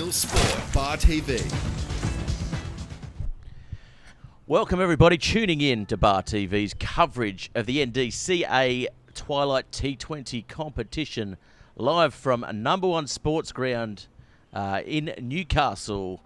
on Sport Bar TV. Welcome everybody tuning in to Bar TV's coverage of the NDCA Twilight T20 competition live from number one sports ground in Newcastle.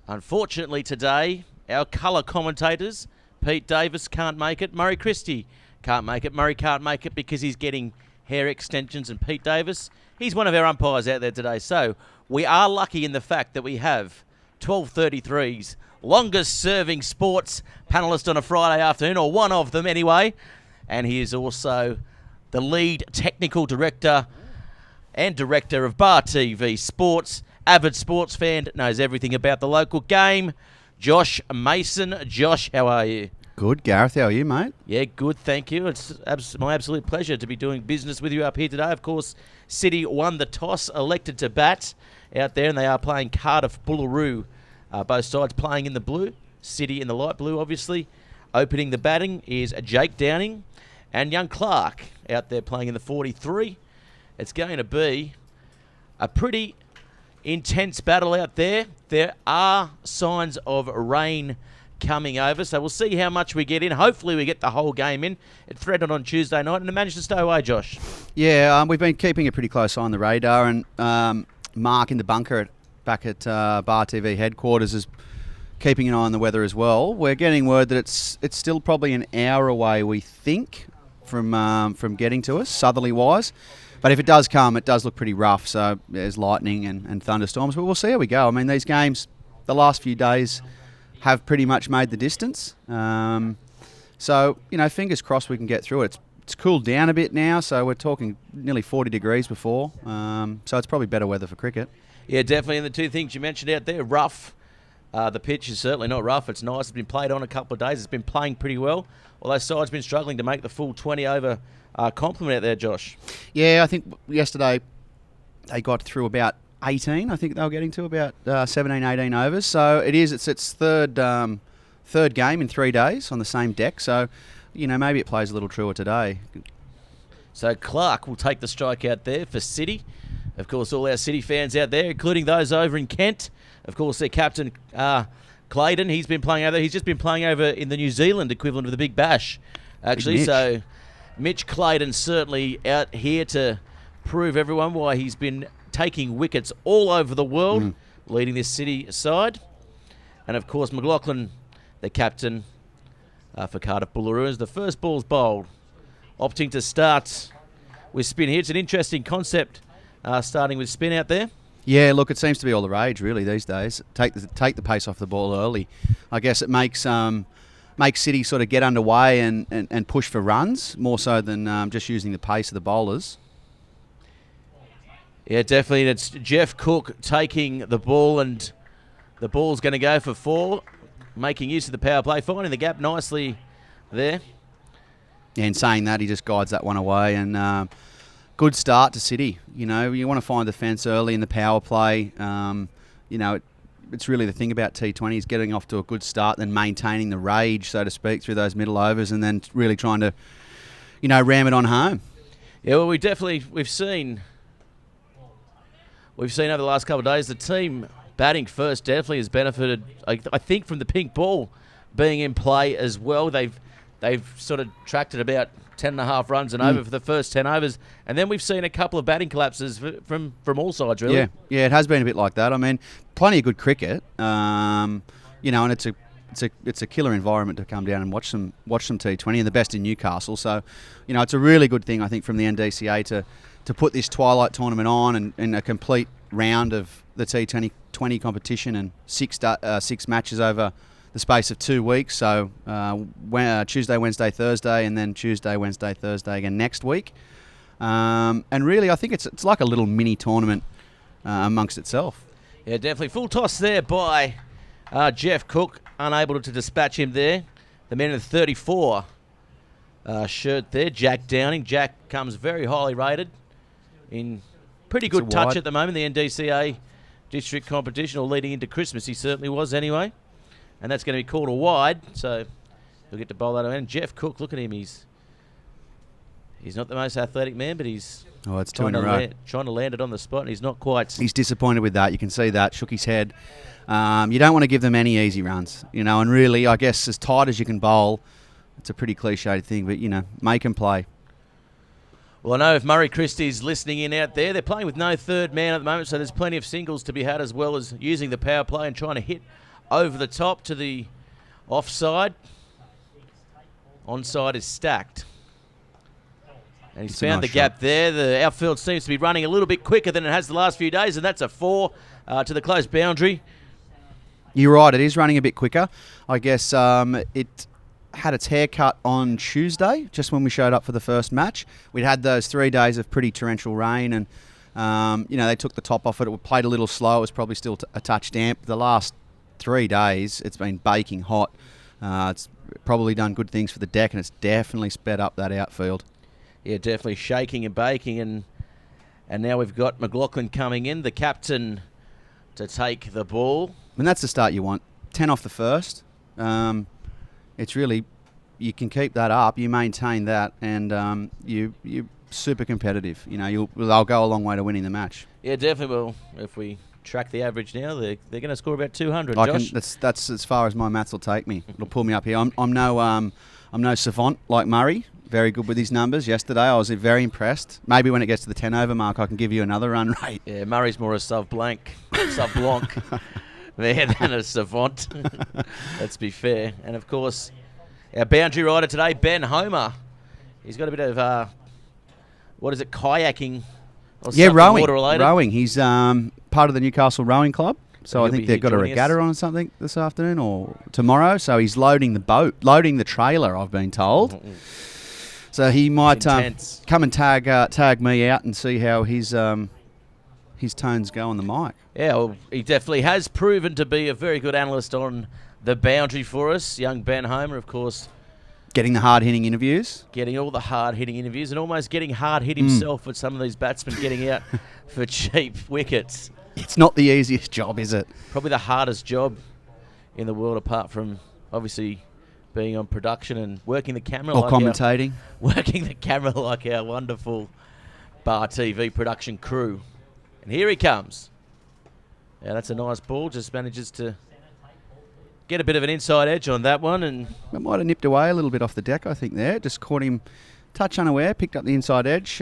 Unfortunately today, our colour commentators, Pete Davis can't make it, Murray Christie can't make it. Murray can't make it because he's getting hair extensions, and Pete Davis, he's one of our umpires out there today. So we are lucky in the fact that we have 12:33's longest serving sports panellist on a Friday afternoon, or one of them anyway. And he is also the lead technical director and director of Bar TV Sports. Avid sports fan, knows everything about the local game. Josh Mason. Josh, how are you? Good, Gareth. How are you, mate? Yeah, good, thank you. It's my absolute pleasure to be doing business with you up here today. Of course, City won the toss, elected to bat out there, and they are playing Cardiff Boolaroo. Both sides playing in the blue, City in the light blue, obviously. Opening the batting is Jake Downing and young Clark out there playing in the 43. It's going to be a pretty intense battle out there. There are signs of rain coming over, so we'll see how much we get in. Hopefully we get the whole game in. It threatened on Tuesday night, and it managed to stay away, Josh. Yeah, we've been keeping a pretty close eye on the radar, and Mark in the bunker back at Bar TV headquarters is keeping an eye on the weather as well. We're getting word that it's still probably an hour away, we think, from getting to us, southerly-wise. But if it does come, it does look pretty rough, so there's lightning and thunderstorms. But we'll see how we go. I mean, these games, the last few days, have pretty much made the distance. So, fingers crossed we can get through it. It's cooled down a bit now, so we're talking nearly 40 degrees before. So it's probably better weather for cricket. Yeah, definitely. And the two things you mentioned out there, rough. The pitch is certainly not rough. It's nice. It's been played on a couple of days. It's been playing pretty well. Although side's been struggling to make the full 20 over complement out there, Josh. Yeah, I think yesterday they got through about 18. I think they were getting to about 17, 18 overs. So it's its third game in 3 days on the same deck. So, maybe it plays a little truer today. So Clark will take the strike out there for City. Of course, all our City fans out there, including those over in Kent. Of course, their captain, Clayton, he's been playing over. He's just been playing over in the New Zealand equivalent of the Big Bash, actually. So Mitch Clayton certainly out here to prove everyone why he's been taking wickets all over the world, leading this City side. And, of course, McLaughlin, the captain for Cardiff Boolaroo, as the first ball's bowled, opting to start with spin here. It's an interesting concept, starting with spin out there. Yeah, look, it seems to be all the rage, really, these days. Take the pace off the ball early. I guess it makes City sort of get underway and push for runs, more so than just using the pace of the bowlers. Yeah, definitely. And it's Jeff Cook taking the ball, and the ball's going to go for 4, making use of the power play, finding the gap nicely there. Yeah, in saying that, he just guides that one away, and good start to City. You want to find the fence early in the power play. It's really the thing about T20 is getting off to a good start, then maintaining the rage, so to speak, through those middle overs, and then really trying to, ram it on home. Yeah, well, we've seen over the last couple of days, the team batting first definitely has benefited, I think, from the pink ball being in play as well. They've sort of tracked at about 10.5 runs and over for the first 10 overs. And then we've seen a couple of batting collapses from all sides, really. Yeah, it has been a bit like that. I mean, plenty of good cricket, and it's a killer environment to come down and watch some T20, and the best in Newcastle. So, it's a really good thing, I think, from the NDCA to put this Twilight tournament on and a complete round of the T20 competition and six matches over the space of 2 weeks. So Tuesday, Wednesday, Thursday, and then Tuesday, Wednesday, Thursday again next week. And really, I think it's like a little mini tournament amongst itself. Yeah, definitely. Full toss there by Jeff Cook, unable to dispatch him there. The man in the 34 shirt there, Jack Downing. Jack comes very highly rated in pretty good touch at the moment, the NDCA district competition, or leading into Christmas. He certainly was anyway. And that's going to be called a wide, so he'll get to bowl that around. Jeff Cook, look at him. He's not the most athletic man, but he's it's two in a row. Trying to land it on the spot, and he's not quite. He's disappointed with that. You can see that. Shook his head. You don't want to give them any easy runs, and really, I guess, as tight as you can bowl, it's a pretty cliched thing, but, make them play. Well, I know if Murray Christie's listening in out there, they're playing with no third man at the moment, so there's plenty of singles to be had, as well as using the power play and trying to hit over the top to the offside. Onside is stacked. And he's found the gap there. The outfield seems to be running a little bit quicker than it has the last few days, and that's a 4 to the close boundary. You're right, it is running a bit quicker. I guess it had its haircut on Tuesday, just when we showed up for the first match. We'd had those 3 days of pretty torrential rain, and they took the top off it. It played a little slow. It was probably still a touch damp. The last 3 days, it's been baking hot. It's probably done good things for the deck, and it's definitely sped up that outfield. Yeah, definitely shaking and baking, and now we've got McLaughlin coming in, the captain, to take the ball. And that's the start you want. 10 off the first. It's really, you can keep that up, you maintain that, and you're super competitive. They'll go a long way to winning the match. Yeah, definitely will. If we track the average now, they're going to score about 200. Josh? That's as far as my maths will take me. It'll pull me up here. I'm no savant like Murray. Very good with his numbers. Yesterday, I was very impressed. Maybe when it gets to the 10 over mark, I can give you another run rate. Yeah, Murray's more a sub-blanc there than a savant. Let's be fair. And of course, our boundary rider today, Ben Homer. He's got a bit of kayaking? Or rowing. Water-related. Rowing. He's part of the Newcastle Rowing Club. So I think they've got a regatta on or something this afternoon or tomorrow. So he's loading the trailer, I've been told. Mm-hmm. So he might come and tag me out and see how his tones go on the mic. Yeah, well, he definitely has proven to be a very good analyst on the boundary for us. Young Ben Homer, of course. Getting the hard-hitting interviews. Getting all the hard-hitting interviews and almost getting hard-hit himself with some of these batsmen getting out for cheap wickets. It's not the easiest job, is it? Probably the hardest job in the world, apart from, obviously, being on production and working the camera. Or commentating. Working the camera like our wonderful Bar TV production crew. And here he comes. Yeah, that's a nice ball. Just manages to get a bit of an inside edge on that one. And it might have nipped away a little bit off the deck, I think, there. Just caught him touch unaware, picked up the inside edge.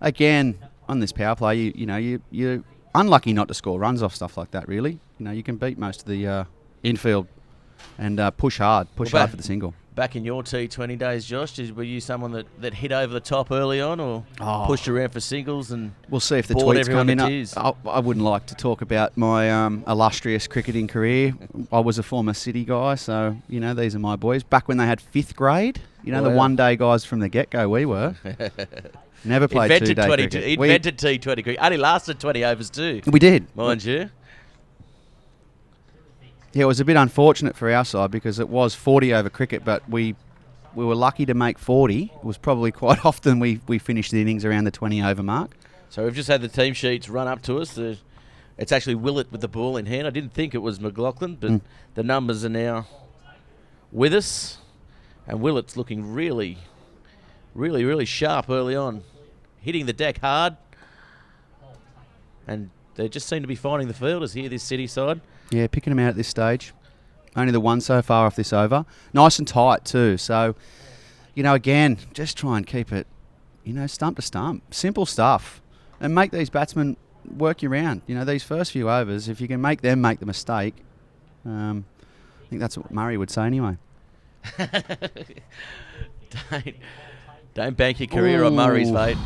Again, on this power play, you're unlucky not to score runs off stuff like that, really. You can beat most of the infield and push hard for the single. Back in your T20 days, Josh, were you someone that hit over the top early on or pushed around for singles? And we'll see if the tweets come in. I wouldn't like to talk about my illustrious cricketing career. I was a former City guy, so, these are my boys. Back when they had 5th grade, the one-day guys from the get-go we were. Never played two-day cricket. Invented T20 cricket. Only lasted 20 overs too. We did. Mind you. Yeah, it was a bit unfortunate for our side because it was 40 over cricket, but we were lucky to make 40. It was probably quite often we finished the innings around the 20 over mark. So we've just had the team sheets run up to us. It's actually Willett with the ball in hand. I didn't think it was McLaughlin, but the numbers are now with us. And Willett's looking really, really, really sharp early on. Hitting the deck hard. And they just seem to be finding the fielders here, this City side. Yeah, picking them out at this stage. Only the one so far off this over. Nice and tight too. So, again, just try and keep it, stump to stump. Simple stuff. And make these batsmen work you round. These first few overs, if you can make them make the mistake, I think that's what Murray would say anyway. Don't bank your career on Murray's, mate.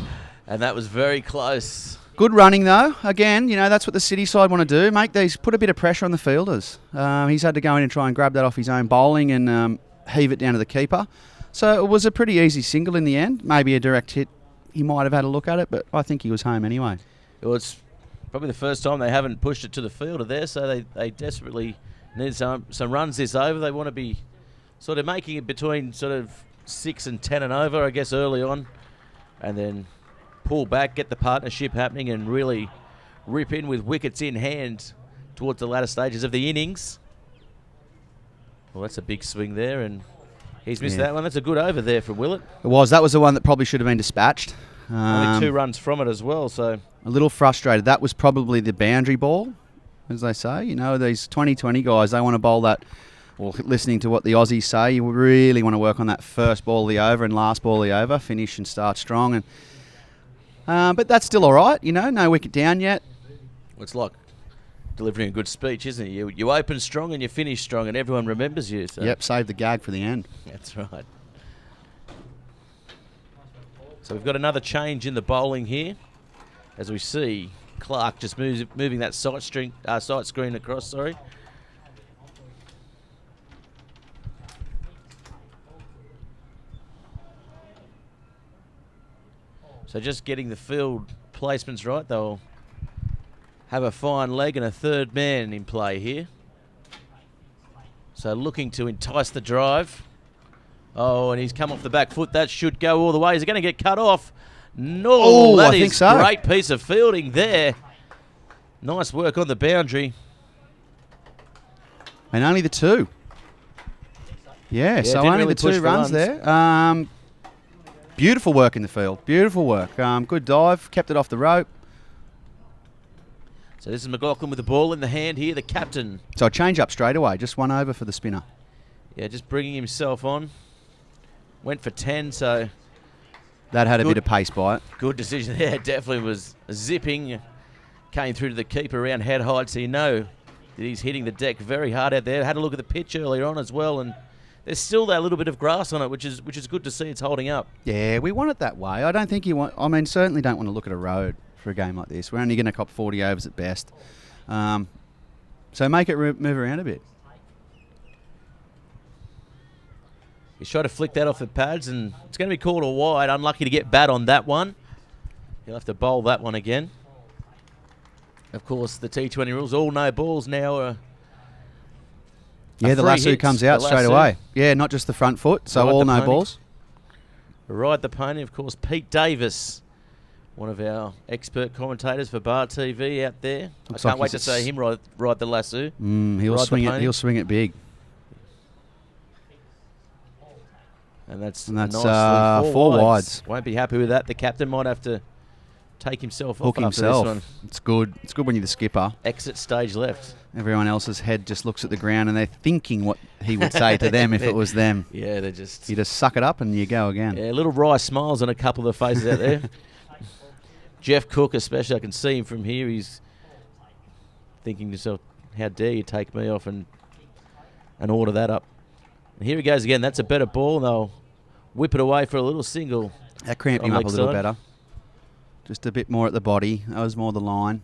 And that was very close. Good running, though. Again, that's what the City side want to do. Put a bit of pressure on the fielders. He's had to go in and try and grab that off his own bowling and heave it down to the keeper. So it was a pretty easy single in the end. Maybe a direct hit. He might have had a look at it, but I think he was home anyway. Well, it's probably the first time they haven't pushed it to the fielder there, so they desperately need some runs this over. They want to be sort of making it between sort of 6 and 10 and over, I guess, early on. And then pull back, get the partnership happening, and really rip in with wickets in hand towards the latter stages of the innings. Well, that's a big swing there, and He's missed that one. That's a good over there from Willett. It was. That was the one that probably should have been dispatched. Only 2 runs from it as well, so... A little frustrated. That was probably the boundary ball, as they say. You know, these 2020 guys, they want to bowl that, or listening to what the Aussies say, you really want to work on that first ball of the over and last ball of the over, finish and start strong. And but that's still all right, you know, no wicket down yet. It's like delivering a good speech, isn't it? You open strong and you finish strong and everyone remembers you. So. Yep, save the gag for the end. That's right. So we've got another change in the bowling here. As we see, Clark just moving that sight screen across, sorry. So just getting the field placements right, they'll have a fine leg and a third man in play here. So looking to entice the drive. Oh, and he's come off the back foot. That should go all the way. Is it going to get cut off? No, that is a great piece of fielding there. Nice work on the boundary. And only the 2. Yeah, so only really the 2 runs there. Beautiful work in the field. Beautiful work. Good dive. Kept it off the rope. So this is McLaughlin with the ball in the hand here, the captain. So a change up straight away. Just 1 over for the spinner. Yeah, just bringing himself on. Went for 10, so... That had a bit of pace by it. Good decision there. Definitely was zipping. Came through to the keeper around head height, so you know that he's hitting the deck very hard out there. Had a look at the pitch earlier on as well, and there's still that little bit of grass on it, which is good to see. It's holding up. Yeah, we want it that way. I don't think you want... I mean, certainly don't want to look at a road for a game like this. We're only going to cop 40 overs at best. So make it move around a bit. He's trying to flick that off the pads, and it's going to be called a wide. Unlucky to get bat on that one. He'll have to bowl that one again. Of course, the T20 rules, all no balls now are... Yeah, the lasso comes out straight away. Yeah, not just the front foot, so all no balls. Ride the pony, of course, Pete Davis, one of our expert commentators for Bar TV out there. I can't wait to see him ride the lasso. He'll swing it big. And that's 4 wides. Won't be happy with that. The captain might have to take himself off after this one. It's good. It's good when you're the skipper. Exit stage left. Everyone else's head just looks at the ground and they're thinking what he would say to them if it was them. Yeah, they're just... You just suck it up and you go again. Yeah, little wry smiles on a couple of faces out there. Jeff Cook especially, I can see him from here. He's thinking to himself, how dare you take me off and order that up. And here he goes again. That's a better ball. They'll whip it away for a little single. That cramped him up a little better. Just a bit more at the body. That was more the line.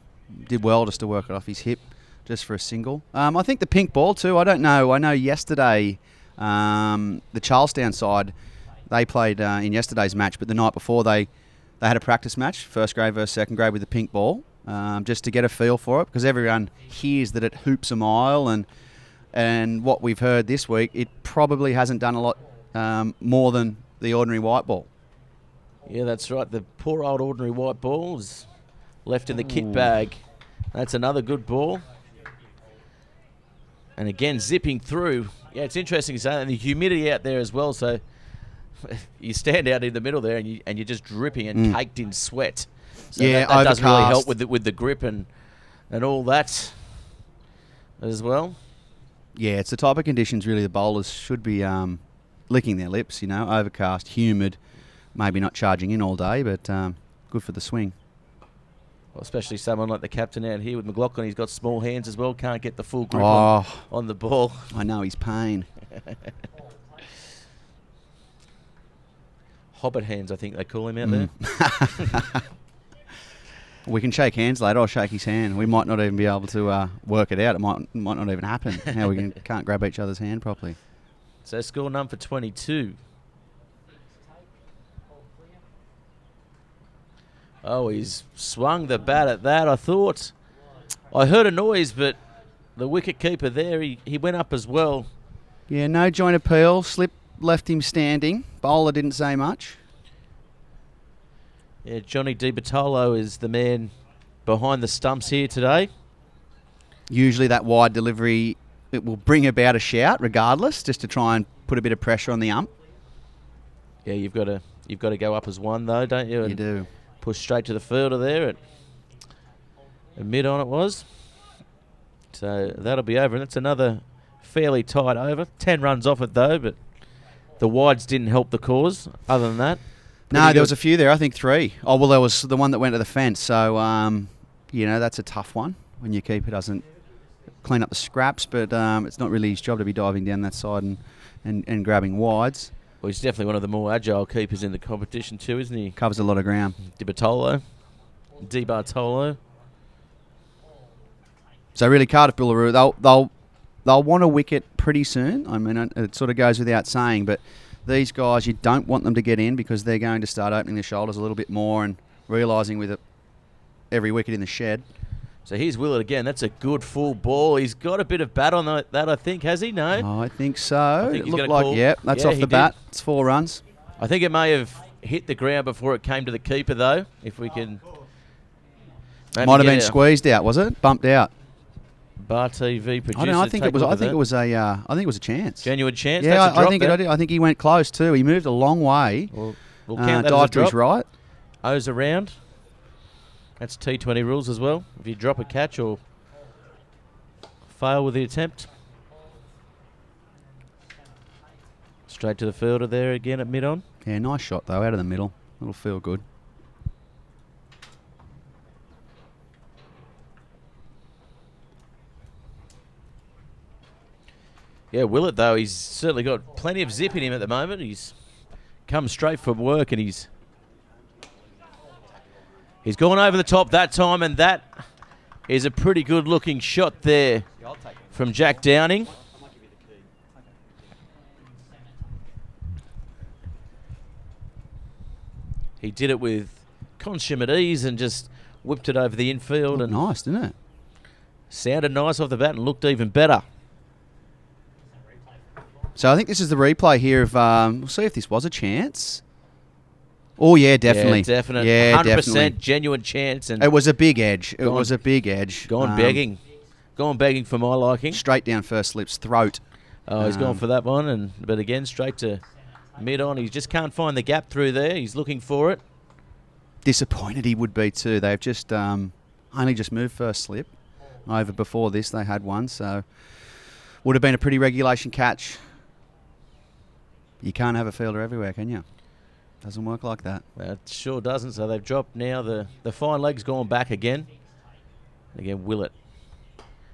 Did well just to work it off his hip, just for a single. I think the pink ball too. I don't know. I know yesterday the Charlestown side, they played in yesterday's match, but the night before they had a practice match, first grade versus second grade with the pink ball, just to get a feel for it, because everyone hears that it hoops a mile, and what we've heard this week, it probably hasn't done a lot more than the ordinary white ball. Yeah, that's right. The poor old ordinary white ball is left in the kit bag. That's another good ball. And again, zipping through. Yeah, it's interesting to say, and the humidity out there as well. So you stand out in the middle there, and you're just dripping and caked in sweat. So yeah, that doesn't really help with the grip and all that as well. Yeah, it's the type of conditions really the bowlers should be licking their lips. You know, overcast, humid, maybe not charging in all day, but good for the swing. Well, especially someone like the captain out here with McLaughlin. He's got small hands as well. Can't get the full grip on the ball. I know his pain. Hobbit hands, I think they call him out there. We can shake hands later. I'll shake his hand. We might not even be able to work it out. It might not even happen. How we can't grab each other's hand properly. So score number 22. Oh, he's swung the bat at that. I heard a noise, but the wicket keeper there, he went up as well. Yeah, no joint appeal. Slip left him standing. Bowler didn't say much. Yeah, Johnny Di Bartolo is the man behind the stumps here today. Usually that wide delivery, it will bring about a shout regardless, just to try and put a bit of pressure on the ump. Yeah, you've got to go up as one though, don't you? And You do. push straight to the fielder there at mid-on it was. So that'll be over, and that's another fairly tight over. 10 runs off it though, but the wides didn't help the cause. Other than that, No, there was a few there. I think 3. Oh, well, there was the one that went to the fence. So, that's a tough one when your keeper doesn't clean up the scraps. But it's not really his job to be diving down that side and grabbing wides. Well, he's definitely one of the more agile keepers in the competition too, isn't he? Covers a lot of ground. Di Bartolo. So really, Cardiff Boolaroo, they'll want a wicket pretty soon. I mean, it sort of goes without saying, but these guys, you don't want them to get in because they're going to start opening their shoulders a little bit more and realising with every wicket in the shed. So here's Willett again. That's a good full ball. He's got a bit of bat on that, I think, has he? No? I think so. I think it looked like, that's off the bat. It's 4 runs. I think it may have hit the ground before it came to the keeper, though, if we can... Might have been squeezed out, was it? Bumped out. Bar TV producer. I don't know. I think it was a chance. Genuine chance. Yeah, That's a drop I think he went close too. He moved a long way. We'll count that as a dived to his drop. right. O's around. That's T20 rules as well. If you drop a catch or fail with the attempt. Straight to the fielder there again at mid-on. Yeah, nice shot though, out of the middle. It'll feel good. Yeah, Willett, though, he's certainly got plenty of zip in him at the moment. He's come straight from work and he's gone over the top that time, and that is a pretty good-looking shot there from Jack Downing. He did it with consummate ease and just whipped it over the infield. Looked And nice, didn't it? sounded nice off the bat and looked even better. So I think this is the replay here of. We'll see if this was a chance. Oh yeah, definitely. Yeah, definite. Yeah, 100% definitely. genuine chance. And It was a big edge. It Gone- was a big edge. gone begging. Gone begging for my liking. Straight down first slip's throat. Oh, he's gone for that one, but again, straight to mid-on. He just can't find the gap through there. He's looking for it. Disappointed he would be too. They've just only just moved first slip. Over before this, they had one, so would have been a pretty regulation catch. You can't have a fielder everywhere, can you? Doesn't work like that. That sure doesn't. So they've dropped now. The fine leg's gone back again. Again, Willett.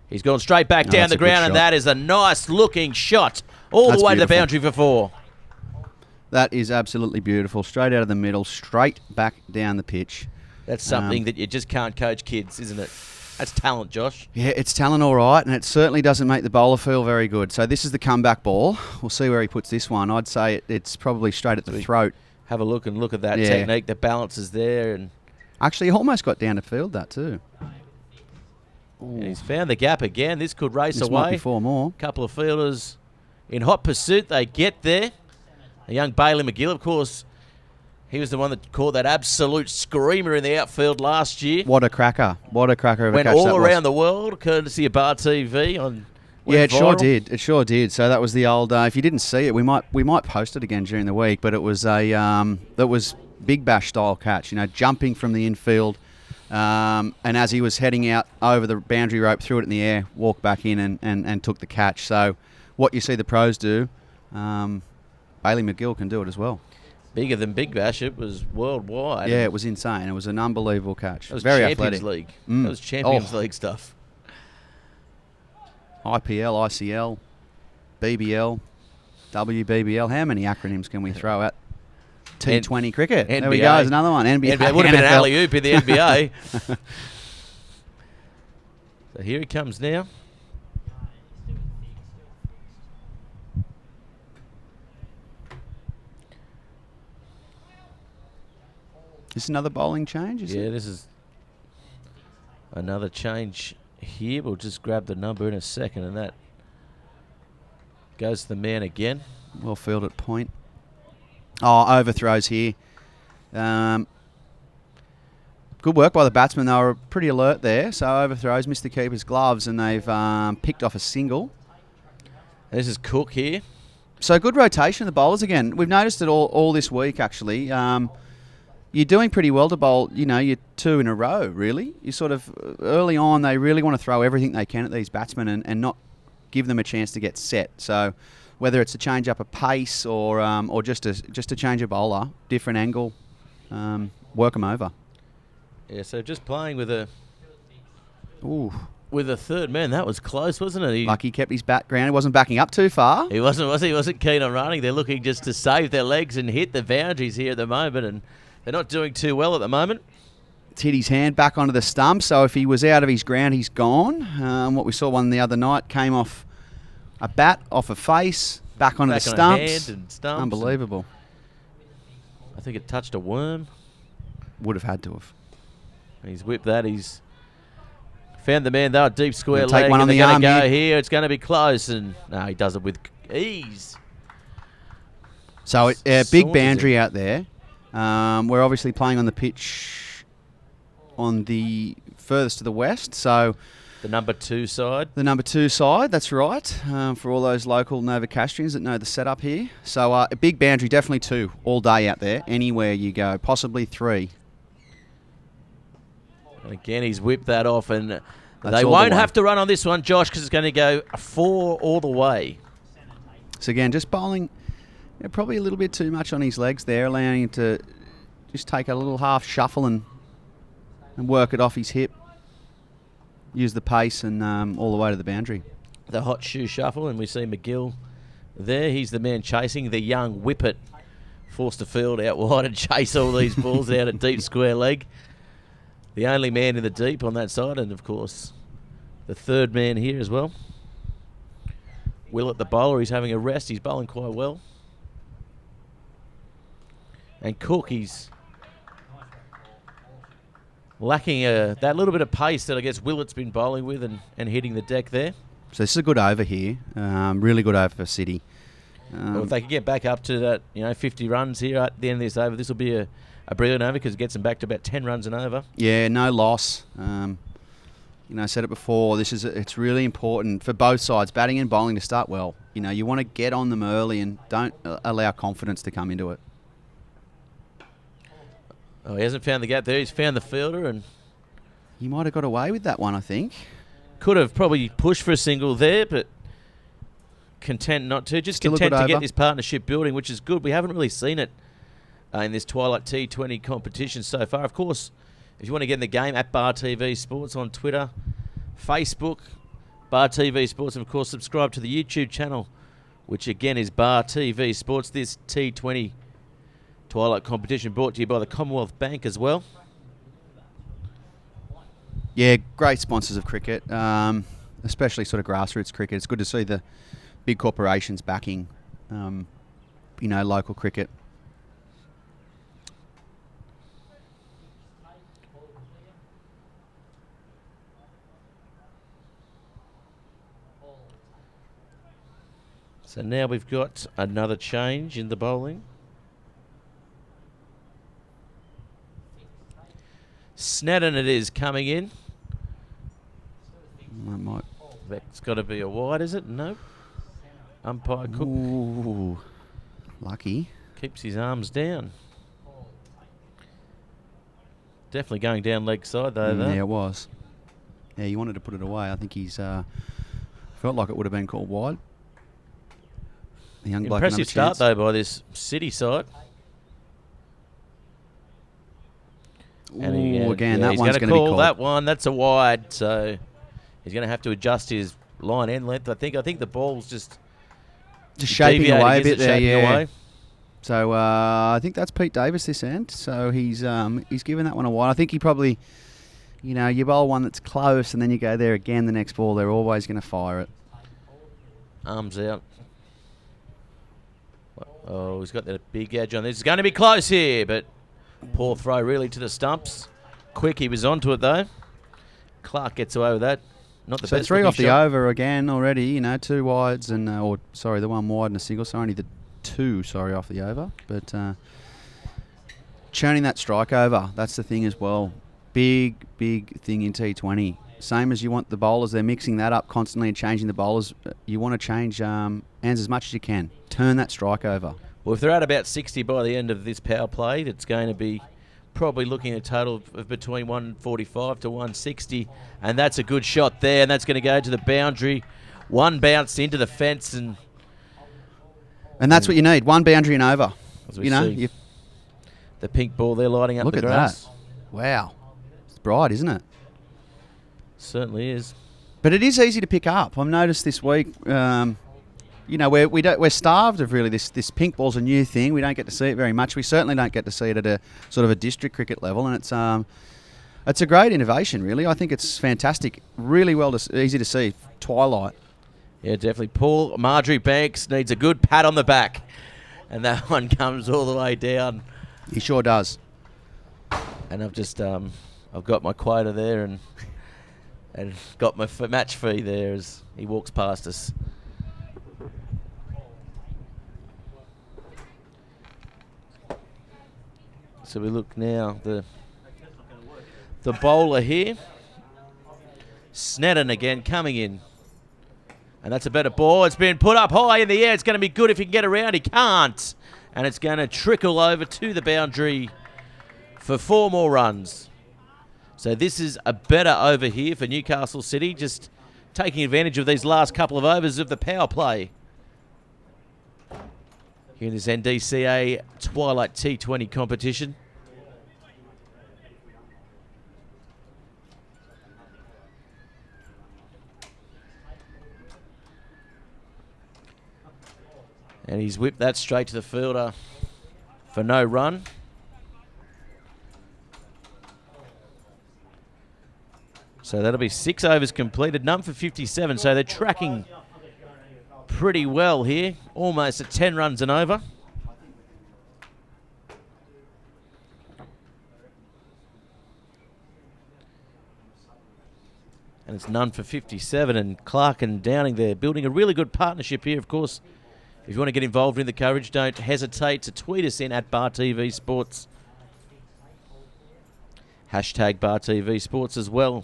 He's gone straight back down that's the a good ground, and shot. that is a nice-looking shot all That's the way to the beautiful. boundary for 4. That is absolutely beautiful. Straight out of the middle, straight back down the pitch. That's something that you just can't coach kids, isn't it? That's talent, Josh. Yeah, it's talent all right, and it certainly doesn't make the bowler feel very good. So this is the comeback ball. We'll see where he puts this one. I'd say it's probably straight at the throat. Have a look at that Yeah. technique. The balance is there, and Actually, he almost got down to field that too. he's found the gap again. This could race This might be away. 4 more. Couple of fielders in hot pursuit. They get there. A young Bailey McGill, of course, he was the one that caught that absolute screamer in the outfield last year. What a cracker. What a cracker of a Went catch all that was. around the world, courtely of Bar TV. Yeah, it sure viral. did. It sure did. So that was the old. If you didn't see it, we might post it again during the week. But it was that was Big Bash style catch. Jumping from the infield, and as he was heading out over the boundary rope, threw it in the air, walked back in, and took the catch. So what you see the pros do, Bailey McGill can do it as well. Bigger than Big Bash, it was worldwide. Yeah, it was insane. It was an unbelievable catch. That was Very Champions athletic. League. Mm. That was Champions Oh. League stuff. IPL, ICL, BBL, WBBL. How many acronyms can we throw at T20 cricket? There we go. NBA. There's another one. NBA. It would have been an NFL. alley-oop in the NBA. So here he comes now. Is this another bowling change? Is Yeah, it? this is another change here. We'll just grab the number in a second, and that goes to the man again. Well fielded point. Oh, overthrows here. Good work by the batsman. They were pretty alert there. So overthrows, missed the keeper's gloves, and they've picked off a single. This is Cook here. So good rotation of the bowlers again. We've noticed it all this week, actually. You're doing pretty well to bowl, you're 2 in a row, really. You sort of, early on, they really want to throw everything they can at these batsmen and not give them a chance to get set. So whether it's a change up a pace or just a change of bowler, different angle, work them over. Yeah, so just playing with a Ooh. third man, that was close, wasn't it? Lucky kept his bat ground. He wasn't backing up too far. He wasn't, was he? He wasn't keen on running. They're looking just to save their legs and hit the boundaries here at the moment, and they're not doing too well at the moment. It's hit his hand back onto the stump, so if he was out of his ground, he's gone. What we saw one the other night came off a bat, off a face, back onto the Back on a stumps. hand and stumps. Unbelievable. I think it touched a worm. Would have had to have. He's whipped that. He's found the man, though, deep square Gonna take leg. one on and the they're arm going to go here. here. It's going to be close. And no, he does it with ease. So big Saunters boundary it. out there. We're obviously playing on the pitch on the furthest to the west. So The number 2 side. the number 2 side, that's right, for all those local Novocastrians that know the setup here. So a big boundary, definitely 2 all day out there, anywhere you go, possibly 3. And again, he's whipped that off. And That's they all the won't way. have to run on this one, Josh, because it's going to go 4 all the way. So again, just bowling probably a little bit too much on his legs there, allowing him to just take a little half shuffle and work it off his hip. Use the pace and all the way to the boundary. The hot shoe shuffle, and we see McGill there. He's the man chasing the young Whippet. Forced to field out wide and chase all these balls down a deep square leg. The only man in the deep on that side, and of course, the third man here as well. Willett, the bowler, he's having a rest. He's bowling quite well. And Cook, he's lacking that little bit of pace that I guess Willett's been bowling with and hitting the deck there. So this is a good over here. Really good over for City. Well, if they could get back up to that, 50 runs here at the end of this over, this will be a brilliant over because it gets them back to about 10 runs and over. Yeah, no loss. I said it before. It's really important for both sides, batting and bowling, to start well. You want to get on them early and don't allow confidence to come into it. Oh, he hasn't found the gap there. He's found the fielder and He might have got away with that one, I think. could have probably pushed for a single there, but content not to. Just Still a content good to get over. this partnership building, which is good. We haven't really seen it in this Twilight T20 competition so far. Of course, if you want to get in the game, at Bar TV Sports on Twitter, Facebook, Bar TV Sports, and of course subscribe to the YouTube channel, which again is Bar TV Sports. This T20 Twilight competition brought to you by the Commonwealth Bank as well. Yeah, great sponsors of cricket, especially sort of grassroots cricket. It's good to see the big corporations backing, local cricket. So now we've got another change in the bowling. Snedden it is coming in. That might. That's got to be a wide, is it? No. Umpire Cook Ooh, lucky. keeps his arms down. Definitely going down leg side though. Yeah, it was. Yeah, you wanted to put it away. I think he's felt like it would have been called wide. The young bloke Impressive another start chance. though by this City side. And Ooh, again, that he's one's going to going to be call called. that one. That's a wide, so he's going to have to adjust his line end length. I think the ball's just shaping deviating, away a is bit it? there, Shaping yeah. away. So I think that's Pete Davis this end. So he's given that one a wide. I think he probably, you bowl one that's close and then you go there again the next ball. They're always going to fire it. Arms out. Oh, he's got that big edge on this. It's going to be close here, but poor throw really to the stumps. Quick, he was onto it though. Clark gets away with that. Not the So best 3 looking off the shot. over again already. 2 wides and the 1 wide and a single. So only the 2 off the over. But churning that strike over. That's the thing as well. Big thing in T20. Same as you want the bowlers. They're mixing that up constantly and changing the bowlers. You want to change hands as much as you can. turn that strike over. Well, if they're at about 60 by the end of this power play, it's going to be probably looking at a total of between 145 to 160, and that's a good shot there, and that's going to go to the boundary. One bounce into the fence, and that's what you need. One boundary and over. As we see, the pink ball there lighting up the grass. Look at that. Wow. It's bright, isn't it? Certainly is. But it is easy to pick up. I've noticed this week, we're starved of really this pink ball's a new thing. We don't get to see it very much. We certainly don't get to see it at a sort of a district cricket level, and it's a great innovation, really. I think it's fantastic. Really easy to see. Twilight. Yeah, definitely. Paul Marjorie Banks needs a good pat on the back, and that one comes all the way down. He sure does. And I've got my quota there and got my match fee there as he walks past us. So we look now, the bowler here, Snedden again coming in. And that's a better ball. It's been put up high in the air. It's going to be good if he can get around. He can't. And it's going to trickle over to the boundary for 4 more runs. So this is a better over here for Newcastle City, just taking advantage of these last couple of overs of the power play. Here in this NDCA Twilight T20 competition. And he's whipped that straight to the fielder for no run. So that'll be 6 overs completed, none for 57. So they're tracking pretty well here, almost at 10 runs and over. And it's none for 57, and Clark and Downing there building a really good partnership here. Of course, if you want to get involved in the coverage, don't hesitate to tweet us in at Bar TV Sports. Hashtag Bar TV Sports as well.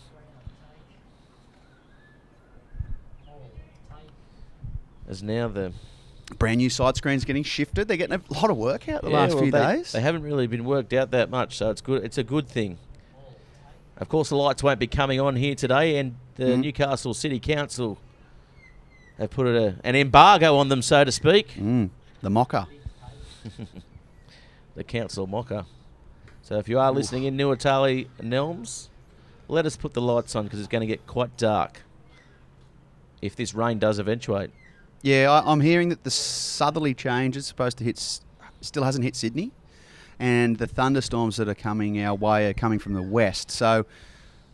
As now the brand new side screen's getting shifted. They're getting a lot of work out the last few days. They haven't really been worked out that much, so it's good. It's a good thing. Of course, the lights won't be coming on here today, and the Newcastle City Council have put an embargo on them, so to speak. The mocker. The council mocker. So if you are listening in Nuatali Nelms, let us put the lights on because it's going to get quite dark if this rain does eventuate. Yeah, I'm hearing that the southerly change is supposed to still hasn't hit Sydney, and the thunderstorms that are coming our way are coming from the west. So,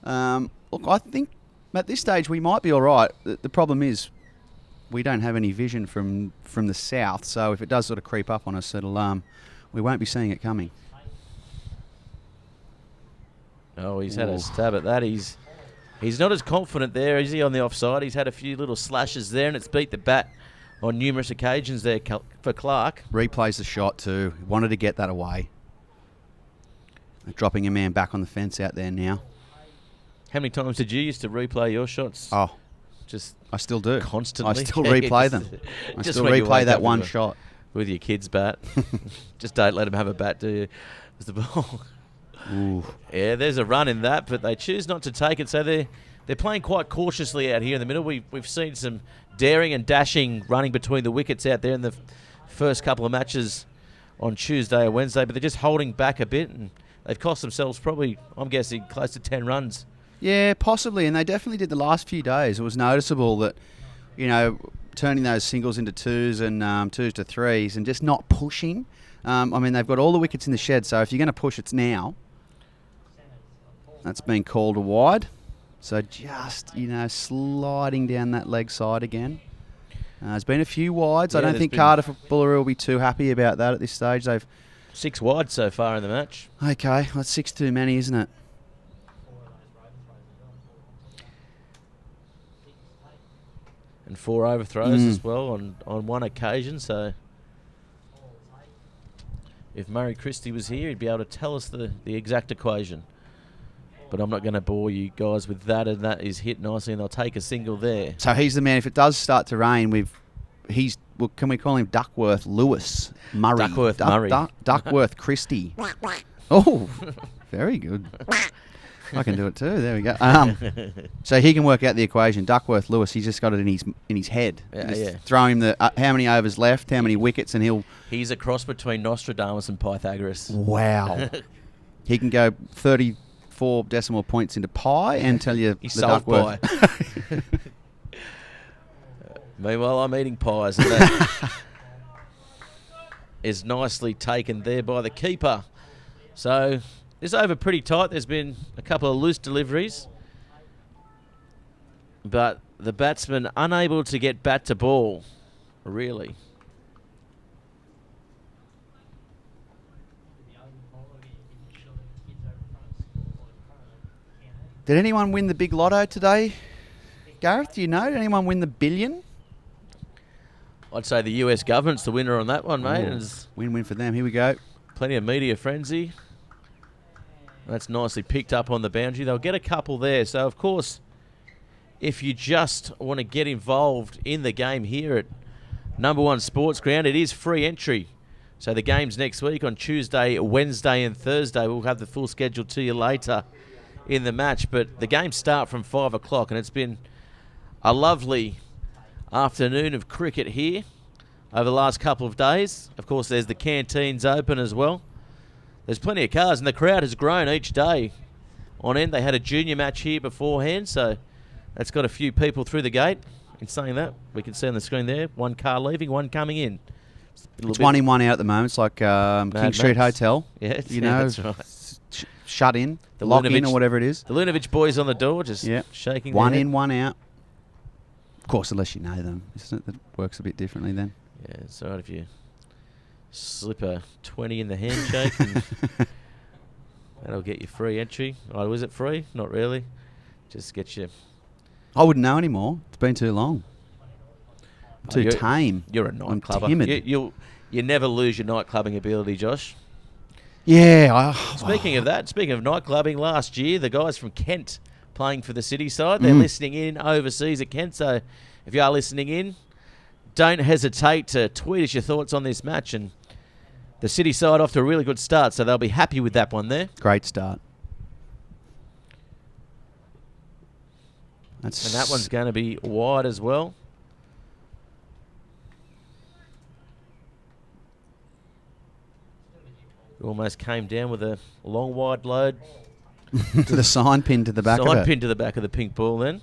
look, I think at this stage we might be all right. The problem is we don't have any vision from the south, so if it does sort of creep up on us, we won't be seeing it coming. Oh, he's had a stab at that. He's not as confident there, is he, on the offside? He's had a few little slashes there, and it's beat the bat on numerous occasions there for Clark. Replays the shot too. Wanted to get that away. They're dropping a man back on the fence out there now. How many times did you used to replay your shots? Oh, just I still do. Constantly. I still replay them. I still replay that one shot. With your kid's bat. Just don't let him have a bat, do you? As the ball. Ooh. Yeah, there's a run in that, but they choose not to take it. So they're playing quite cautiously out here in the middle. We've seen some daring and dashing running between the wickets out there in the first couple of matches on Tuesday or Wednesday, but they're just holding back a bit, and they've cost themselves probably, I'm guessing, close to 10 runs. Yeah, possibly, and they definitely did the last few days. It was noticeable that, turning those singles into twos and twos to threes and just not pushing. They've got all the wickets in the shed, so if you're going to push, it's now. That's been called a wide. So just, sliding down that leg side again. There's been a few wides. Yeah, I don't think Cardiff or Boolaroo will be too happy about that at this stage. They've 6 wide so far in the match. Okay, that's 6 too many, isn't it? And 4 overthrows as well on one occasion. So if Murray Christie was here, he'd be able to tell us the exact equation. But I'm not going to bore you guys with that, and that is hit nicely, and they'll take a single there. So he's the man. If it does start to rain, well, can we call him Duckworth Lewis Murray? Murray. Duckworth Christie. Oh, very good. I can do it too. There we go. So he can work out the equation. Duckworth Lewis, he's just got it in his head. Throw him the how many overs left, how many wickets, and he's a cross between Nostradamus and Pythagoras. Wow. He can go 34 decimal points into pi and tell you He's the solved Duckworth. pie. Meanwhile, I'm eating pies, and that is nicely taken there by the keeper. So this over pretty tight. There's been a couple of loose deliveries, but the batsman unable to get bat to ball, really. Did anyone win the big lotto today, Gareth? Do you know? Did anyone win the billion? I'd say the US government's the winner on that one, mate. Ooh, win-win for them. Here we go. Plenty of media frenzy. That's nicely picked up on the boundary. They'll get a couple there. So, of course, if you just want to get involved in the game here at Number One Sports Ground, it is free entry. So the game's next week on Tuesday, Wednesday and Thursday. We'll have the full schedule to you later in the match. But the games start from 5 o'clock, and it's been a lovely afternoon of cricket here over the last couple of days. Of course, there's the canteens open as well. There's plenty of cars, and the crowd has grown each day on end. They had a junior match here beforehand, so that's got a few people through the gate. In saying that, we can see on the screen there, one car leaving, one coming in. It's one in, one out at the moment. It's like King Street Hotel. Yeah, you know, that's right. Shut in, the lock Lunovich, in, or whatever it is. The Lunovich boys on the door just shaking one their in, head. one out. Of course, unless you know them, isn't it? That works a bit differently then. Yeah, it's all right if you slip a 20 in the handshake and that'll get you free entry. Oh, was it free? Not really. Just get you. I wouldn't know anymore. It's been too long. Too tame. You're a nightclubber. Timid. You never lose your nightclubbing ability, Josh. Yeah. Speaking of that, speaking of nightclubbing, last year the guys from Kent playing for the City side, they're listening in overseas at Kent. So if you are listening in, don't hesitate to tweet us your thoughts on this match. And the City side off to a really good start, so they'll be happy with that one there. Great start. And that one's going to be wide as well. Almost came down with a long wide load. The sign pin to the back of it. Sign pin to the back of the pink ball then.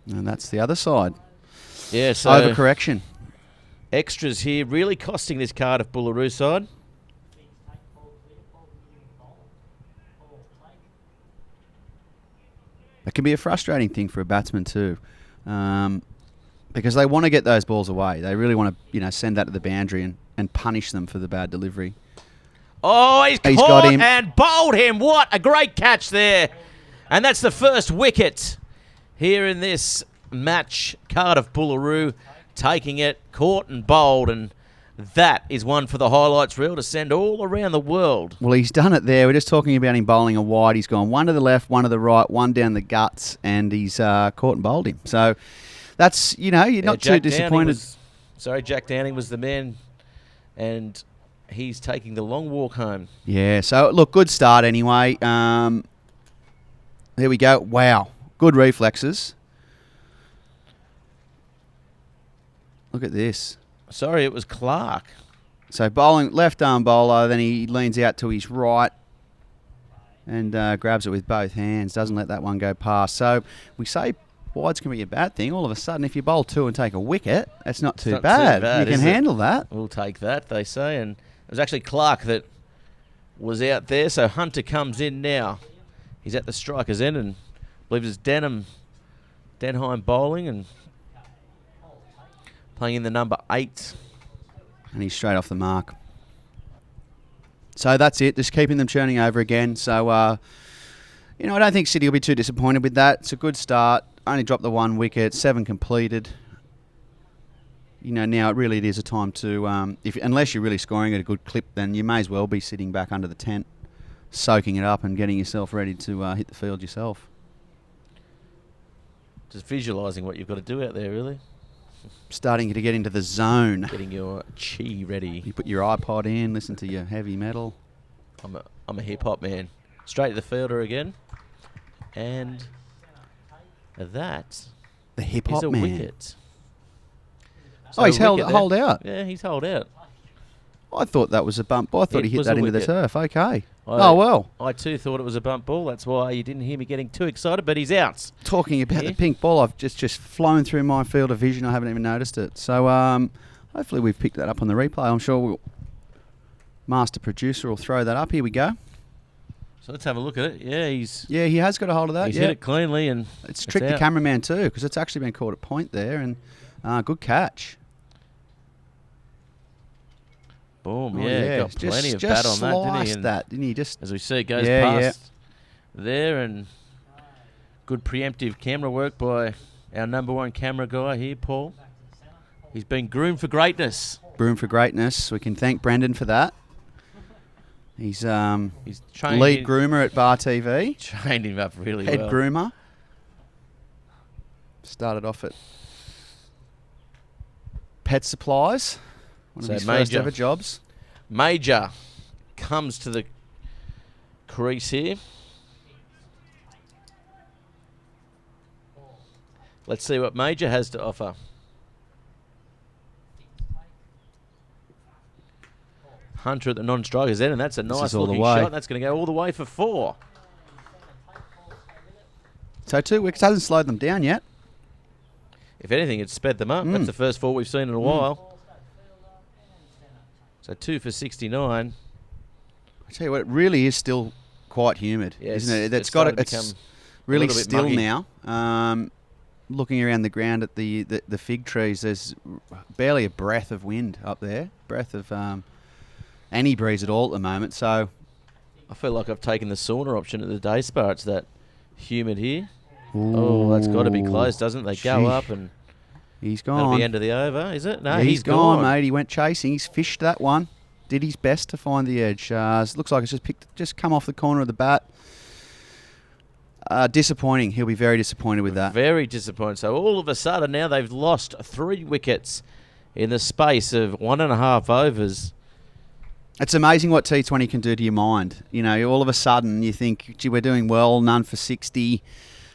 And that's the other side. Yeah, so overcorrection. Extras here really costing this Cardiff Boolaroo side. It can be a frustrating thing for a batsman too, because they want to get those balls away. They really want to, send that to the boundary and punish them for the bad delivery. Oh, he's caught got him and bowled him. What a great catch there. And that's the first wicket here in this match. Cardiff Boolaroo taking it, caught and bowled, and that is one for the highlights reel to send all around the world. Well, he's done it there. We're just talking about him bowling a wide. He's gone one to the left, one to the right, one down the guts, and he's caught and bowled him. So that's, you're not too disappointed. Jack Downing was the man, and he's taking the long walk home. Yeah, so look, good start anyway. There we go. Wow, good reflexes. Look at this. Sorry, it was Clark. So bowling, left arm bowler, then he leans out to his right and grabs it with both hands. Doesn't let that one go past. So we say wides can be a bad thing. All of a sudden, if you bowl two and take a wicket, that's not too bad. You can handle that. We'll take that, they say. And it was actually Clark that was out there. So Hunter comes in now. He's at the striker's end, and I believe it's Denheim bowling and playing in the number 8. And he's straight off the mark. So that's it. Just keeping them churning over again. So, I don't think City will be too disappointed with that. It's a good start. Only dropped the 1 wicket, 7 completed. Now it is a time to, unless you're really scoring at a good clip, then you may as well be sitting back under the tent. soaking it up and getting yourself ready to hit the field yourself. Just visualising what you've got to do out there, really. Starting to get into the zone. Getting your chi ready. You put your iPod in, listen to your heavy metal. I'm a hip hop man. Straight to the fielder again, and that the hip is hop a man. wicket. So he's hold wicket there. out. Yeah, he's held out. I thought that was a bump. I thought he hit was that a into the wicket. turf. Okay. Oh well. I too thought it was a bump ball. That's why you didn't hear me getting too excited. But he's out. Talking about the pink ball, I've just flown through my field of vision. I haven't even noticed it. So hopefully we've picked that up on the replay. I'm sure master producer will throw that up. Here we go. So let's have a look at it. Yeah, he has got a hold of that. He's hit it cleanly, and it's tricked the cameraman too, because it's actually been caught at point there, and good catch. Boom! Got plenty of bat on that, didn't he? And didn't he? Just as we see, it goes past there, and good preemptive camera work by our number one camera guy here, Paul. He's been groomed for greatness. Groomed for greatness. We can thank Brendan for that. He's lead groomer at Bar TV. Trained him up really well. Head groomer. Started off at Pet Supplies. One of his first ever jobs. Major comes to the crease here. Let's see what Major has to offer. Hunter at the non-strikers then, and that's a nice looking shot. That's going to go all the way for 4. So 2 wickets, hasn't slowed them down yet. If anything, it's sped them up. That's the first 4 we've seen in a while. So 2 for 69. I tell you what, it really is still quite humid, isn't it? It's really still now. Looking around the ground at the fig trees, there's barely a breath of wind up there. Breath of any breeze at all at the moment. So I feel like I've taken the sauna option at the day spa. It's that humid here. Ooh, oh, that's got to be close, doesn't it? They go up and he's gone. That'll be end of the over, is it? No, yeah, he's gone, mate. He went chasing. He's fished that one. Did his best to find the edge. It looks like it's just come off the corner of the bat. Disappointing. He'll be very disappointed with that. Very disappointed. So all of a sudden now they've lost 3 wickets in the space of 1.5 overs. It's amazing what T20 can do to your mind. You know, all of a sudden you think, gee, we're doing well, none for 60.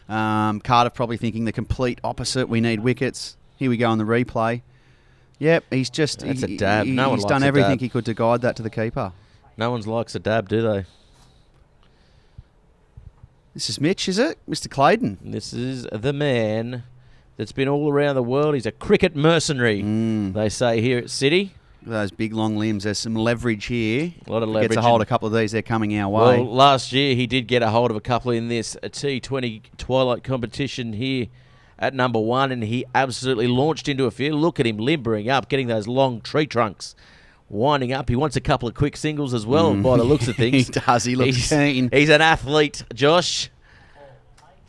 Cardiff probably thinking the complete opposite. We need wickets. Here we go on the replay. Yep, he's just... That's a dab. He's done everything he could to guide that to the keeper. No one likes a dab, do they? This is Mitch, is it? Mr. Clayton. This is the man that's been all around the world. He's a cricket mercenary, they say here at City. Those big long limbs. There's some leverage here. A lot of leverage. Gets a hold of a couple of these. They're coming our way. Well, last year he did get a hold of a couple in this T20 Twilight competition here at number 1, and he absolutely launched into a field. Look at him limbering up, getting those long tree trunks, winding up. He wants a couple of quick singles as well, by the looks of things. He does. He looks keen. He's an athlete, Josh.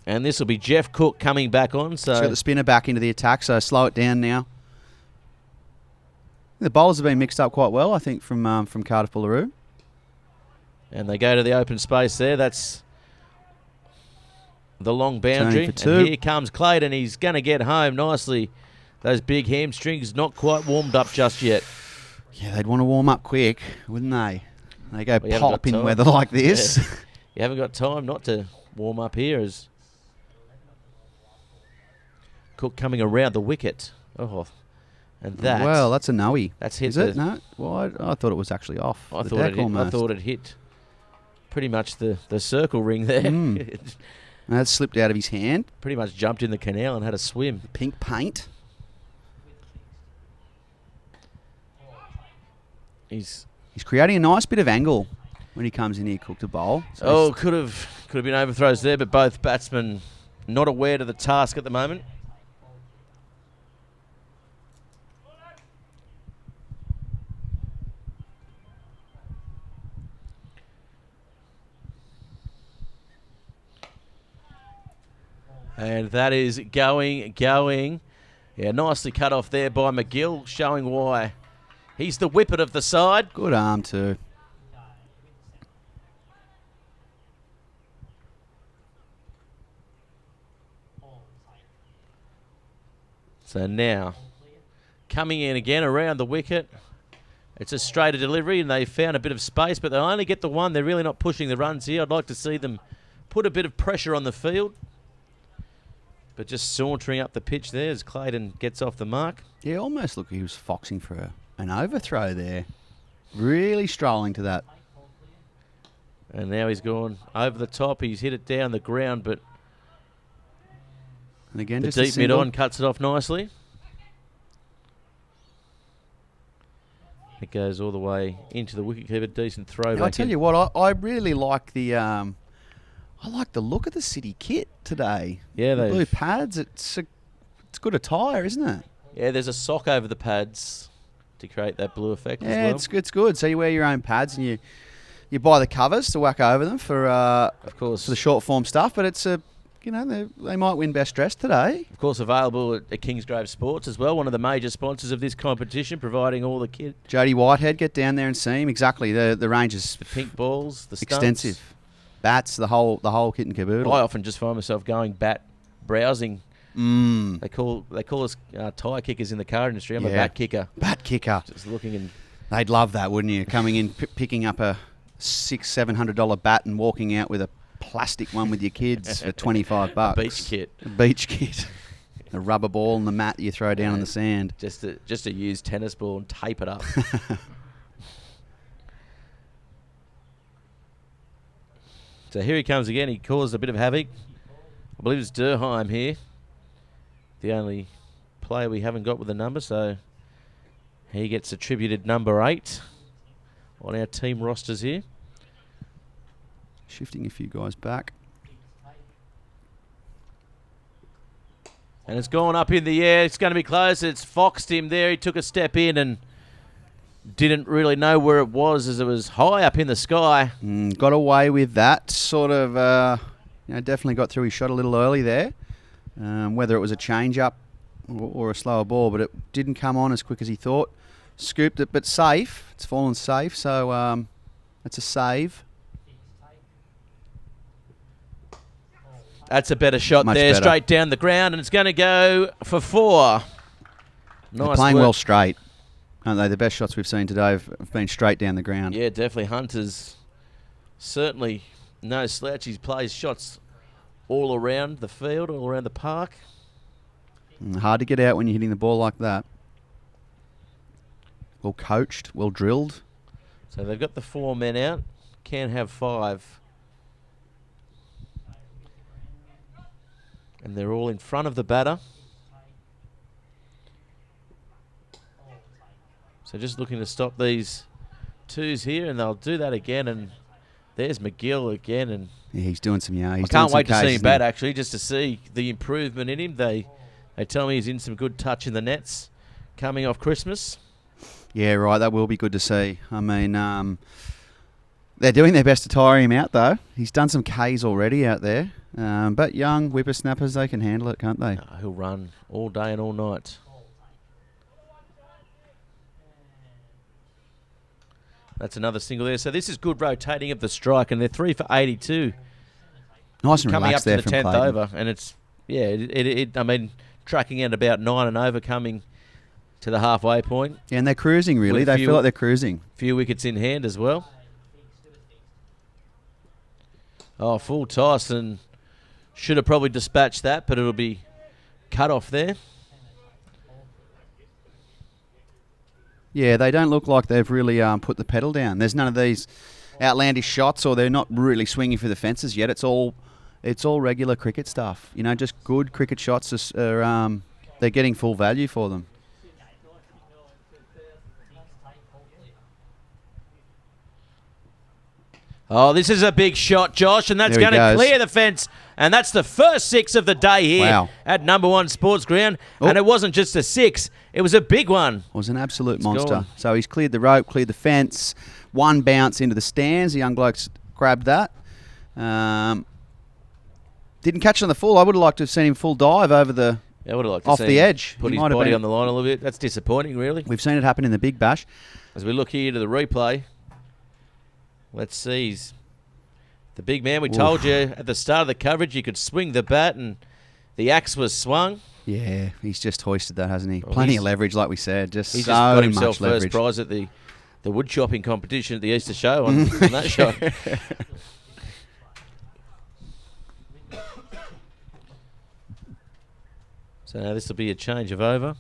And this will be Jeff Cook coming back on. So he's got the spinner back into the attack, so slow it down now. The bowlers have been mixed up quite well, I think, from Cardiff Boolaroo. And they go to the open space there. That's the long boundary. And here comes Clayton. He's going to get home nicely. Those big hamstrings not quite warmed up just yet. Yeah, they'd want to warm up quick, wouldn't they? They go pop in weather like this. Yeah. You haven't got time not to warm up here as Cook coming around the wicket. Oh, and that. Well, that's a no-y. That's hit. Is it? No? Well, I thought it was actually off. I thought it hit pretty much the circle ring there. That slipped out of his hand. Pretty much jumped in the canal and had a swim. Pink paint. He's creating a nice bit of angle when he comes in here, Cook to bowl. So could have been overthrows there, but both batsmen not aware to the task at the moment. And that is going. Yeah, nicely cut off there by McGill, showing why he's the whippet of the side. Good arm too. So now, coming in again around the wicket. It's a straighter delivery, and they found a bit of space, but they only get the one. They're really not pushing the runs here. I'd like to see them put a bit of pressure on the field. But just sauntering up the pitch there as Clayton gets off the mark. Yeah, almost looked like he was foxing for an overthrow there. Really strolling to that. And now he's gone over the top. He's hit it down the ground, but and again, the just deep mid-on cuts it off nicely. It goes all the way into the wicketkeeper. Decent throw back. I tell you what, I really like the I like the look of the City kit today. Yeah, the blue pads. It's good attire, isn't it? Yeah, there's a sock over the pads to create that blue effect as well. Yeah, it's good. So you wear your own pads and you buy the covers to whack over them for of course, for the short form stuff. But it's they might win best dressed today. Of course, available at Kingsgrove Sports as well, one of the major sponsors of this competition, providing all the kit. Jody Whitehead, get down there and see him. Exactly, the range is the pink balls, the stunts. Extensive, bats, the whole kit and caboodle. I often just find myself going bat browsing. They call us tie kickers in the car industry. I'm a bat kicker. Bat kicker. Just looking and they'd love that, wouldn't you? Coming in, picking up a $600-700 bat and walking out with a plastic one with your kids for $25. A beach kit. A beach kit. A rubber ball and the mat you throw down on the sand. Just a used tennis ball and tape it up. So here he comes again. He caused a bit of havoc. I believe it's Durheim here. The only player we haven't got with a number, so he gets attributed number 8 on our team rosters here. Shifting a few guys back. And it's gone up in the air. It's going to be close. It's foxed him there. He took a step in and didn't really know where it was as it was high up in the sky. Got away with that. Sort of, definitely got through his shot a little early there. Whether it was a change-up or a slower ball, but it didn't come on as quick as he thought. Scooped it, but safe. It's fallen safe, so it's a save. That's a better shot there, straight down the ground, and it's going to go for 4. They're playing well straight, aren't they? The best shots we've seen today have been straight down the ground. Yeah, definitely. Hunter's certainly no slouch. He plays shots all around the field, all around the park. Hard to get out when you're hitting the ball like that. Well coached, well drilled. So they've got the 4 men out. Can have 5. And they're all in front of the batter. So just looking to stop these 2s here, and they'll do that again. And there's McGill again. And yeah, he's doing some, I can't wait to see him bat, actually, just to see the improvement in him. They tell me he's in some good touch in the nets coming off Christmas. Yeah, right. That will be good to see. I mean, they're doing their best to tire him out, though. He's done some Ks already out there. But young whippersnappers, they can handle it, can't they? He'll run all day and all night. That's another single there. So this is good rotating of the strike, and they're 3 for 82. Nice and coming up relaxed there to the from 10th Clayton. over, and it's I mean, tracking at about 9 and over, coming to the halfway point. Yeah, and they're cruising really. They feel like they're cruising. Few wickets in hand as well. Oh, full toss, and should have probably dispatched that, but it'll be cut off there. Yeah, they don't look like they've really put the pedal down. There's none of these outlandish shots, or they're not really swinging for the fences yet. It's all regular cricket stuff. Just good cricket shots. They're getting full value for them. Oh, this is a big shot, Josh, and that's going to clear the fence. And that's the first 6 of the day here at number 1 Sports Ground. Oh. And it wasn't just a 6, it was a big one. It was an absolute monster. So he's cleared the rope, cleared the fence. 1 bounce into the stands. The young blokes grabbed that. Didn't catch it on the full. I would have liked to have seen him full dive over the off the edge. Put his body on the line a little bit. That's disappointing, really. We've seen it happen in the Big Bash. As we look here to the replay, let's see. The big man, we told you at the start of the coverage, you could swing the bat and the axe was swung. Yeah, he's just hoisted that, hasn't he? Well, Plenty of leverage, like we said. Just He's so just got much himself leverage. first prize at the wood chopping competition at the Easter show on that shot. So now this will be a change of over.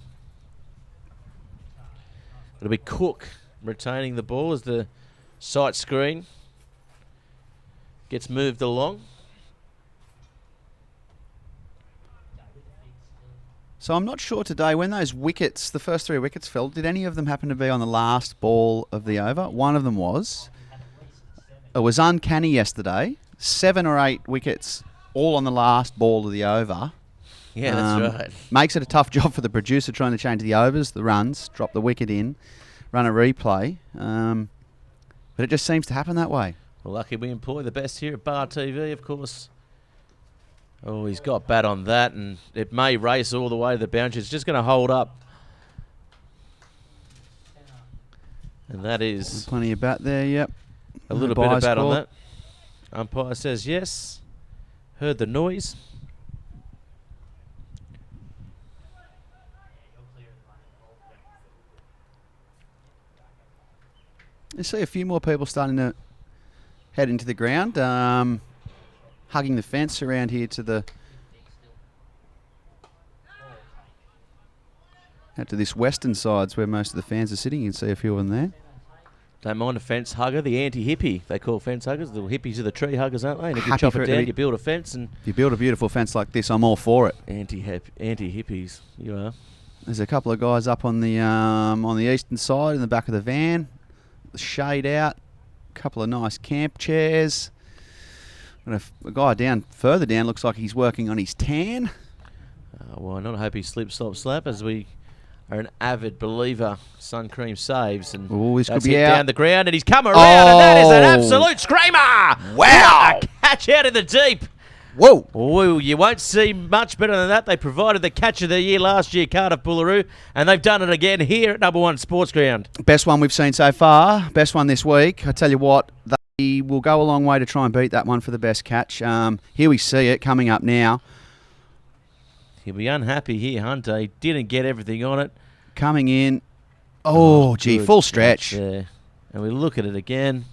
It'll be Cook retaining the ball as the sight screen gets moved along. So I'm not sure today, when those wickets, the first 3 wickets fell, did any of them happen to be on the last ball of the over? One of them was. It was uncanny yesterday. 7 or 8 wickets, all on the last ball of the over. Yeah, that's right. Makes it a tough job for the producer trying to change the overs, the runs, drop the wicket in, run a replay. But it just seems to happen that way. Well, lucky we employ the best here at Bar TV, of course. Oh, he's got bat on that, and it may race all the way to the boundary. It's just going to hold up. And that is Plenty of bat there, yep. a little bit of bat on that. Umpire says yes. Heard the noise. You see a few more people starting to head into the ground, hugging the fence around here to the out to this western side's where most of the fans are sitting. You can see a few of them there. Don't mind a fence hugger, the anti-hippie. They call fence huggers. The hippies are the tree huggers, aren't they? And if you Happy chop for it it to down, be- you build a fence. And If you build a beautiful fence like this, I'm all for it. anti-hippies, you are. There's a couple of guys up on the eastern side in the back of the van. The shade out. A couple of nice camp chairs. And a guy down further down looks like he's working on his tan. Well, I not hope he slips, slop, slap, as we are an avid believer. Sun cream saves, and Ooh, this that's could be hit out. down the ground, and he's come around, and that is an Oh. absolute screamer! Wow. What a catch out of the deep. Whoa! Oh, you won't see much better than that. They provided the catch of the year last year, Cardiff Boolaroo, and they've done it again here at Number 1 Sports Ground. Best one we've seen so far. Best one this week. I tell you what, they will go a long way to try and beat that one for the best catch. Here we see it coming up now. He'll be unhappy here, Hunter. He didn't get everything on it. Coming in. Oh, gee, Good full catch stretch. there. And we look at it again.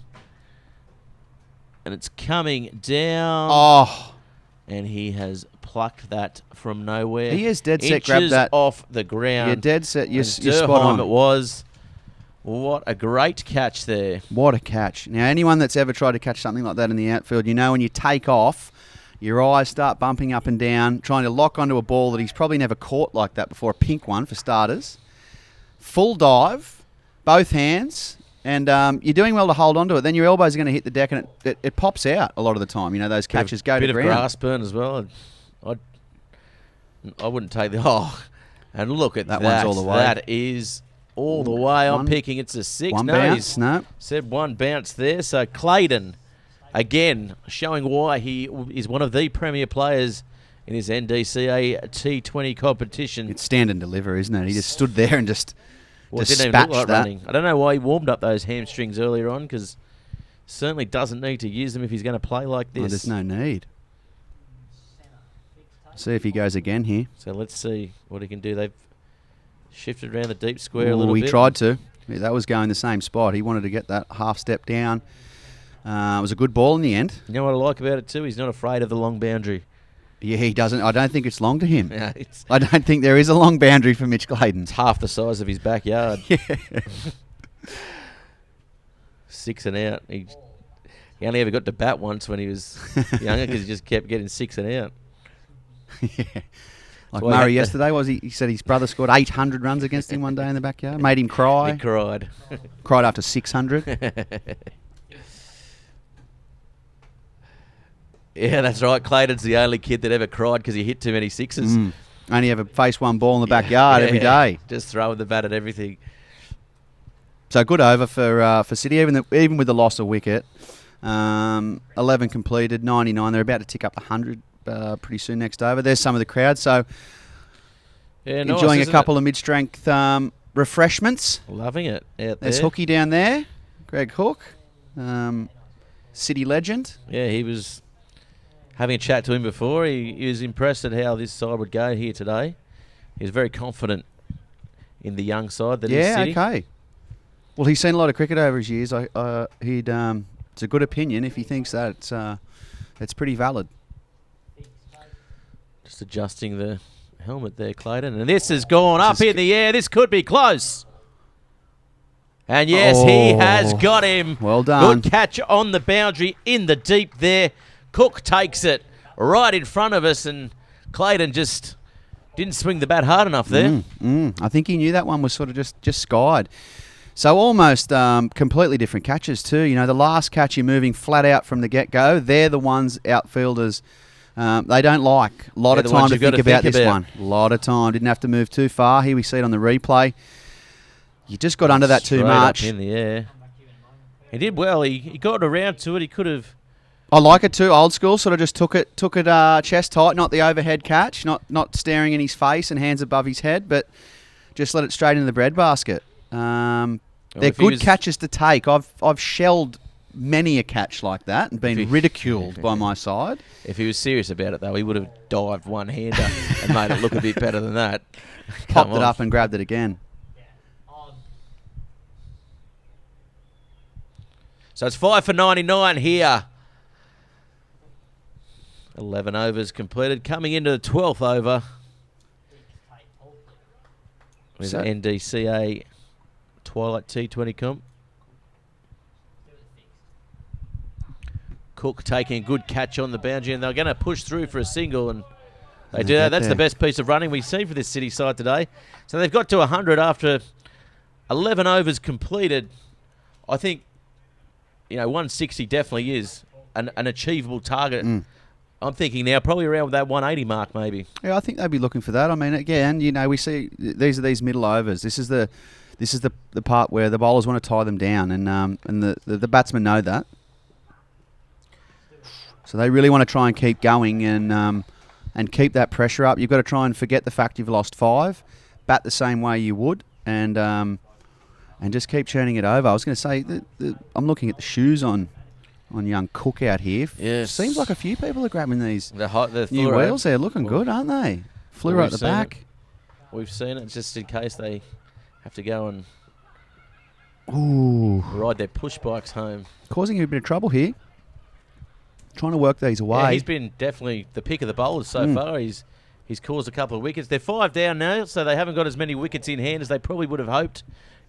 And it's coming down. Oh, And he has plucked that from nowhere. he is dead set. Grab Inches that. off the ground. You're dead set. You're And spot Durham on. it was. What a great catch there. What a catch. Now, anyone that's ever tried to catch something like that in the outfield, you know when you take off, your eyes start bumping up and down, trying to lock onto a ball that he's probably never caught like that before, a pink one for starters. Full dive, both hands, and you're doing well to hold onto it. Then your elbows are going to hit the deck, and it pops out a lot of the time. You know, those catches go to Bit of ground. grass burn as well. I wouldn't take the... Oh, and look at that. That one's all the way. That is all the way. I'm picking it's a 6. One No, bounce, he's no. said one bounce there. So Clayton, again, showing why he is one of the premier players in his NDCA T20 competition. It's stand and deliver, isn't it? He just stood there and just Well, it didn't even look dispatched like that. running. I don't know why he warmed up those hamstrings earlier on, because certainly doesn't need to use them if he's going to play like Oh, this. there's no need. See if he goes again here. So let's see what he can do. They've shifted around the deep square a little He bit. tried to. Yeah, that was going the same spot. He wanted to get that half step down. It was a good ball in the end. You know what I like about it too? He's not afraid of the long boundary. Yeah, he doesn't. I don't think it's long to him. Yeah, it's I don't think there is a long boundary for Mitch Clayton. half the size of his backyard. Yeah. 6 and out. He only ever got to bat once when he was younger, because he just kept getting 6 and out. Yeah. Like why he had Murray to- yesterday, he said his brother scored 800 runs against him one day in the backyard. Made him cry. He cried. Cried after 600. Yeah, that's right. Clayton's the only kid that ever cried because he hit too many sixes. Only ever faced one ball in the backyard every day. Just throwing the bat at everything. So good over for City, even with the loss of wicket. 11 completed, 99. They're about to tick up 100 pretty soon next over. There's some of the crowd, so Yeah, nice, enjoying a isn't couple of mid-strength refreshments. it? Loving it out There's there. Hookie down there, Greg Hook, City legend. Yeah, he was having a chat to him before. He was impressed at how this side would go here today. He's very confident in the young side that he's Yeah, sitting. okay. Well, he's seen a lot of cricket over his years. It's a good opinion if he thinks that. It's pretty valid. Just adjusting the helmet there, Clayton. And this has gone up in the air. This could be close. And yes, he has got him. Well done. Good catch on the boundary in the deep there. Cook takes it right in front of us, and Clayton just didn't swing the bat hard enough there. I think he knew that one was sort of just skied. So almost completely different catches too. You know, the last catch you're moving flat out from the get-go. They're the ones outfielders they don't like. A lot of time to think about this one. A lot of time. Didn't have to move too far. Here we see it on the replay. You just got under that too much. Up in the air. He did well. He got around to it. He could have. I like it too. Old school. Sort of just took it chest tight, not the overhead catch, not staring in his face and hands above his head, but just let it straight into the breadbasket. They're good catches to take. I've shelled many a catch like that and been ridiculed by my side. If he was serious about it, though, he would have dived one-hander and made it look a bit better than that. Popped it up and grabbed it again. So it's 5 for 99 here. 11 overs completed. Coming into the 12th over with the NDCA Twilight T20 comp. Cook taking a good catch on the boundary, and they're going to push through for a single, and they do that. That's the best piece of running we've seen for this City side today. So they've got to 100 after 11 overs completed. I think, 160 definitely is an achievable target. I'm thinking now probably around that 180 mark maybe. Yeah, I think they'd be looking for that. I mean, again, we see these are these middle overs. This is the part where the bowlers want to tie them down, and the batsmen know that. So they really want to try and keep going and keep that pressure up. You've got to try and forget the fact you've lost 5, bat the same way you would, and just keep churning it over. I was going to say I'm looking at the shoes on young Cook out here. Yes. Seems like a few people are grabbing these the new wheels. They're looking good, aren't they? Fluoro at the back. We've seen it just in case they have to go and ride their push bikes home. Causing you a bit of trouble here. Trying to work these away. Yeah, he's been definitely the pick of the bowlers so far. He's caused a couple of wickets. They're 5 down now, so they haven't got as many wickets in hand as they probably would have hoped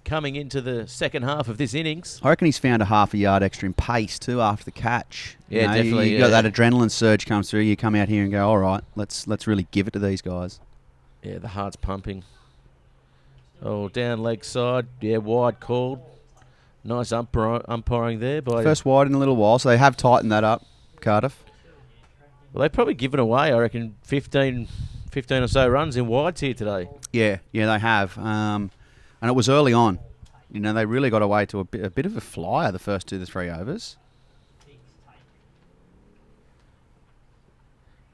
coming into the second half of this innings. I reckon he's found a half a yard extra in pace too after the catch. Yeah, definitely. You got that adrenaline surge comes through. You come out here and go, all right, let's really give it to these guys. Yeah, the heart's pumping. Oh, down leg side. Yeah, wide called. Nice umpiring there by first wide in a little while, so they have tightened that up. Cardiff. Well, they've probably given away, I reckon, 15 or so runs in wides here today. Yeah, they have. And it was early on. They really got away to a bit of a flyer the first 2 to 3 overs.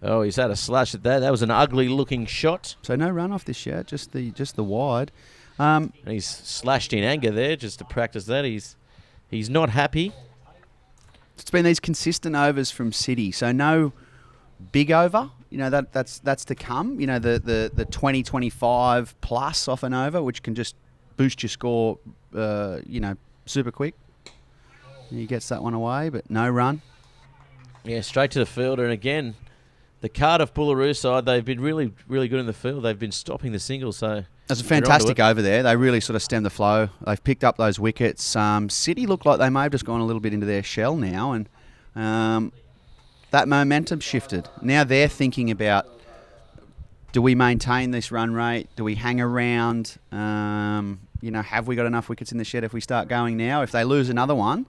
Oh, he's had a slash at that. That was an ugly-looking shot. So no run off this yet, just the wide. And he's slashed in anger there just to practice that. He's not happy. It's been these consistent overs from City, so no big over. That's to come. The 20, 25 plus off an over, which can just boost your score, super quick. He gets that one away, but no run. Yeah, straight to the fielder, and again, the Cardiff Boolaroo side, they've been really, really good in the field. They've been stopping the singles, so that's a fantastic over there. They really sort of stemmed the flow. They've picked up those wickets. City look like they may have just gone a little bit into their shell now, and that momentum shifted. Now they're thinking about, do we maintain this run rate? Do we hang around? Have we got enough wickets in the shed if we start going now? If they lose another one,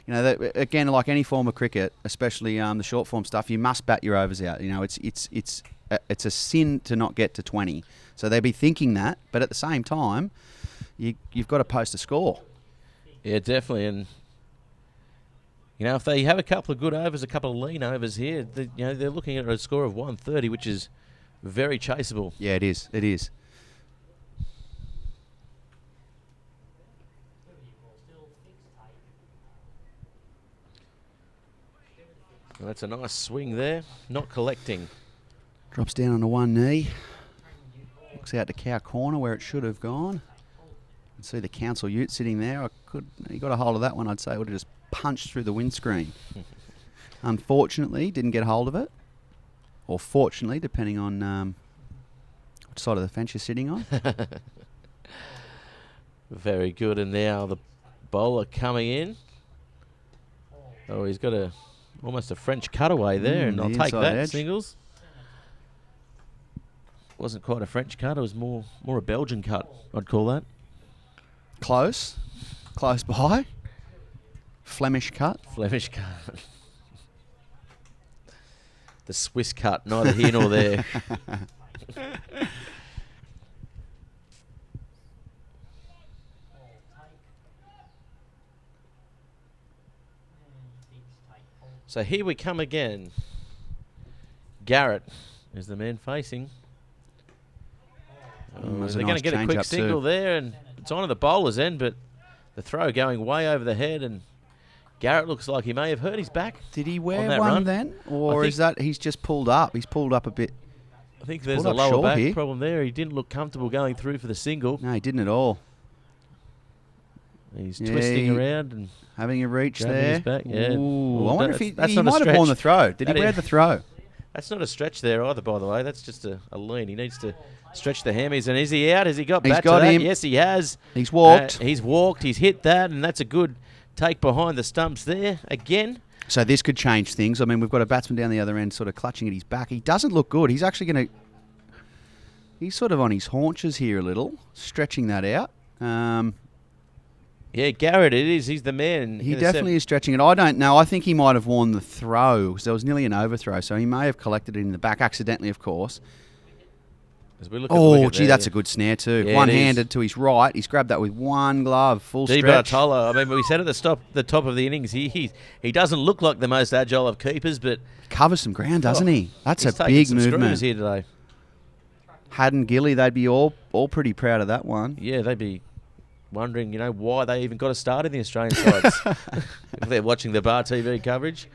again, like any form of cricket, especially the short form stuff, you must bat your overs out. It's a sin to not get to 20. So they'll be thinking that, but at the same time, you've got to post a score. Yeah, definitely. And if they have a couple of good overs, a couple of lean overs here, they're looking at a score of 130, which is very chaseable. Yeah, it is. It is. Well, that's a nice swing there. Not collecting. Drops down onto one knee. Looks out to cow corner where it should have gone. And see the council ute sitting there. He got a hold of that one, I'd say. It would have just punched through the windscreen. Unfortunately, didn't get hold of it. Or fortunately, depending on which side of the fence you're sitting on. Very good. And now the bowler coming in. Oh, he's got almost a French cutaway there, and I'll take that, edge. singles. Wasn't quite a French cut, it was more a Belgian cut, I'd call that. Close by. Flemish cut. Flemish cut. The Swiss cut, neither here nor there. So here we come again. Garrett is the man facing. They're going to get a quick single there, and it's on at the bowler's end, but the throw going way over the head, and Garrett looks like he may have hurt his back. Did he wear that one run then? Or is that he's just pulled up? He's pulled up a bit. I think there's a lower back problem there. He didn't look comfortable going through for the single. No, he didn't at all. He's twisting around and having a reach there. His back. Yeah. Ooh, I wonder if he might have worn the throw. Did he wear the throw? That's not a stretch there either, by the way. That's just a lean. He needs to stretch the hammies. And is he out? Has he got He's bat got to that? him. Yes, he has. He's walked. He's walked. He's hit that, and that's a good take behind the stumps there again. So this could change things. I mean, we've got a batsman down the other end sort of clutching at his back. He doesn't look good. He's actually going to... He's sort of on his haunches here a little, stretching that out. Yeah, Garrett, it is. He's the man. He definitely is stretching it. I don't know. I think he might have worn the throw because there was nearly an overthrow, so he may have collected it in the back accidentally, of course. As we look gee, that's a good snare too. Yeah, one-handed to his right. He's grabbed that with one glove, full stretch. Bartolo, I mean, we said at the top of the innings, he doesn't look like the most agile of keepers, but... He covers some ground, doesn't he? That's a big movement. Here today. Haddon Gilly, they'd be all pretty proud of that one. Yeah, they'd be wondering, why they even got a start in the Australian sides if they're watching the Bar TV coverage.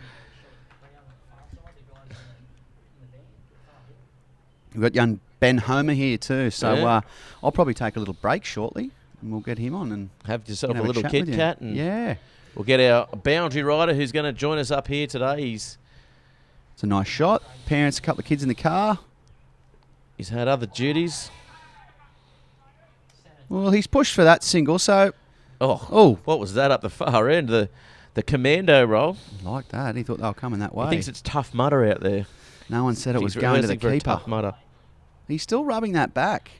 We've got young Ben Homer here too, so I'll probably take a little break shortly, and we'll get him on and have yourself a little Kit Kat, and we'll get our boundary rider who's going to join us up here today. It's a nice shot. Parents, a couple of kids in the car. He's had other duties. Well, he's pushed for that single, so... Oh, what was that up the far end? The commando roll. Like that. He thought they were coming that way. He thinks it's Tough Mudder out there. No one said it was going to the keeper. Tough Mudder. He's still rubbing that back.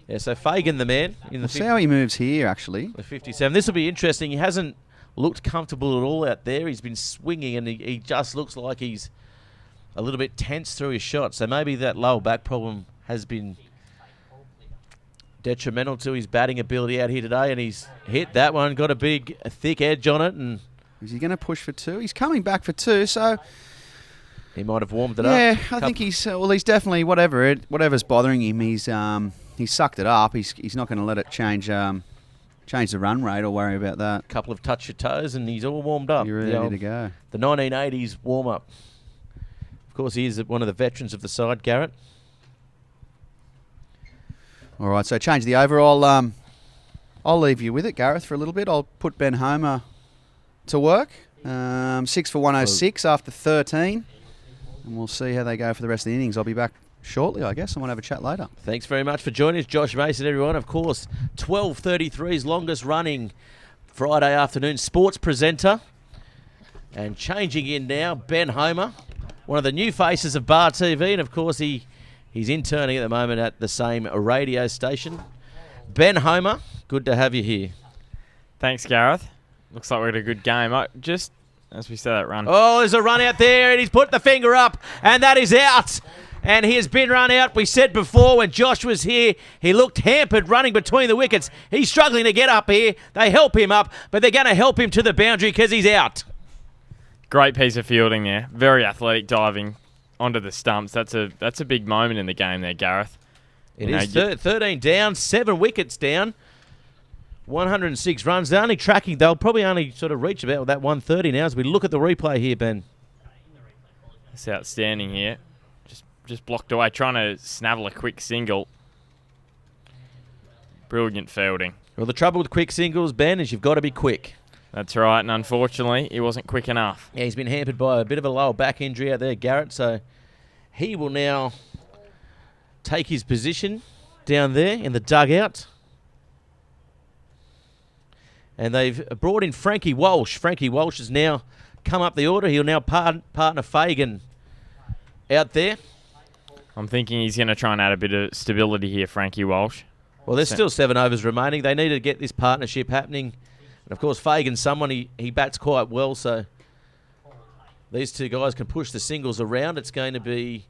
Yeah, so Fagan the man. We'll see how he moves here, actually. The 57. This will be interesting. He hasn't looked comfortable at all out there. He's been swinging, and he just looks like he's a little bit tense through his shot. So maybe that lower back problem has been detrimental to his batting ability out here today, and he's hit that one, got a thick edge on it. And is he going to push for two? He's coming back for two, so he might have warmed it up. Yeah, I think he's he's definitely whatever's bothering him. He's sucked it up. He's not going to let it change the run rate or worry about that. Couple of touch your toes, and he's all warmed up. You're ready to go. The 1980s warm up. Of course, he is one of the veterans of the side, Garrett. All right, so change the over. I'll leave you with it, Gareth, for a little bit. I'll put Ben Homer to work. 6 for 106 after 13. And we'll see how they go for the rest of the innings. I'll be back shortly, I guess. I want to have a chat later. Thanks very much for joining us, Josh Mason, everyone. Of course, 12:33's longest running Friday afternoon sports presenter. And changing in now, Ben Homer, one of the new faces of Bar TV. And, of course, he's interning at the moment at the same radio station. Ben Homer, good to have you here. Thanks, Gareth. Looks like we had a good game. Just as we said that run. Oh, there's a run out there, and he's put the finger up, and that is out. And he has been run out. We said before when Josh was here, he looked hampered running between the wickets. He's struggling to get up here. They help him up, but they're going to help him to the boundary because he's out. Great piece of fielding there. Very athletic diving onto the stumps. That's a big moment in the game there, Gareth. It is 13 down, 7 wickets down, 106 runs. They're only tracking. They'll probably only sort of reach about that 130 now as we look at the replay here, Ben. It's outstanding here. just blocked away, trying to snavel a quick single. Brilliant fielding. Well, the trouble with quick singles, Ben, is you've got to be quick. That's right, and unfortunately, he wasn't quick enough. Yeah, he's been hampered by a bit of a lower back injury out there, Garrett, so he will now take his position down there in the dugout. And they've brought in Frankie Walsh. Frankie Walsh has now come up the order. He'll now partner Fagan out there. I'm thinking he's going to try and add a bit of stability here, Frankie Walsh. Well, there's still 7 overs remaining. They need to get this partnership happening. And, of course, Fagan's someone, he bats quite well, so these two guys can push the singles around. It's going to be,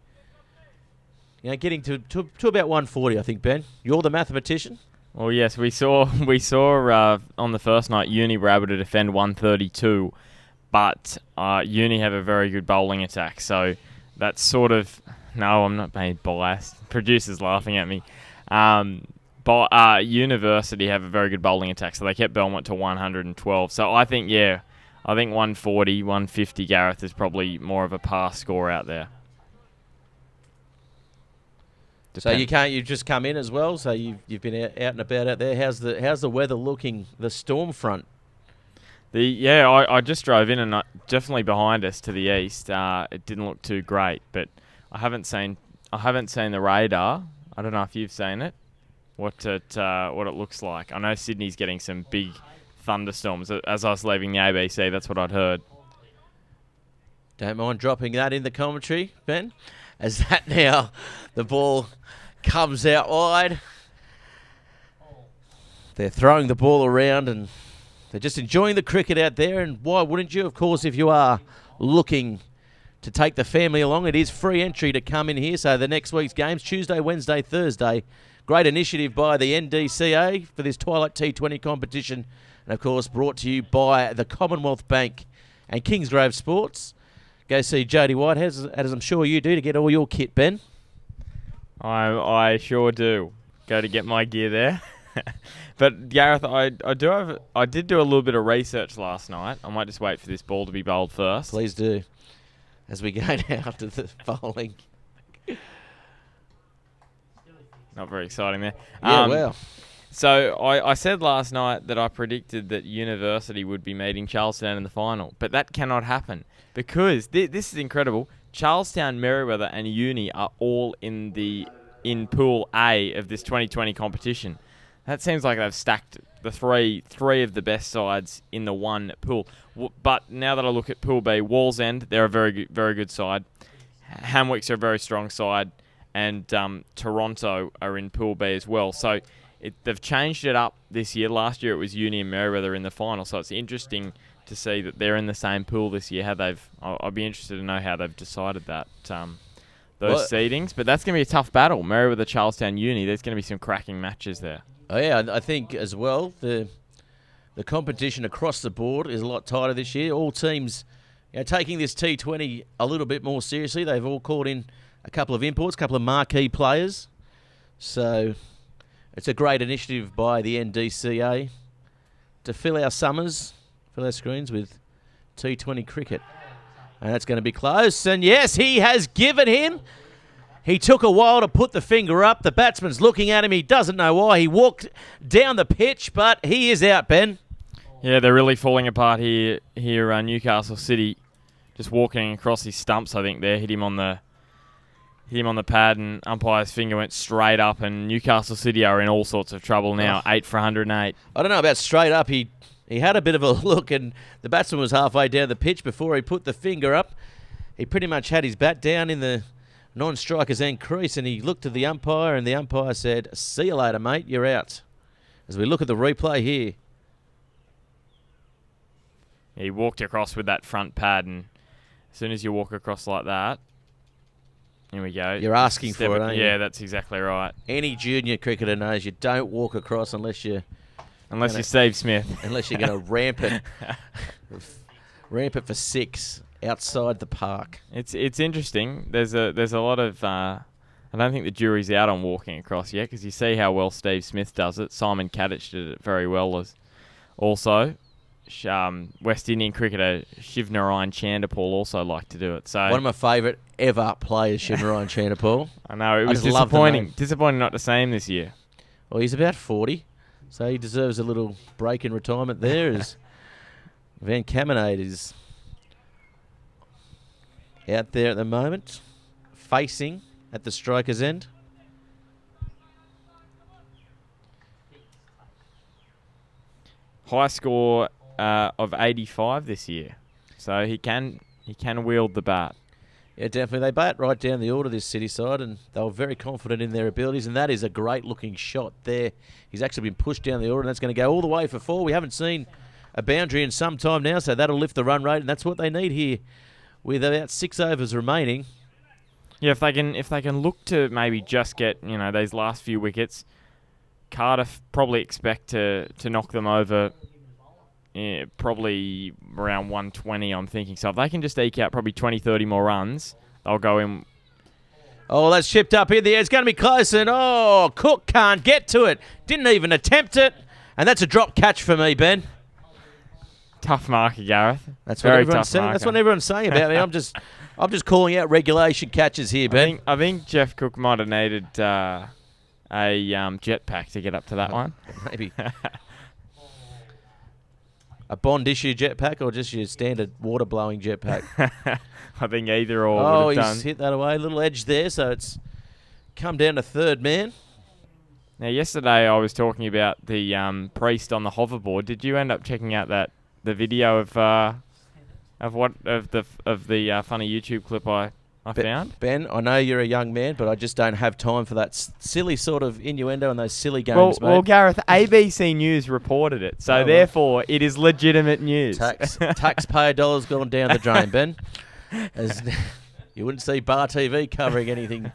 getting to about 140, I think, Ben. You're the mathematician. Well, yes, we saw on the first night, Uni were able to defend 132, but Uni have a very good bowling attack, so that's sort of... No, I'm not being biased. Producer's laughing at me. But University have a very good bowling attack, so they kept Belmont to 112. So I think 140, 150, Gareth, is probably more of a pass score out there. So you've just come in as well. So you've been out and about out there. How's the weather looking? The storm front. I just drove in and definitely behind us to the east. It didn't look too great, but I haven't seen the radar. I don't know if you've seen it. What it looks like. I know Sydney's getting some big thunderstorms. As I was leaving the ABC, that's what I'd heard. Don't mind dropping that in the commentary, Ben. As that now, the ball comes out wide. They're throwing the ball around and they're just enjoying the cricket out there. And why wouldn't you? Of course, if you are looking to take the family along, it is free entry to come in here. So the next week's games, Tuesday, Wednesday, Thursday. Great initiative by the NDCA for this Twilight T20 competition. And, of course, brought to you by the Commonwealth Bank and Kingsgrove Sports. Go see Jody White, as I'm sure you do, to get all your kit, Ben. I sure do. Go to get my gear there. But Gareth, I did do a little bit of research last night. I might just wait for this ball to be bowled first. Please do, as we go now to the bowling. Not very exciting there. Yeah, well. So I said last night that I predicted that University would be meeting Charlestown in the final, but that cannot happen because this is incredible. Charlestown, Merewether, and Uni are all in Pool A of this 2020 competition. That seems like they've stacked the three of the best sides in the one pool. But now that I look at Pool B, Wallsend, they're a very good side. Hamwick's are a very strong side, and Toronto are in Pool B as well. So they've changed it up this year. Last year it was Uni and Merewether in the final, so it's interesting to see that they're in the same pool this year. I'll be interested to know how they've decided that those seedings. But that's going to be a tough battle. Merewether, Charlestown, Uni. There's going to be some cracking matches there. Oh yeah, I think as well the competition across the board is a lot tighter this year. All teams, taking this T20 a little bit more seriously. They've all called in a couple of imports, a couple of marquee players. So it's a great initiative by the NDCA to fill our summers, fill our screens with T20 cricket. And that's going to be close. And yes, he has given him. He took a while to put the finger up. The batsman's looking at him. He doesn't know why. He walked down the pitch, but he is out, Ben. Yeah, they're really falling apart here Newcastle City. Just walking across his stumps, I think there. Hit him on the pad, and umpire's finger went straight up, and Newcastle City are in all sorts of trouble now. 8 for 108. I don't know about straight up. He had a bit of a look, and the batsman was halfway down the pitch before he put the finger up. He pretty much had his bat down in the non-striker's end crease, and he looked at the umpire, and the umpire said, "See you later, mate, you're out." As we look at the replay here. He walked across with that front pad, and as soon as you walk across like that, here we go. You're asking for it, aren't you? Yeah, that's exactly right. Any junior cricketer knows you don't walk across unless you're Steve Smith. Unless you're going to ramp it for 6 outside the park. It's interesting. There's a lot of. I don't think the jury's out on walking across yet, because you see how well Steve Smith does it. Simon Kadich did it very well also. West Indian cricketer Shivnarine Chanderpaul also liked to do it. So One of my favourite ever players, Shivnarine Chanderpaul. I know it I was just love the disappointing. name. Disappointing not to see him this year. Well, he's about 40, so he deserves a little break in retirement there as Van Kaminade is out there at the moment, facing at the striker's end. High score of 85 this year, so he can wield the bat. Yeah, definitely. They bat right down the order, this City side, and they were very confident in their abilities, and that is a great-looking shot there. He's actually been pushed down the order, and that's going to go all the way for 4. We haven't seen a boundary in some time now, so that'll lift the run rate, and that's what they need here with about 6 overs remaining. Yeah, if they can look to maybe just get these last few wickets, Cardiff probably expect to knock them over. Yeah, probably around 120, I'm thinking. So if they can just eke out probably 20, 30 more runs, they'll go in. Oh, that's chipped up in the air. It's going to be close, and Cook can't get to it. Didn't even attempt it, and that's a drop catch for me, Ben. Tough marker, Gareth. That's what everyone's saying. That's what everyone's saying about me. I'm just calling out regulation catches here, Ben. I think Jeff Cook might have needed a jetpack to get up to that one. Maybe. A Bond issue jetpack or just your standard water blowing jetpack? I think either or would have done. He's hit that away. A little edge there, so it's come down to third man. Now, yesterday I was talking about the priest on the hoverboard. Did you end up checking out the video of the funny YouTube clip I found? Ben, I know you're a young man, but I just don't have time for that silly sort of innuendo and those silly games, mate. Well, Gareth, ABC News reported it, so therefore it is legitimate news. Taxpayer dollars gone down the drain, Ben. As you wouldn't see Bar TV covering anything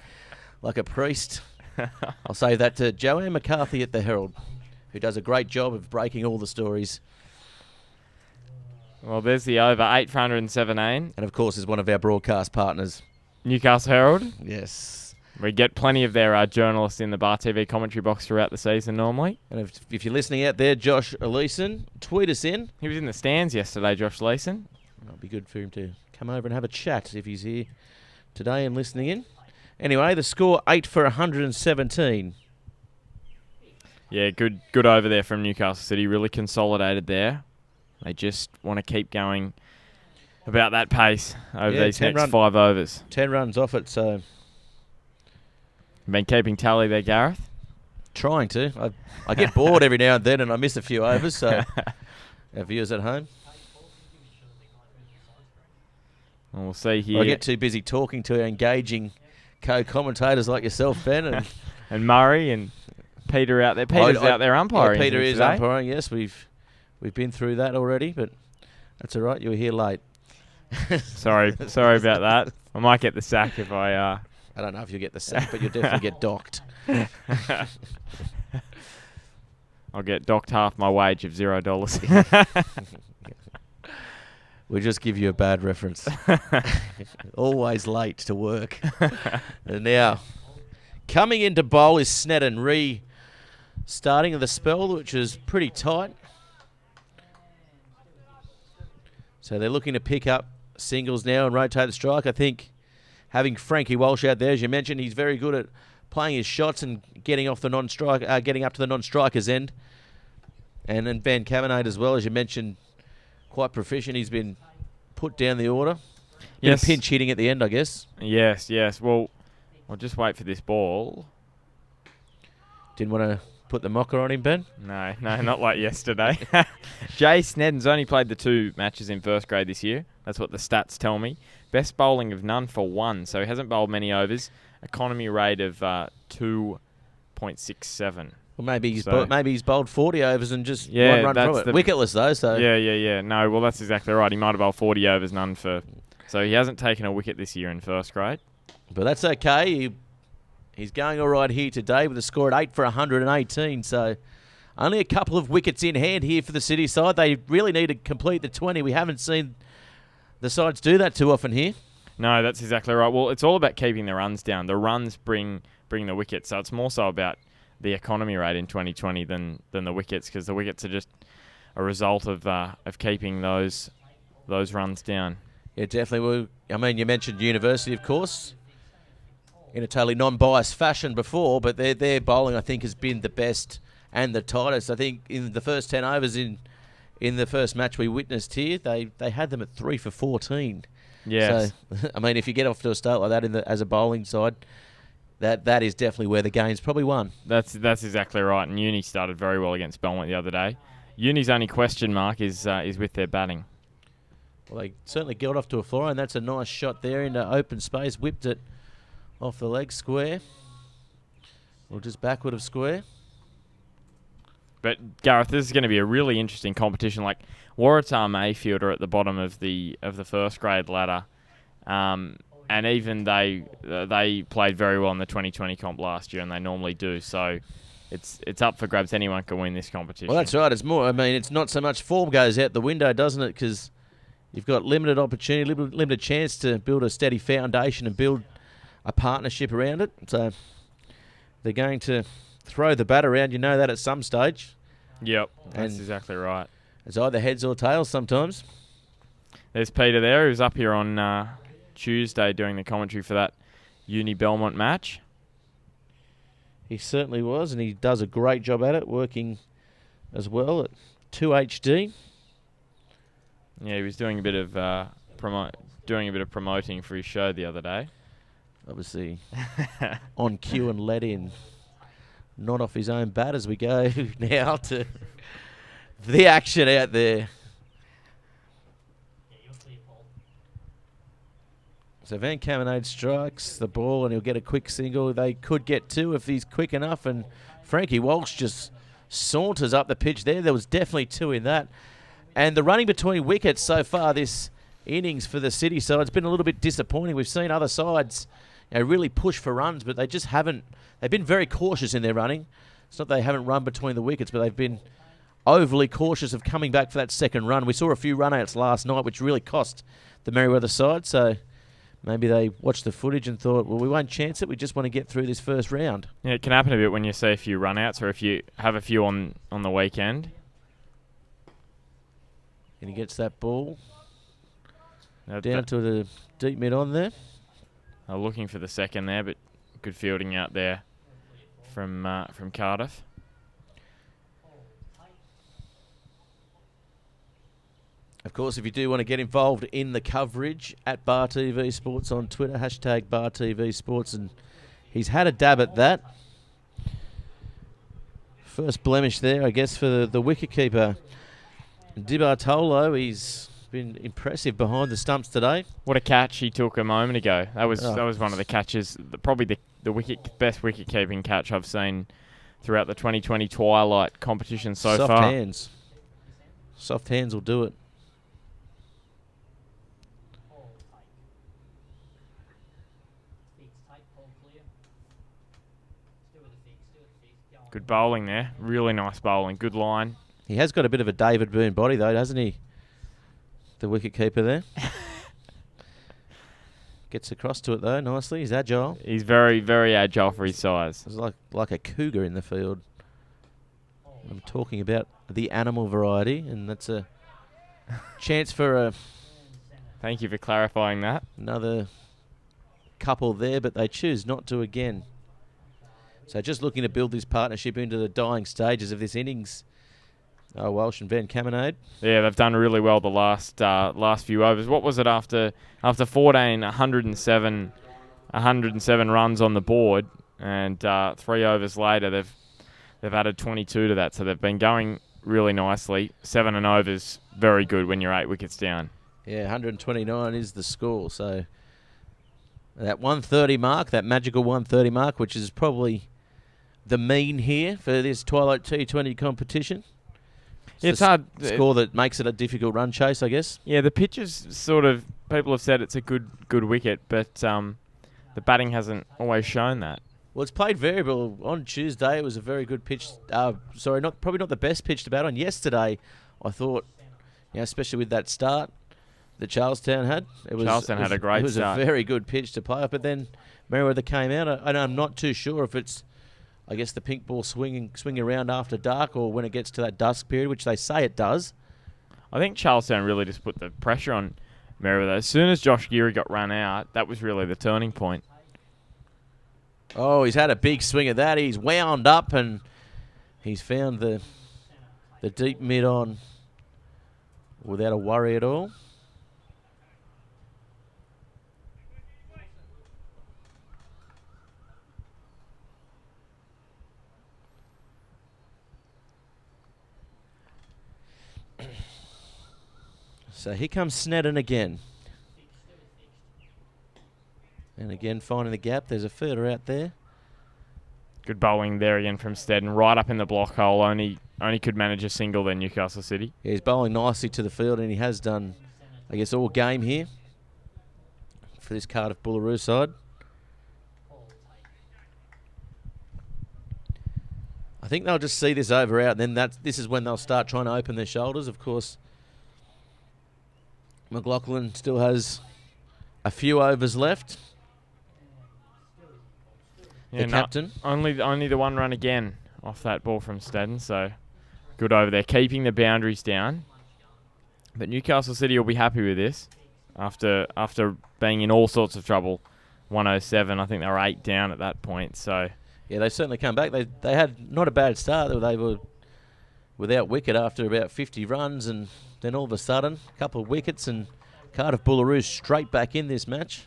like a priest. I'll say that to Joanne McCarthy at the Herald, who does a great job of breaking all the stories. Well, there's the over, 8 for 117. And, of course, is one of our broadcast partners. Newcastle Herald. Yes. We get plenty of their journalists in the Bar TV commentary box throughout the season normally. And if you're listening out there, Josh Leeson, tweet us in. He was in the stands yesterday, Josh Leeson. It'll be good for him to come over and have a chat if he's here today and listening in. Anyway, the score 8 for 117. Yeah, good over there from Newcastle City. Really consolidated there. They just want to keep going about that pace over these next 5 overs. 10 runs off it, so... Been keeping tally there, Gareth? Trying to. I get bored every now and then and I miss a few overs, so our viewers at home. Well, we'll see here. I get too busy talking to engaging co-commentators like yourself, Ben. And Murray and Peter out there. Peter's out there umpiring. Peter is today. umpiring, yes. We've been through that already, but that's all right. You were here late. Sorry about that. I might get the sack if I don't know if you'll get the sack, but you'll definitely get docked. I'll get docked half my wage of $0. We'll just give you a bad reference. Always late to work. And now, coming into bowl is Sneddon, restarting of the spell, which is pretty tight. So they're looking to pick up singles now and rotate the strike. I think having Frankie Walsh out there, as you mentioned, he's very good at playing his shots and getting off the getting up to the non-striker's end. And then Van Kaminade as well, as you mentioned, quite proficient. He's been put down the order. Yes. Pinch hitting at the end, I guess. Yes. Well, I'll just wait for this ball. Didn't want to put the mocker on him, Ben? No, not like yesterday. Jay Sneddon's only played the 2 matches in first grade this year. That's what the stats tell me. Best bowling of none for 1, so he hasn't bowled many overs. Economy rate of 2.67. Well, maybe he's bowled 40 overs and just one run from it. Wicketless though, so... Yeah. No, well, that's exactly right. He might have bowled 40 overs, none for... So he hasn't taken a wicket this year in first grade. But that's okay. He's going all right here today with a score at 8 for 118, so only a couple of wickets in hand here for the City side. They really need to complete the 20. We haven't seen the sides do that too often here. No, that's exactly right. Well, it's all about keeping the runs down. The runs bring the wickets, so it's more so about the economy rate in 2020 than the wickets, because the wickets are just result of keeping those runs down. Yeah, definitely. Well, I mean, you mentioned University, of course, in a totally non-biased fashion before, but their bowling, I think, has been the best and the tightest. I think in the first 10 overs in the first match we witnessed here, they had them at 3 for 14. Yes. So, I mean, if you get off to a start like that as a bowling side, that is definitely where the game's probably won. That's exactly right. And Uni started very well against Belmont the other day. Uni's only question mark is with their batting. Well, they certainly got off to a flyer, and that's a nice shot there into open space. Whipped it off the leg square. Or just backward of square. But Gareth, this is going to be a really interesting competition. Like Waratah Mayfield are at the bottom of the first grade ladder, and even they played very well in the 2020 comp last year, and they normally do. So it's up for grabs. Anyone can win this competition. Well, that's right. It's more. I mean, it's not so much form goes out the window, doesn't it? Because you've got limited opportunity, limited chance to build a steady foundation and build a partnership around it. So they're going to throw the bat around. You know that at some stage. Yep, that's And exactly right. It's either heads or tails sometimes. There's Peter there, who's up here on Tuesday doing the commentary for that Uni Belmont match. He certainly was, and he does a great job at it, working as well at 2HD. Yeah, he was doing a bit of promoting for his show the other day. Obviously on cue and let in. Not off his own bat as we go now to the action out there. So Van Caminade strikes the ball and he'll get a quick single. They could get two if he's quick enough, and Frankie Walsh just saunters up the pitch there. There was definitely two in that. And the running between wickets so far this innings for the City side, it's been a little bit disappointing. We've seen other sides really push for runs, but they just haven't. They've been very cautious in their running. It's not they haven't run between the wickets, but they've been overly cautious of coming back for that second run. We saw a few run-outs last night, which really cost the Merewether side. So maybe they watched the footage and thought, well, we won't chance it. We just want to get through this first round. Yeah, it can happen a bit when you see a few run-outs or if you have a few on the weekend. And he gets that ball Now, down to the deep mid-on there. I'm looking for the second there, but good fielding out there from Cardiff. Of course, if you do want to get involved in the coverage, at Bar TV Sports on Twitter, hashtag Bar TV Sports, and he's had a dab at that. First blemish there, I guess, for the wicketkeeper. Di Bartolo, he's been impressive behind the stumps today. What a catch he took a moment ago. That was one of the catches, probably the best wicket-keeping catch I've seen throughout the 2020 Twilight competition so far. Soft hands. Soft hands will do it. Good bowling there. Really nice bowling. Good line. He has got a bit of a David Boone body, though, doesn't he? The wicketkeeper there. Gets across to it, though, nicely. He's agile. He's very, very agile for his size. It's like a cougar in the field. I'm talking about the animal variety, and that's a chance for Thank you for clarifying that. another couple there, but they choose not to again. So just looking to build this partnership into the dying stages of this innings. Walsh and Van Caminade. Yeah, they've done really well the last few overs. What was it after 14, 107 runs on the board, and 3 overs later they've added 22 to that. So they've been going really nicely. 7 and overs, very good when you're 8 wickets down. Yeah, 129 is the score. So that 130 mark, that magical 130 mark, which is probably the mean here for this Twilight T20 competition. It's hard. Score that makes it a difficult run chase, I guess. Yeah, the pitch is sort of, people have said it's a good wicket, but the batting hasn't always shown that. Well, it's played variable. On Tuesday, it was a very good pitch. Probably not the best pitch to bat on. Yesterday, I thought, especially with that start that Charlestown had. Charlestown had a great start. It was a very good pitch to play off, but then Merewether came out, and I'm not too sure if it's I guess, the pink ball swinging around after dark, or when it gets to that dusk period, which they say it does. I think Charlestown really just put the pressure on Merriweather. As soon as Josh Geary got run out, that was really the turning point. Oh, he's had a big swing at that. He's wound up and he's found the deep mid on without a worry at all. So here comes Snedden again. And again, finding the gap. There's a further out there. Good bowling there again from Steddon, right up in the block hole. Only could manage a single there, Newcastle City. Yeah, he's bowling nicely to the field, and he has done, I guess, all game here for this Cardiff Boolaroo side. I think they'll just see this over out, and then this is when they'll start trying to open their shoulders. Of course, McLaughlin still has a few overs left. Yeah, the captain. Only the one run again off that ball from Steddon, so good over there, keeping the boundaries down. But Newcastle City will be happy with this after being in all sorts of trouble. 107, I think they were 8 down at that point. So yeah, they certainly come back. They had not a bad start. They were without wicket after about 50 runs, and then all of a sudden, a couple of wickets, and Cardiff Boolaroo straight back in this match.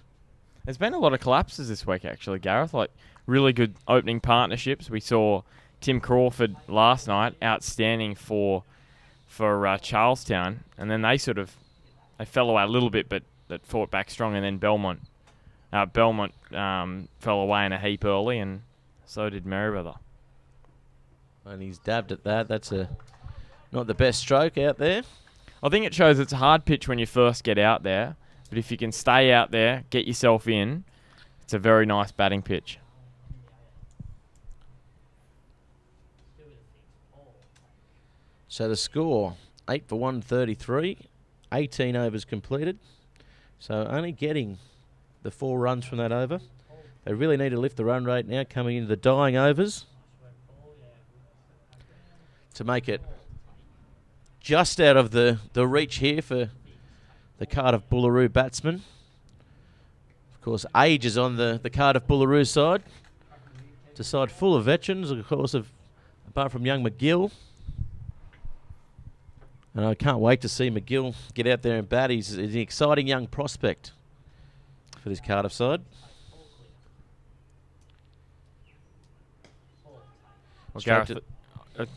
There's been a lot of collapses this week, actually, Gareth. Like really good opening partnerships. We saw Tim Crawford last night, outstanding for Charlestown, and then they fell away a little bit, but that fought back strong. And then Belmont fell away in a heap early, and so did Merriweather. And he's dabbed at that. That's not the best stroke out there. I think it shows it's a hard pitch when you first get out there, but if you can stay out there, get yourself in, it's a very nice batting pitch. So the score, 8 for 133, 18 overs completed. So only getting the 4 runs from that over. They really need to lift the run rate now coming into the dying overs to make it just out of the reach here for the Cardiff Boolaroo batsman. Of course, age is on the Cardiff Boolaroo side. It's a side full of veterans, of course, apart from young McGill. And I can't wait to see McGill get out there and bat. He's an exciting young prospect for this Cardiff side. Well, Gareth,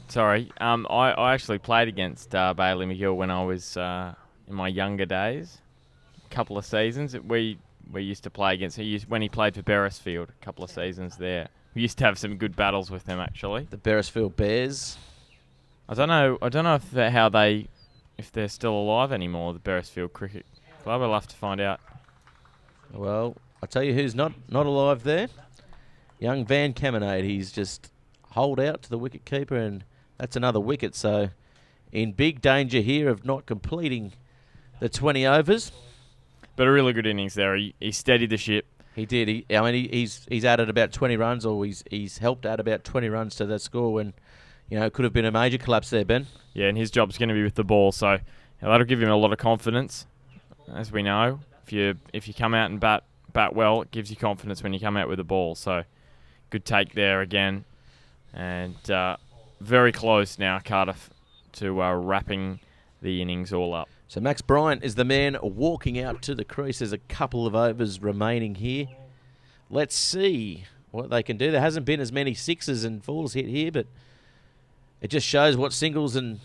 sorry. I actually played against Bailey McGill when I was in my younger days. A couple of seasons. We used to play against him when he played for Beresfield. A couple of seasons there. We used to have some good battles with them, actually. The Beresfield Bears. I don't know if they're still alive anymore, the Beresfield Cricket Club. I'll have to find out. Well, I'll tell you who's not alive there. Young Van Caminade. He's just holed out to the wicket keeper, and that's another wicket. So in big danger here of not completing the 20 overs. But a really good innings there. He steadied the ship. He did. He's added about 20 runs, or he's helped add about 20 runs to that score when, it could have been a major collapse there, Ben. Yeah, and his job's going to be with the ball, so that'll give him a lot of confidence. As we know, if you come out and bat well, it gives you confidence when you come out with the ball. So good take there again, and very close now, Cardiff, to wrapping the innings all up. So Max Bryant is the man walking out to the crease. There's a couple of overs remaining here. Let's see what they can do. There hasn't been as many sixes and fours hit here, but it just shows what singles and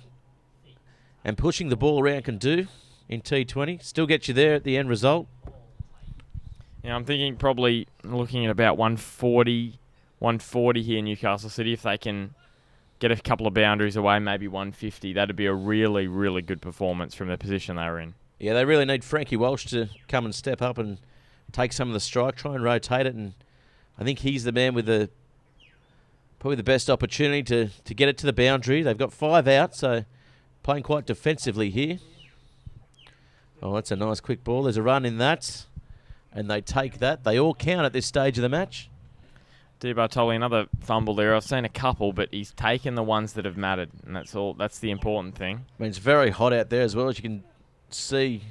pushing the ball around can do in T20. Still get you there at the end result. Yeah, I'm thinking probably looking at about 140 here in Newcastle City. If they can get a couple of boundaries away, maybe 150, that'd be a really, really good performance from the position they were in. Yeah, they really need Frankie Walsh to come and step up and take some of the strike, try and rotate it, and I think he's the man with probably the best opportunity to get it to the boundary. They've got 5 out, so playing quite defensively here. Oh, that's a nice quick ball. There's a run in that, and they take that. They all count at this stage of the match. Di Bartoli, another fumble there. I've seen a couple, but he's taken the ones that have mattered, and that's all. That's the important thing. I mean, it's very hot out there as well, as you can see.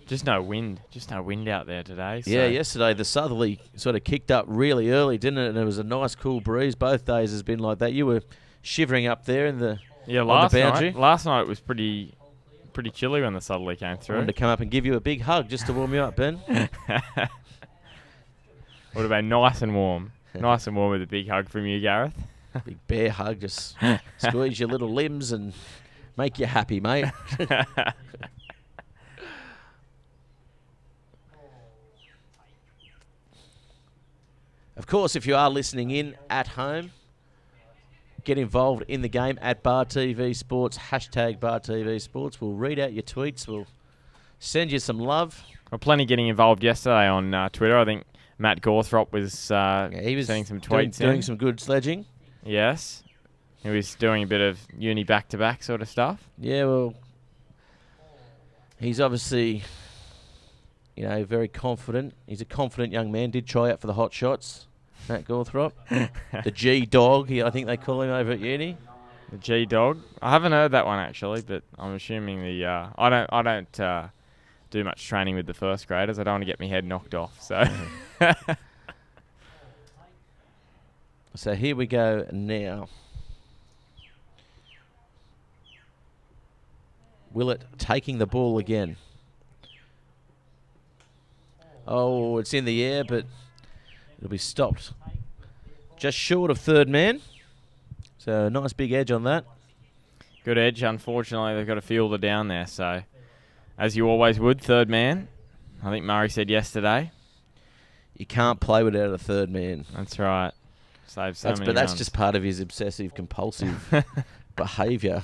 Just no wind. Just no wind out there today. So. Yeah, yesterday the southerly sort of kicked up really early, didn't it? And it was a nice cool breeze. Both days has been like that. You were shivering up there in the last on the boundary. night. Last night it was pretty chilly when the southerly came I through. wanted to come up and give you a big hug just to warm you up, Ben. Would have been nice and warm. Nice and warm with a big hug from you, Gareth. Big bear hug, just squeeze your little limbs and make you happy, mate. Of course, if you are listening in at home, get involved in the game at Bar TV Sports, hashtag Bar TV Sports. We'll read out your tweets. We'll send you some love. Well, plenty getting involved yesterday on Twitter. I think Matt Gawthrop was, he was sending some tweets doing some good sledging. Yes. He was doing a bit of uni back-to-back sort of stuff. Yeah, well, he's obviously, very confident. He's a confident young man. Did try out for the Hot Shots, Matt Gawthrop. The G-Dog, I think they call him over at uni. The G-Dog. I haven't heard that one, actually, but I'm assuming I don't do much training with the first graders. I don't want to get my head knocked off, so... So here we go now. Willett taking the ball again. Oh, it's in the air, but it'll be stopped just short of third man. So a nice big edge on that. Good edge. Unfortunately, they've got a fielder down there, so as you always would, third man. I think Murray said yesterday. You can't play without a third man. That's right. Saves so many But that's runs. just part of his obsessive-compulsive behaviour.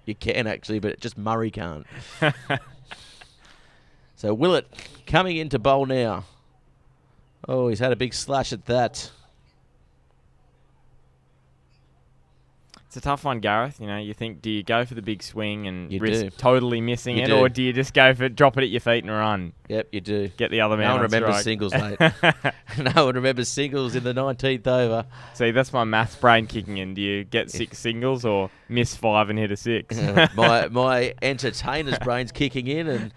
You can actually, but just Murray can't. So Willett coming into bowl now. Oh, he's had a big slash at that. It's a tough one, Gareth. You think, do you go for the big swing and You risk do. totally missing You it, do. or do you just go for drop it at your feet and run? Yep, you do. Get the other man No one on remembers strike. singles, mate. No one remembers singles in the 19th over. See, that's my maths brain kicking in. Do you get 6 singles or miss 5 and hit a 6? My entertainer's brain's kicking in, and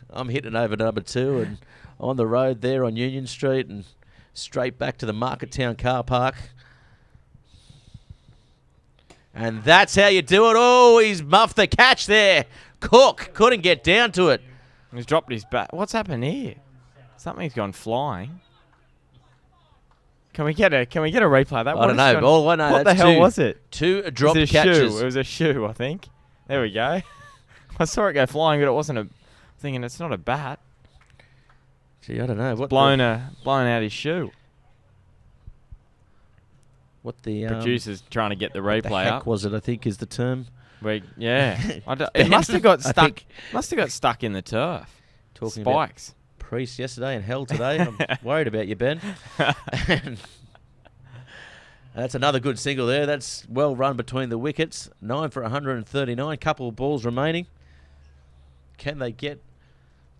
I'm hitting over number 2 and on the road there on Union Street and straight back to the Market Town car park. And that's how you do it. Oh, he's muffed the catch there. Cook couldn't get down to it. He's dropped his bat. What's happened here? Something's gone flying. Can we get a replay of that? I don't know. All I know, what the that's hell was it? 2 dropped It catches. was a shoe, I think. There we go. I saw it go flying, but it wasn't thinking it's not a bat. Gee, I don't know. Blown out his shoe. What the Producer's trying to get the replay the heck up. was it? I think is the term. It must have got stuck. Must have got stuck in the turf. Talking Spikes. about Priest yesterday and hell today. I'm worried about you, Ben. And that's another good single there. That's well run between the wickets. 9 for 139. Couple of balls remaining. Can they get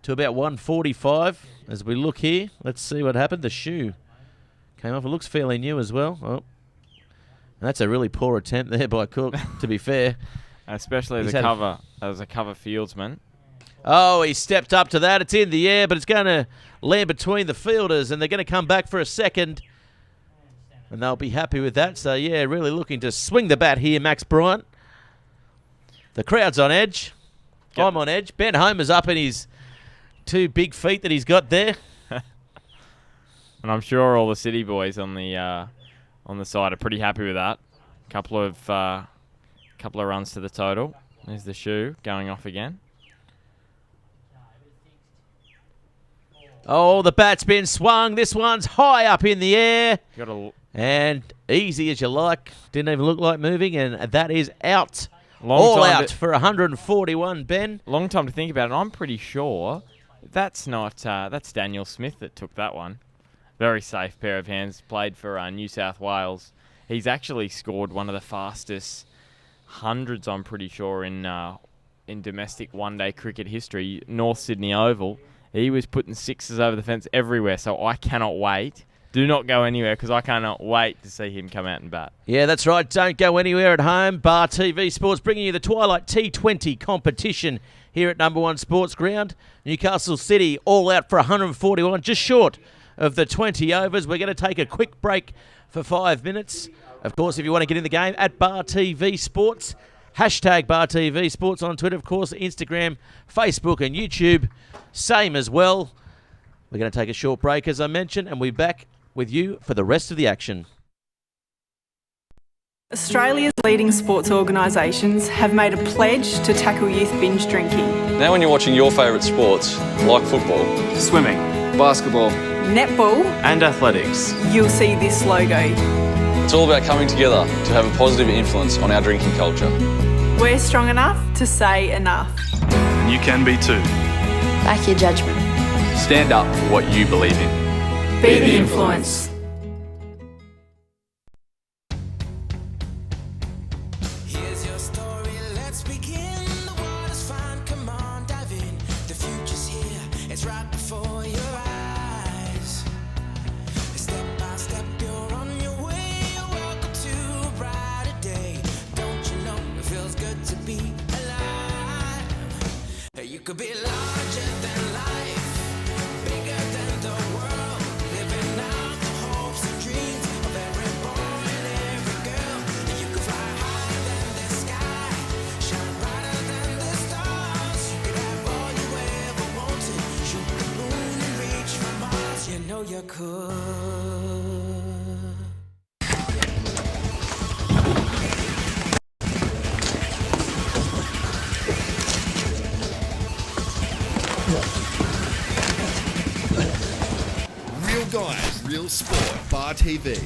to about 145 as we look here? Let's see what happened. The shoe came off. It looks fairly new as well. Oh. That's a really poor attempt there by Cook, to be fair. Especially as a cover fieldsman. Oh, he stepped up to that. It's in the air, but it's going to land between the fielders, and they're going to come back for a second. And they'll be happy with that. So, yeah, really looking to swing the bat here, Max Bryant. The crowd's on edge. Yep. I'm on edge. Ben Homer's up in his 2 big feet that he's got there. And I'm sure all the City boys on the side are pretty happy with that. Couple of runs to the total. There's the shoe going off again. Oh, the bat's been swung. This one's high up in the air. And easy as you like. Didn't even look like moving, and that is out. All out for 141, Ben. Long time to think about it. I'm pretty sure that's not that's Daniel Smith that took that one. Very safe pair of hands. Played for New South Wales. He's actually scored one of the fastest hundreds, I'm pretty sure, in domestic one-day cricket history. North Sydney Oval. He was putting sixes over the fence everywhere, so I cannot wait. Do not go anywhere because I cannot wait to see him come out and bat. Yeah, that's right. Don't go anywhere at home. Bar TV Sports bringing you the Twilight T20 competition here at Number One Sports Ground. Newcastle City all out for 141, just short of the 20 overs. We're going to take a quick break for 5 minutes. Of course, if you want to get in the game, at Bar TV Sports, hashtag Bar TV Sports on Twitter, of course, Instagram, Facebook and YouTube, same as well. We're going to take a short break, as I mentioned, and we'll be back with you for the rest of the action. Australia's leading sports organisations have made a pledge to tackle youth binge drinking. Now when you're watching your favourite sports, like football, swimming, basketball, netball and athletics, you'll see this logo. It's all about coming together to have a positive influence on our drinking culture. We're strong enough to say enough. And you can be too. Back your judgment. Stand up for what you believe in. Be the influence. Here's your story, let's begin. The water's fine, come on, dive in. The future's here, it's right before your eyes. Step by step, you're on your way. Welcome to a brighter day. Don't you know it feels good to be alive? You could be larger than life, bigger than the world, living out the hopes and dreams of every boy and every girl. You could fly higher than the sky, shine brighter than the stars. You could have all you ever wanted, shoot the moon and reach for Mars. You know you could. Real guys, real sport. Bar TV.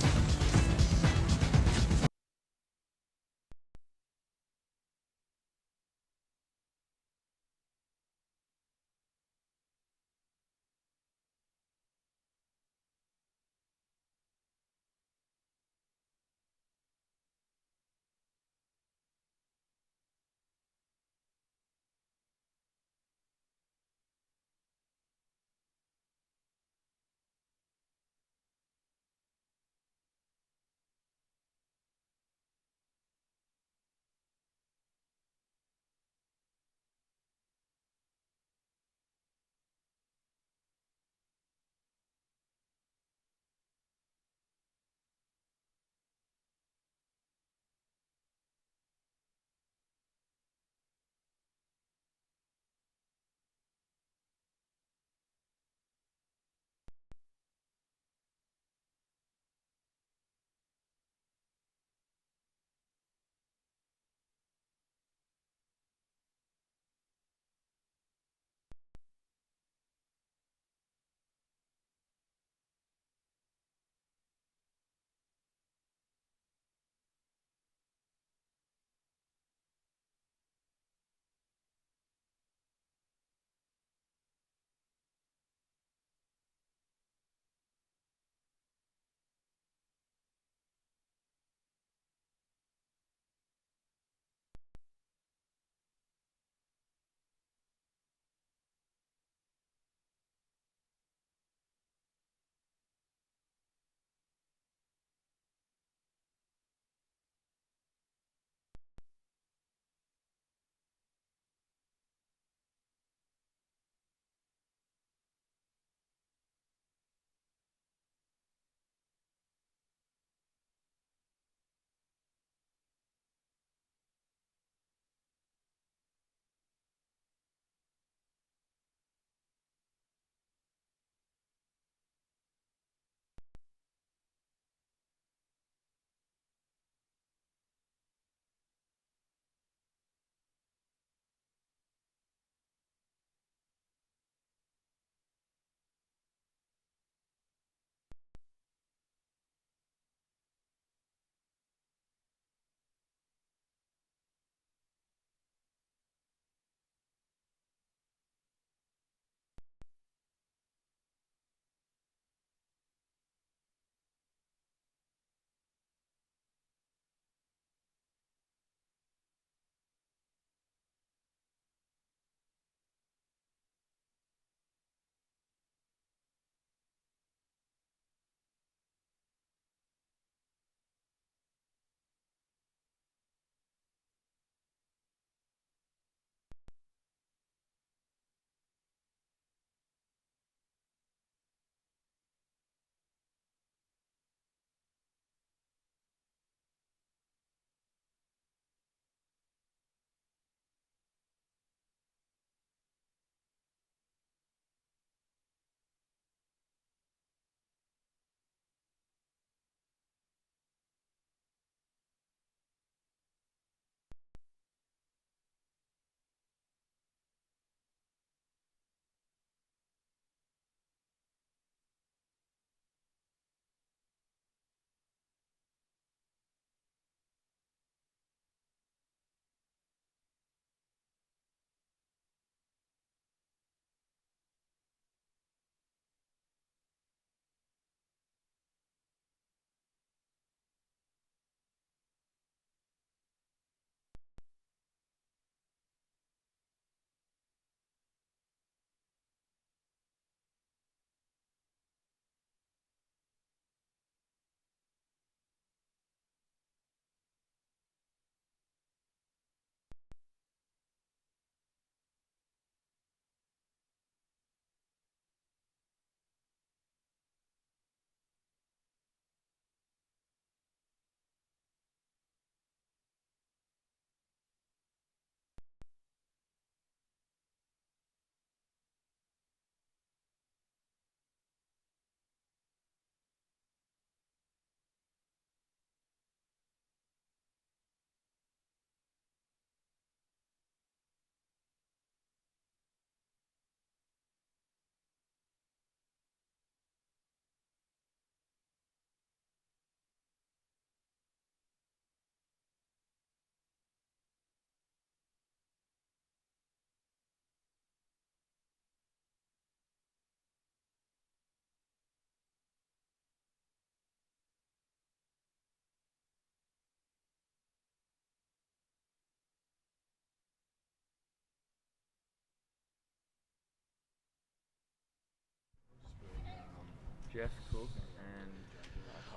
Jeff Cook and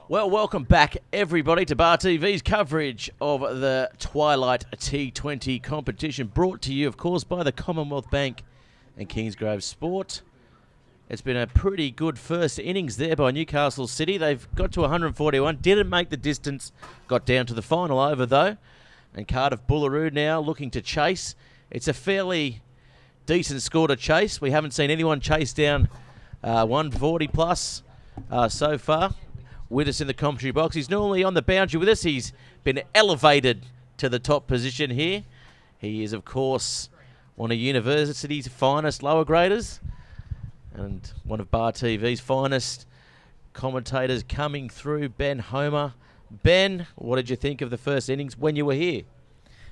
Well, welcome back, everybody, to Bar TV's coverage of the Twilight T20 competition, brought to you, of course, by the Commonwealth Bank and Kingsgrove Sport. It's been a pretty good first innings there by Newcastle City. They've got to 141, didn't make the distance, got down to the final over, though. And Cardiff Boolaroo now looking to chase. It's a fairly decent score to chase. We haven't seen anyone chase down 140 plus so far. With us in the commentary box, he's normally on the boundary with us. He's been elevated to the top position here. He is, of course, one of university's finest lower graders and one of Bar TV's finest commentators coming through, Ben Homer. Ben, what did you think of the first innings when you were here?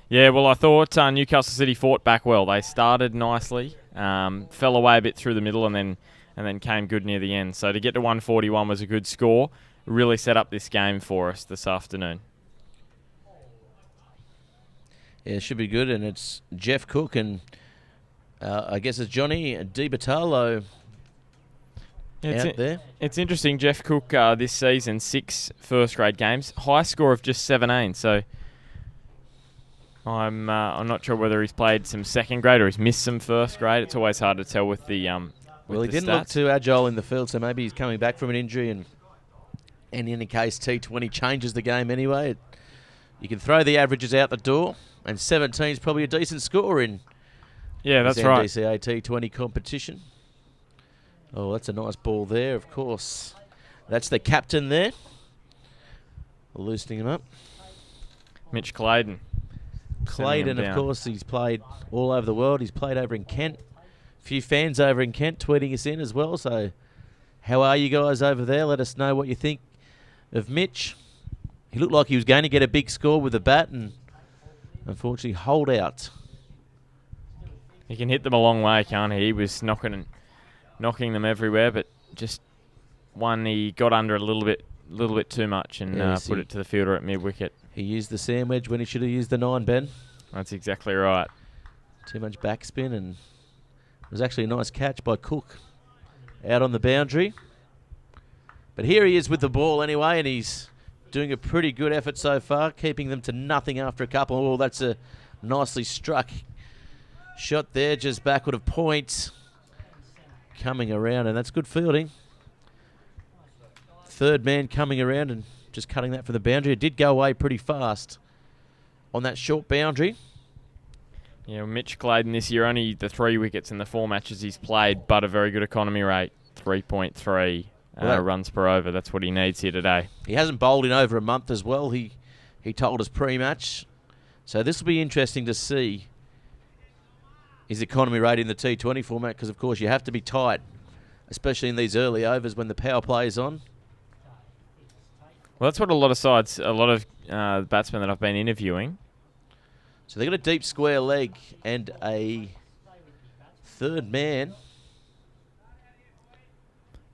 Yeah, well, I thought Newcastle City fought back well. They started nicely, fell away a bit through the middle, and then came good near the end. So to get to 141 was a good score. Really set up this game for us this afternoon. Yeah, it should be good, and it's Jeff Cook and I guess it's Johnny DiBartolo out there. It's interesting. Jeff Cook this season, 6 first-grade games, high score of just 17. So I'm not sure whether he's played some second grade or he's missed some first grade. It's always hard to tell with the well, he didn't stats. look too agile in the field, so maybe he's coming back from an injury, and in any case, T20 changes the game anyway. You can throw the averages out the door, and 17 is probably a decent score in that's this right. NDCA T20 competition. Oh, that's a nice ball there, of course. That's the captain there. Loosening him up. Mitch Clayton. Clayton, of course, he's played all over the world. He's played over in Kent. A few fans over in Kent tweeting us in as well. So how are you guys over there? Let us know what you think of Mitch. He looked like he was going to get a big score with the bat and unfortunately hold out. He can hit them a long way, can't he? He was knocking them everywhere, but just one he got under a little bit too much and put it to the fielder at mid-wicket. He used the sandwich when he should have used the 9, Ben. That's exactly right. Too much backspin, and it was actually a nice catch by Cook out on the boundary. But here he is with the ball anyway, and he's doing a pretty good effort so far, keeping them to nothing after a couple. Oh, that's a nicely struck shot there, just backward of point. Coming around, and that's good fielding. Third man coming around and just cutting that for the boundary. It did go away pretty fast on that short boundary. Yeah, Mitch Clayton this year, only the 3 wickets in the 4 matches he's played, but a very good economy rate, 3.3 runs per over. That's what he needs here today. He hasn't bowled in over a month as well. He told us pre-match. So this will be interesting to see his economy rate in the T20 format, because, of course, you have to be tight, especially in these early overs when the power play is on. Well, that's what a lot of batsmen that I've been interviewing. So they've got a deep square leg and a third man.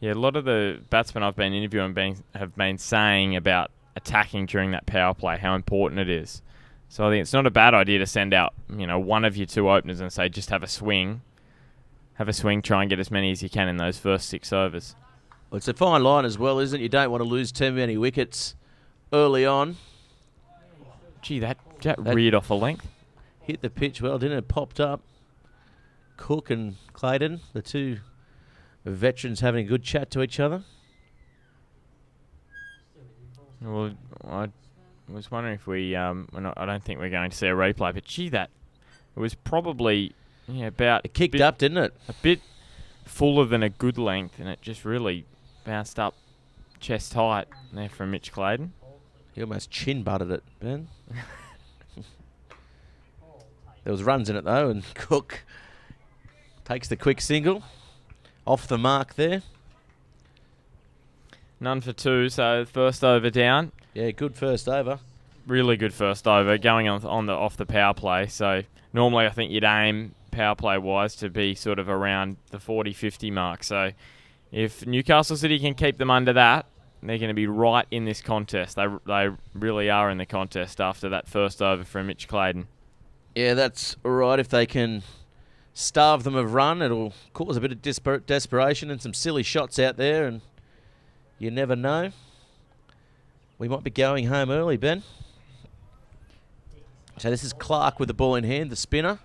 Yeah, a lot of the batsmen I've been interviewing have been saying about attacking during that power play, how important it is. So I think it's not a bad idea to send out, one of your 2 openers and say, just have a swing. Try and get as many as you can in those first 6 overs. Well, it's a fine line as well, isn't it? You don't want to lose too many wickets early on. Gee, that reared off a length. Hit the pitch well, didn't it? Popped up. Cook and Clayton, the 2 veterans, having a good chat to each other. Well, I was wondering if I don't think we're going to see a replay, but gee, it was probably about... It kicked up, didn't it? A bit fuller than a good length, and it just really bounced up chest height there from Mitch Clayton. He almost chin butted it, Ben. There was runs in it, though, and Cook takes the quick single. Off the mark there. None for 2, so first over down. Yeah, good first over. Really good first over, going off the power play. So normally I think you'd aim power play wise to be sort of around the 40-50 mark. So if Newcastle City can keep them under that, they're going to be right in this contest. They really are in the contest after that first over from Mitch Clayton. Yeah, that's all right. If they can starve them of run, it'll cause a bit of desperation and some silly shots out there, and You never know. We might be going home early, Ben. So this is Clark with the ball in hand, the spinner.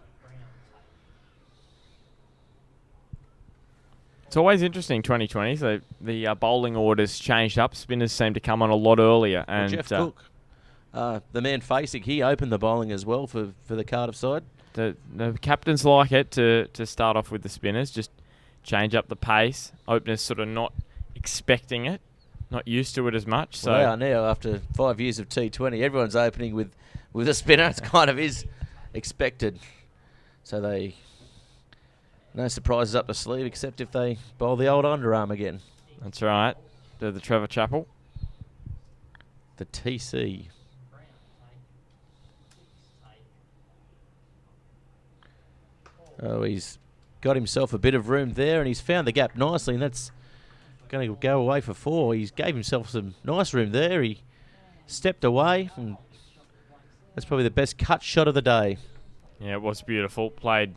It's always interesting, 2020. So the bowling orders changed up. Spinners seem to come on a lot earlier. Well, And Jeff Cook, the man facing, he opened the bowling as well for the Cardiff side. the captains like it to start off with the spinners, just change up the pace. Openers sort of not expecting it, not used to it as much. So Well, they are now, after 5 years of T20, everyone's opening with a spinner. It's kind of is expected. So no surprises up the sleeve, except if they bowl the old underarm again. that's right. The Trevor Chappell. The TC. Oh, he's got himself a bit of room there, and he's found the gap nicely, and that's going to go away for 4. He's gave himself some nice room there. He stepped away, and that's probably the best cut shot of the day. Yeah, it was beautiful. Played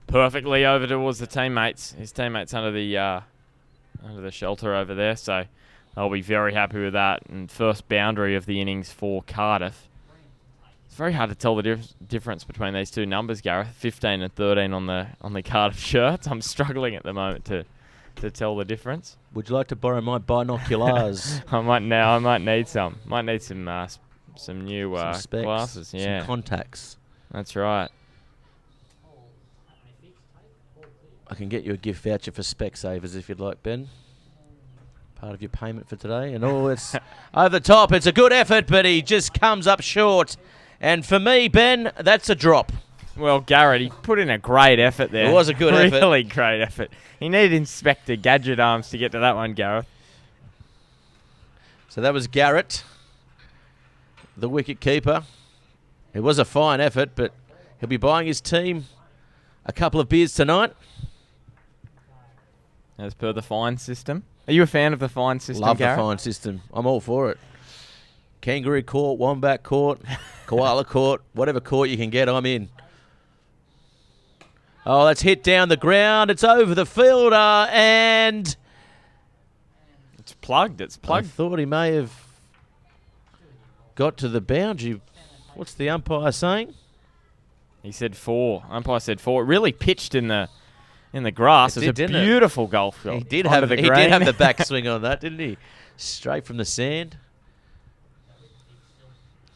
perfectly over towards the teammates. His teammates under the shelter over there, so they'll be very happy with that. And first boundary of the innings for Cardiff. It's very hard to tell the difference between these two numbers, Gareth. 15 and 13 on the Cardiff shirts. I'm struggling at the moment to tell the difference. Would you like to borrow my binoculars? I might need some. Might need some new Some specs, glasses. Yeah, some contacts. that's right. I can get you a gift voucher for Specsavers if you'd like, Ben. Part of your payment for today. And it's over the top. It's a good effort, but he just comes up short. And for me, Ben, that's a drop. Well, Garrett, he put in a great effort there. It was a good effort. Really great effort. He needed Inspector Gadget arms to get to that one, Gareth. So that was Garrett, the wicket keeper. It was a fine effort, but he'll be buying his team a couple of beers tonight. As per the fine system. Are you a fan of the fine system, Love Garrett? the fine system. I'm all for it. Kangaroo court, wombat court, koala court, whatever court you can get, I'm in. Oh, that's hit down the ground. It's over the fielder, and It's plugged. It's I plugged. thought he may have got to the boundary. What's the umpire saying? He said 4. Umpire said 4. It really pitched in the grass. It It was did, a didn't it? beautiful golf shot. He did onto have the he did green. have the backswing on that, didn't he? Straight from the sand.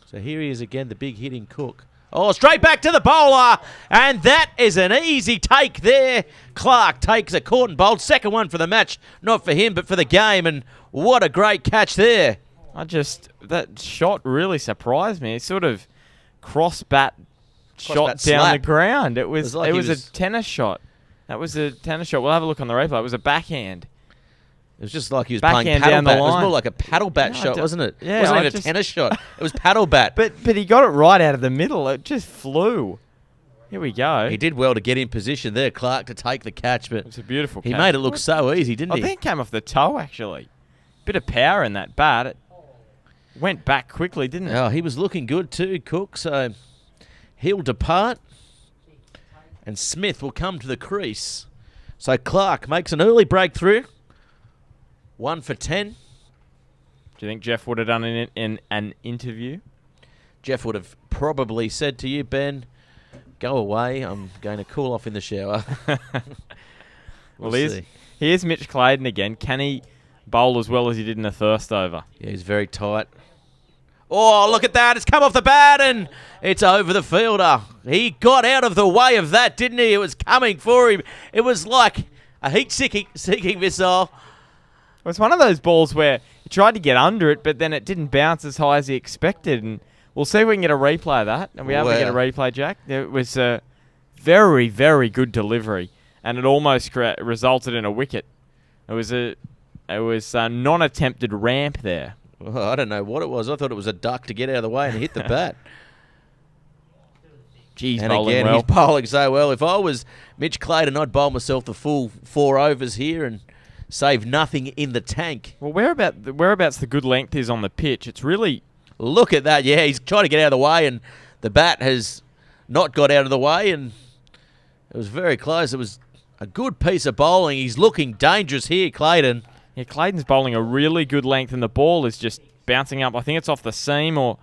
So here he is again, the big hitting Cook. Oh, straight back to the bowler, and that is an easy take there. Clark takes a caught and bowled, second one for the match, not for him but for the game, and what a great catch there. That shot really surprised me. It sort of cross-bat shot Cross-bat down slap. the ground. It was like he a was- tennis shot. That was a tennis shot. We'll have a look on the replay. It was a backhand. It was just like he was Backhand playing paddle down the bat. It was line. more like a paddle bat No, I shot, don't- wasn't it? Yeah, It wasn't I even just- a tennis shot. It was paddle bat. But he got it right out of the middle. It just flew. Here we go. He did well to get in position there, Clark, to take the catch, but It's a beautiful he catch. made it look so easy, didn't I he? think it came off the toe, actually. Bit of power in that bat. It went back quickly, didn't it? Oh, he was looking good too, Cook, so he'll depart, and Smith will come to the crease. So Clark makes an early breakthrough. 1 for 10. Do you think Jeff would have done it in an interview? Jeff would have probably said to you, Ben, go away. I'm going to cool off in the shower. Well, see. here's Mitch Clayton again. Can he bowl as well as he did in the first over? Yeah, he's very tight. Oh, look at that. It's come off the bat and it's over the fielder. He got out of the way of that, didn't he? It was coming for him. It was like a heat-seeking missile. It was one of those balls where he tried to get under it, but then it didn't bounce as high as he expected. And we'll see if we can get a replay of that. And we able to get a replay, Jack? It was a very, very good delivery, and it almost resulted in a wicket. It was a non-attempted ramp there. Well, I don't know what it was. I thought it was a duck to get out of the way and hit the bat. Geez, And bowling again, well. he's bowling so well. If I was Mitch Clayton, I'd bowl myself the full 4 overs here and save nothing in the tank. Well, whereabouts the good length is on the pitch, it's really... Look at that. Yeah, he's trying to get out of the way, and the bat has not got out of the way, and it was very close. It was a good piece of bowling. He's looking dangerous here, Clayton. Yeah, Clayton's bowling a really good length, and the ball is just bouncing up. I think it's off the seam, or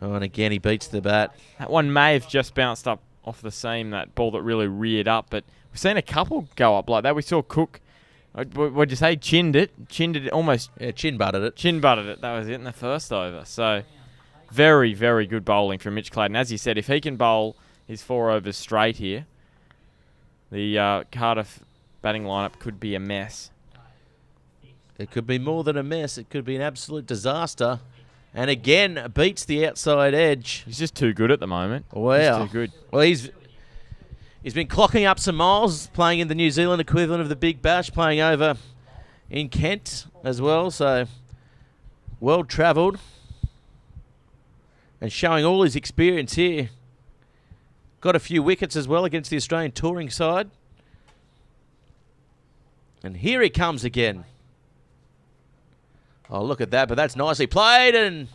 Oh, and again he beats the bat. that one may have just bounced up off the seam, that ball that really reared up. But we've seen a couple go up like that. We saw Cook, what'd you say, chinned it almost. Yeah, chin butted it. Chin butted it, that was it in the first over. So very, very good bowling from Mitch Clayton. As you said, if he can bowl his 4 overs straight here, the Cardiff batting lineup could be a mess. It could be more than a mess. It could be an absolute disaster. And again, beats the outside edge. He's just too good at the moment. Wow. He's too good. Well, he's been clocking up some miles, playing in the New Zealand equivalent of the Big Bash, playing over in Kent as well. So, well travelled. And showing all his experience here. Got a few wickets as well against the Australian touring side. And here he comes again. Oh, look at that, but that's nicely played, and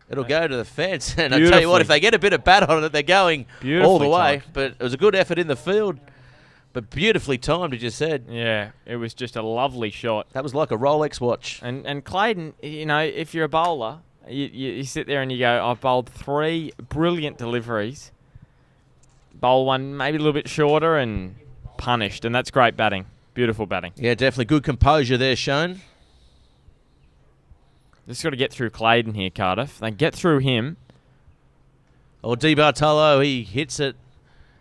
it'll go to the fence. And I tell you what, if they get a bit of bat on it, they're going all the way. Timed. But it was a good effort in the field, but beautifully timed, as you said. Yeah, it was just a lovely shot. That was like a Rolex watch. And Clayton, you know, if you're a bowler, you sit there and you go, I've bowled 3 brilliant deliveries. Bowl one maybe a little bit shorter and punished, and that's great batting. Beautiful batting. Yeah, definitely good composure there shown. Just got to get through Clayton here, Cardiff. They get through him. Oh, Di Bartolo, he hits it,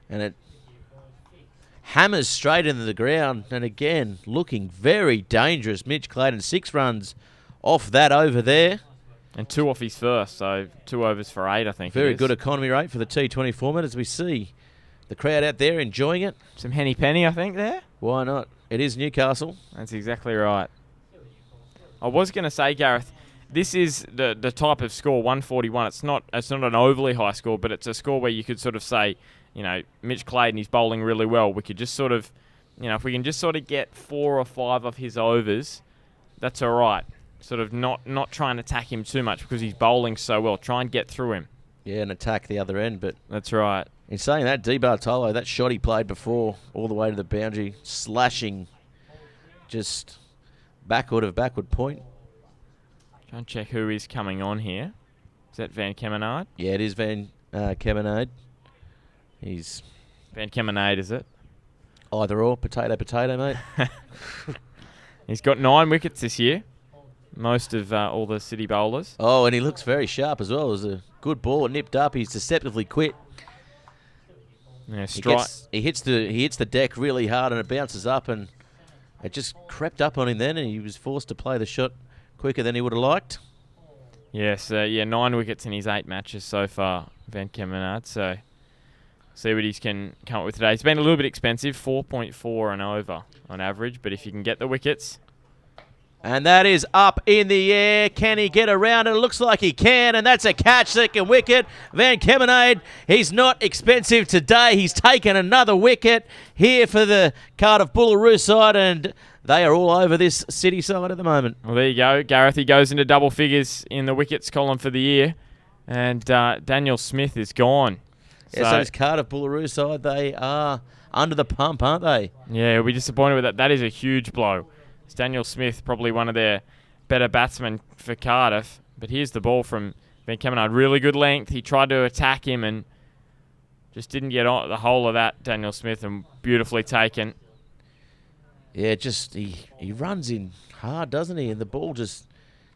and it hammers straight into the ground. And again, looking very dangerous. Mitch Clayton, 6 runs off that over there. And 2 off his first, so 2 overs for 8, I think. Very good economy rate for the T20 format, as we see the crowd out there enjoying it. Some henny penny, I think, there. Why not? It is Newcastle. That's exactly right. I was going to say, Gareth, this is the type of score, 141. It's not an overly high score, but it's a score where you could sort of say, you know, Mitch Clayton is bowling really well. We could just sort of, you know, if we can just sort of get 4 or 5 of his overs, that's all right. Sort of not try and attack him too much because he's bowling so well. Try and get through him. Yeah, and attack the other end. But that's right. In saying that, Di Bartolo, that shot he played before, all the way to the boundary, slashing just backward point. Try and check who is coming on here. Is that Van Kemenade? Yeah, it is Van Kemenade. He's Van Kemenade, is it? Either or, potato, mate. He's got 9 wickets this year. Most of all the City bowlers. Oh, and he looks very sharp as well. It was a good ball. It nipped up. He's deceptively quick. Yeah, he hits the deck really hard, and it bounces up, and it just crept up on him then, and he was forced to play the shot quicker than he would have liked. Yes, 9 wickets in his 8 matches so far, Van Kemenade. So see what he can come up with today. It's been a little bit expensive, 4.4 and over on average, but if you can get the wickets. And that is up in the air. Can he get around it? It looks like he can, and that's a catch, second wicket. Van Kemenade, he's not expensive today. He's taken another wicket here for the Cardiff Boolaroo side, and they are all over this City side at the moment. Well, there you go. Gareth, he goes into double figures in the wickets column for the year, and Daniel Smith is gone. Yeah, so this Cardiff Boolaroo side, they are under the pump, aren't they? Yeah, we're disappointed with that. That is a huge blow. It's Daniel Smith, probably one of their better batsmen for Cardiff. But here's the ball from Van Kemenade. Really good length. He tried to attack him and just didn't get on the whole of that, Daniel Smith, and beautifully taken. Yeah, just he runs in hard, doesn't he? And the ball just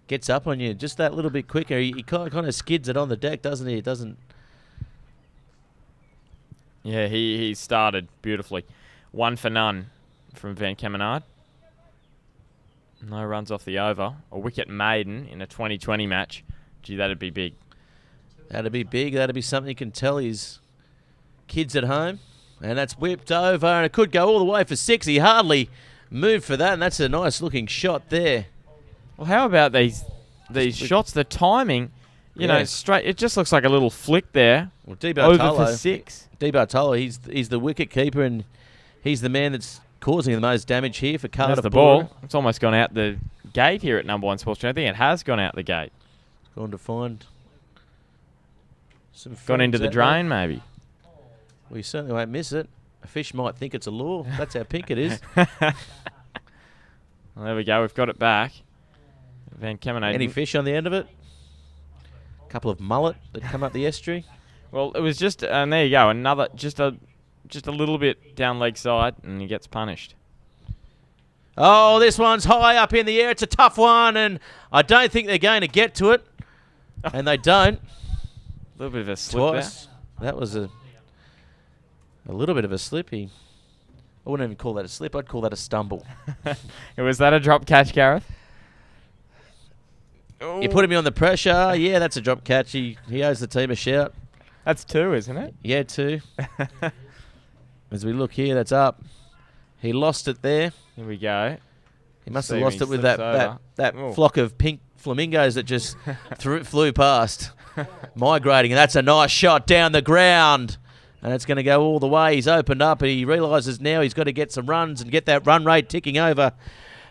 gets up on you just that little bit quicker. He kind of skids it on the deck, doesn't he? It doesn't. Yeah, he started beautifully. 1 for none from Van Kemenade. No runs off the over. A wicket maiden in a 2020 match. Gee, that'd be big. That'd be big. That'd be something you can tell his kids at home. And that's whipped over, and it could go all the way for 6. He hardly moved for that, and that's a nice-looking shot there. Well, how about these shots? The timing, you know, straight. It just looks like a little flick there. Well, Di Bartolo, over for 6. Di Bartolo, he's the wicket keeper, and he's the man that's causing the most damage here for Cardiff. There's the ball. It's almost gone out the gate here at number 1 Sports Channel. I think it has gone out the gate. Gone to find some. Gone into the drain, maybe. We certainly won't miss it. A fish might think it's a lure. That's how pink it is. Well, there we go. We've got it back. Van Kemenade. Any fish on the end of it? A couple of mullet that come up the estuary. Well, it was just, and there you go. Another, just a little bit down leg side, and he gets punished. Oh, this one's high up in the air. It's a tough one, and I don't think they're going to get to it. And they don't. A little bit of a slip Twice. That was a little bit of a slippy. I wouldn't even call that a slip. I'd call that a stumble. Was that a drop catch, Gareth? You're putting me on the pressure. Yeah, that's a drop catch. He owes the team a shout. That's 2, isn't it? Yeah, 2. As we look here, that's up. He lost it there. Here we go. He must See have when lost he it with slips that over. Ooh. flock of pink flamingos that just flew past, migrating. And that's a nice shot down the ground. And it's going to go all the way. He's opened up, and he realises now he's got to get some runs and get that run rate ticking over.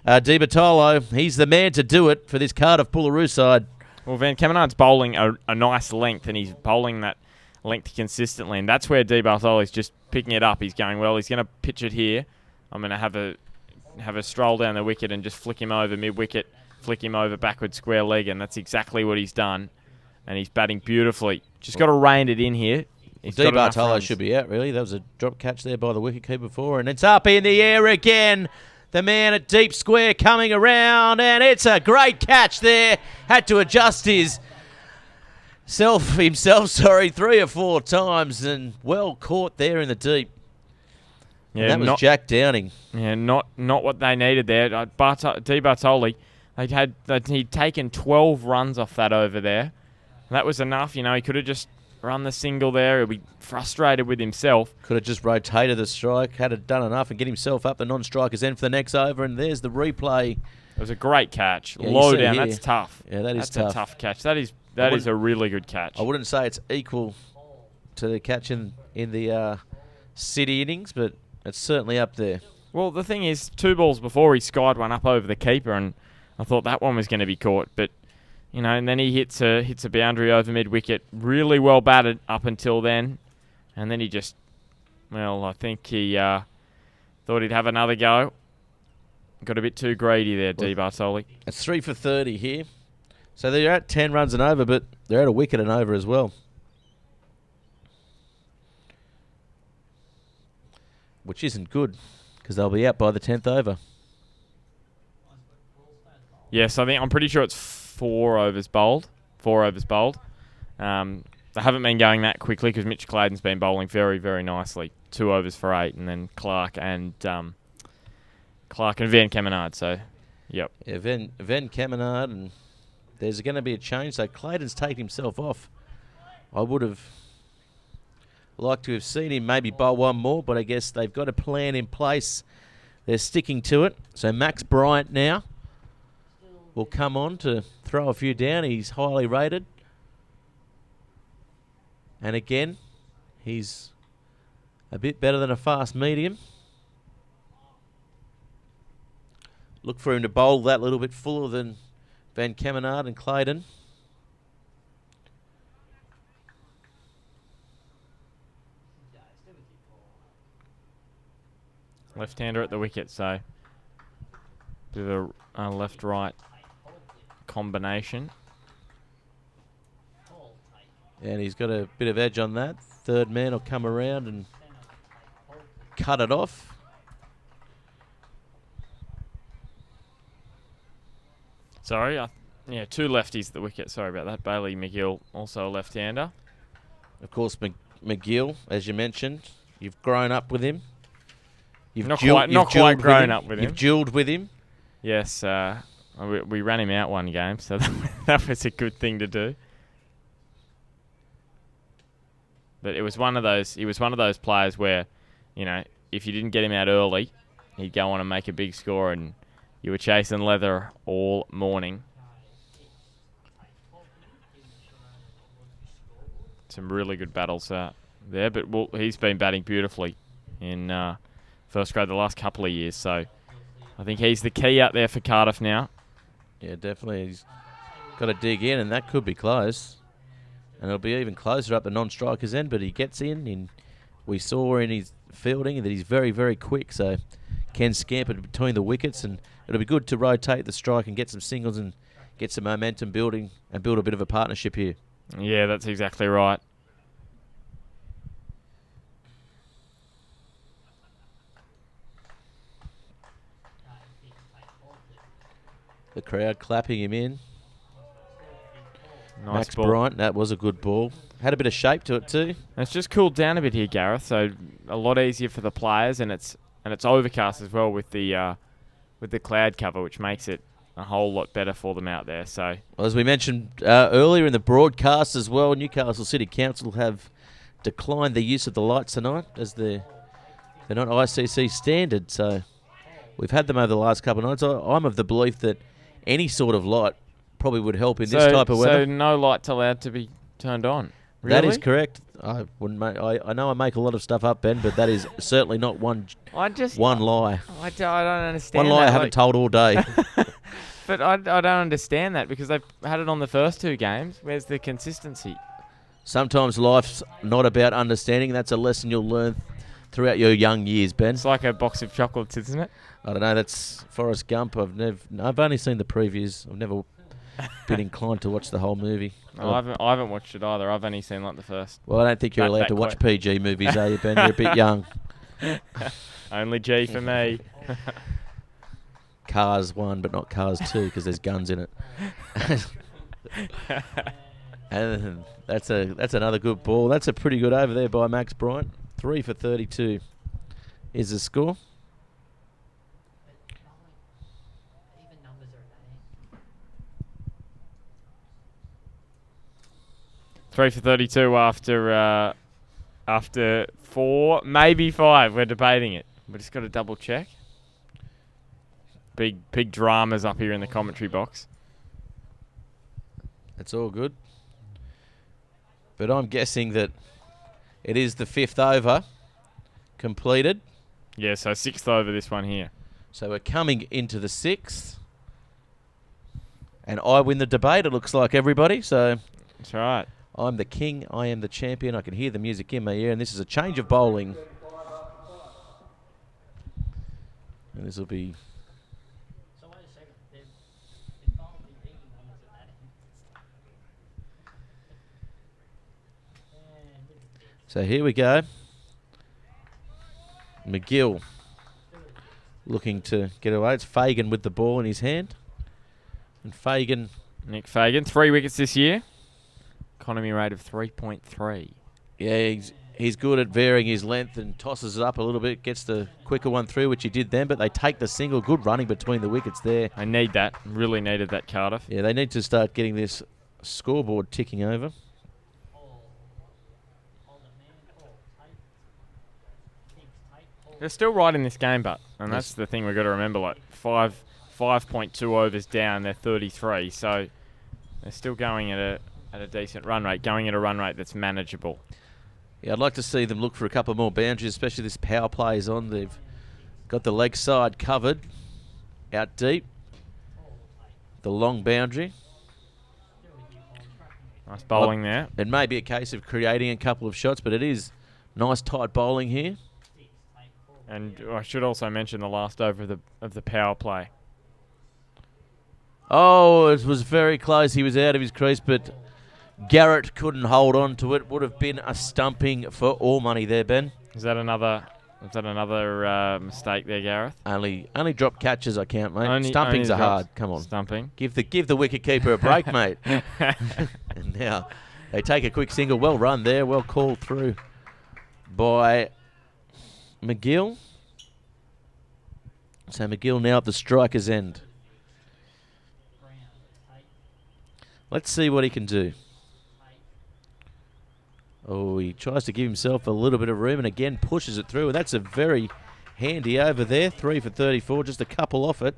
Di Bartolo, he's the man to do it for this Cardiff Boolaroo side. Well, Van Kemenade's bowling a nice length, and he's bowling that length consistently, and that's where Di Bartolo's just picking it up. He's going, well, he's going to pitch it here. I'm going to have a stroll down the wicket and just flick him over mid-wicket, flick him over backward square leg, and that's exactly what he's done. And he's batting beautifully. Just got to rein it in here. Di Bartolo should be out, really. That was a drop catch there by the wicketkeeper before, and it's up in the air again. The man at deep square coming around, and it's a great catch there. Had to adjust himself 3 or 4 times, and well caught there in the deep. Yeah, and that was Jack Downing. Yeah, not what they needed there. Di Bartoli, he'd taken 12 runs off that over there. That was enough. You know, he could have just run the single there. He'll be frustrated with himself. Could have just rotated the strike, had it done enough, and get himself up the non-striker's end for the next over. And there's the replay. It was a great catch. Yeah, Low down. That's tough. Yeah, that's a tough catch. That is a really good catch. I wouldn't say it's equal to the catch in the City innings, but it's certainly up there. Well, the thing is, 2 balls before he skied one up over the keeper, and I thought that one was going to be caught, but. You know, and then he hits a boundary over mid-wicket. Really well batted up until then. And then he just, well, I think he thought he'd have another go. Got a bit too greedy there, Di Bartoli. It's 3 for 30 here. So they're at 10 runs and over, but they're at a wicket and over as well. Which isn't good, because they'll be out by the 10th over. Yes, I'm pretty sure it's 4 overs bowled. They haven't been going that quickly because Mitch Clayton's been bowling very, very nicely. 2 overs for 8, and then Clark and Van Kemenade. So, yep. Yeah, Van Kemenade, and there's going to be a change. So Clayton's taken himself off. I would have liked to have seen him maybe bowl one more, but I guess they've got a plan in place. They're sticking to it. So Max Bryant now will come on to throw a few down. He's highly rated. And again, he's a bit better than a fast medium. Look for him to bowl that little bit fuller than Van Kemenade and Clayton. Left-hander at the wicket, so bit of a left-right combination. And he's got a bit of edge on that. Third man will come around and cut it off. Sorry, 2 lefties at the wicket. Sorry about that. Bailey McGill, also a left-hander. Of course, McGill, as you mentioned, you've grown up with him. Not quite grown up with him. You've duelled with him. Yes, we ran him out one game, so that was a good thing to do. But it was one of those. He was one of those players where, you know, if you didn't get him out early, he'd go on and make a big score, and you were chasing leather all morning. Some really good battles there, but he's been batting beautifully in first grade the last couple of years, so I think he's the key out there for Cardiff now. Yeah, definitely. He's got to dig in, and that could be close. And it'll be even closer up the non-striker's end, but he gets in, and we saw in his fielding that he's very, very quick, so can scamper between the wickets and it'll be good to rotate the strike and get some singles and get some momentum building and build a bit of a partnership here. Yeah, that's exactly right. The crowd clapping him in. Nice Max ball. Bryant, that was a good ball. Had a bit of shape to it too. It's just cooled down a bit here, Gareth. So a lot easier for the players, and it's overcast as well with the cloud cover, which makes it a whole lot better for them out there. So, Well, as we mentioned earlier in the broadcast as well, Newcastle City Council have declined the use of the lights tonight as they're not ICC standard. So we've had them over the last couple of nights. I'm of the belief that any sort of light probably would help in this type of weather. So no lights allowed to be turned on. Really? That is correct. I wouldn't. I know I make a lot of stuff up, Ben, but that is certainly not one lie. I don't understand. One lie I that. haven't told all day. But I don't understand that because they've had it on the first 2 games. Where's the consistency? Sometimes life's not about understanding. That's a lesson you'll learn throughout your young years, Ben. It's like a box of chocolates, isn't it? I don't know. That's Forrest Gump. I've only seen the previews. I've never been inclined to watch the whole movie. No, I haven't watched it either. I've only seen like the first. Well, I don't think you're allowed to watch PG movies, are you, Ben? You're a bit young. Only G for me. Cars 1, but not Cars 2 because there's guns in it. And that's another good ball. That's a pretty good over there by Max Bryant. 3 for 32 is the score. 3 for 32 after 4, maybe 5. We're debating it. We just got to double check. Big dramas up here in the commentary box. That's all good. But I'm guessing that it is the 5th over completed. Yeah, so 6th over this one here. So we're coming into the 6th. And I win the debate, it looks like, everybody. So That's right. I'm the king, I am the champion. I can hear the music in my ear, and this is a change of bowling. And this will be... So here we go. McGill looking to get away. It's Fagan with the ball in his hand. And Nick Fagan, 3 wickets this year. Economy rate of 3.3. Yeah, he's good at varying his length and tosses it up a little bit, gets the quicker one through, which he did then, but they take the single. Good running between the wickets there. I need that. Really needed that, Cardiff. Yeah, they need to start getting this scoreboard ticking over. They're still right in this game, and that's the thing we've got to remember. Like 5.2 overs down, they're 33, so they're still going at a decent run rate, going at a run rate that's manageable. Yeah, I'd like to see them look for a couple more boundaries, especially this power play is on. They've got the leg side covered, out deep, the long boundary. Nice bowling there. It may be a case of creating a couple of shots, but it is nice tight bowling here. And I should also mention the last over of the power play. Oh, it was very close. He was out of his crease, but Garrett couldn't hold on to it. Would have been a stumping for all money there, Ben. Is that another mistake there, Gareth? Only drop catches I count, mate. Only Stumpings are drops. hard. Come on. Stumping. Give the wicket keeper a break, mate. And now they take a quick single. Well run there. Well called through by McGill. So McGill now at the striker's end. Let's see what he can do. Oh, he tries to give himself a little bit of room and again pushes it through. And that's a very handy over there. 3 for 34, just a couple off it.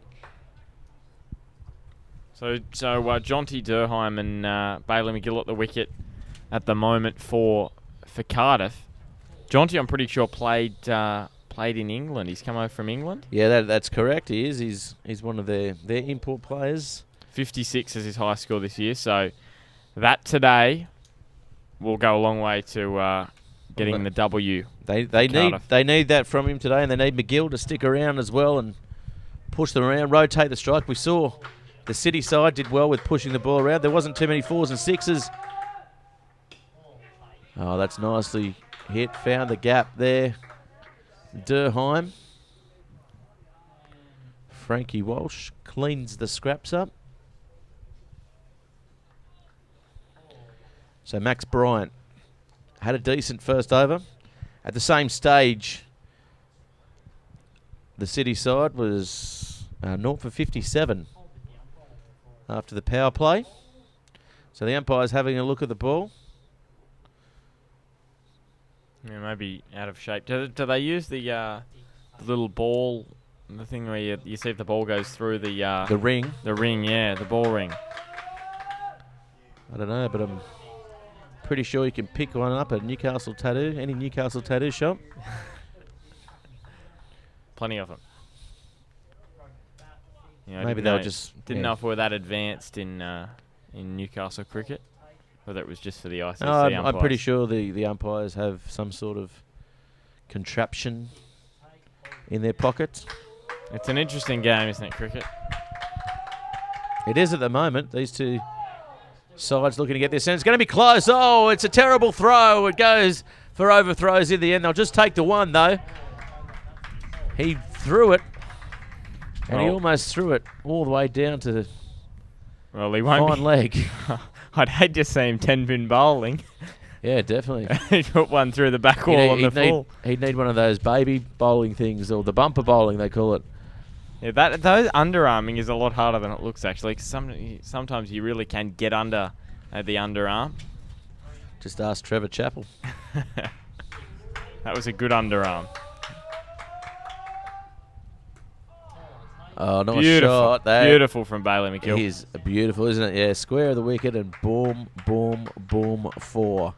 So Jonty Durheim and Bailey McGill at the wicket at the moment for Cardiff. Jonty, I'm pretty sure played in England. He's come over from England. Yeah, that's correct. He is. He's one of their import players. 56 is his high score this year. So that today will go a long way to getting the W. They need that from him today, and they need McGill to stick around as well and push them around, rotate the strike. We saw the City side did well with pushing the ball around. There wasn't too many 4s and 6s. Oh, that's nicely hit. Found the gap there. Durheim. Frankie Walsh cleans the scraps up. So Max Bryant had a decent first over. At the same stage, the City side was 0 for 57 after the power play. So the umpire's having a look at the ball. Yeah, maybe out of shape. Do they use the little ball, the thing where you see if the ball goes through the ring? The ring, yeah, the ball ring. I don't know, but I'm pretty sure you can pick one up at Newcastle Tattoo, any Newcastle Tattoo shop. Plenty of them. Yeah, Maybe they'll just didn't know if we're that advanced in Newcastle cricket, whether it was just for the ICC I'm umpires. pretty sure the umpires have some sort of contraption in their pocket. It's an interesting game, isn't it, cricket? It is at the moment. These two sides looking to get this, and it's going to be close. Oh, it's a terrible throw. It goes for overthrows in the end. They'll just take the one, though. He threw it, and he almost threw it all the way down to the he won't fine leg. I'd hate to see him 10-pin bowling. Yeah, definitely. He put one through the back wall on the full. He'd need one of those baby bowling things, or the bumper bowling, they call it. Yeah, those underarming is a lot harder than it looks, actually. 'Cause sometimes you really can get under the underarm. Just ask Trevor Chappell. That was a good underarm. Oh, nice Beautiful. shot there. Beautiful from Bailey McGill. It is beautiful, isn't it? Yeah, square of the wicket and boom, boom, boom, 4.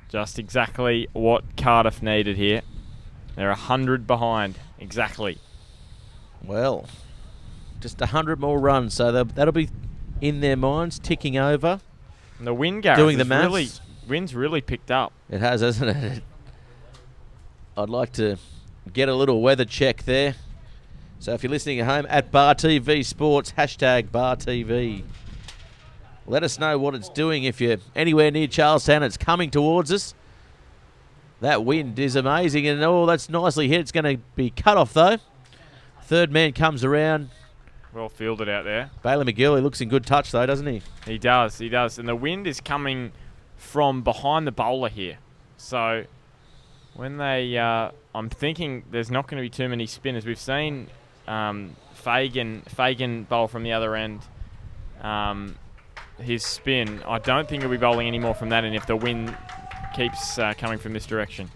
Just exactly what Cardiff needed here. They're 100 behind. Exactly. Well, just 100 more runs, so that'll be in their minds, ticking over. And the wind, Gareth, doing the maths. Wind's really picked up. It has, hasn't it? I'd like to get a little weather check there. So if you're listening at home, at Bar TV Sports, hashtag Bar TV. Let us know what it's doing. If you're anywhere near Charlestown, it's coming towards us. That wind is amazing, and that's nicely hit. It's going to be cut off, though. Third man comes around. Well fielded out there. Bailey McGill, he looks in good touch, though, doesn't he? He does. And the wind is coming from behind the bowler here. So when they... I'm thinking there's not going to be too many spinners. We've seen Fagan bowl from the other end. His spin. I don't think he'll be bowling any more from that, and if the wind keeps coming from this direction.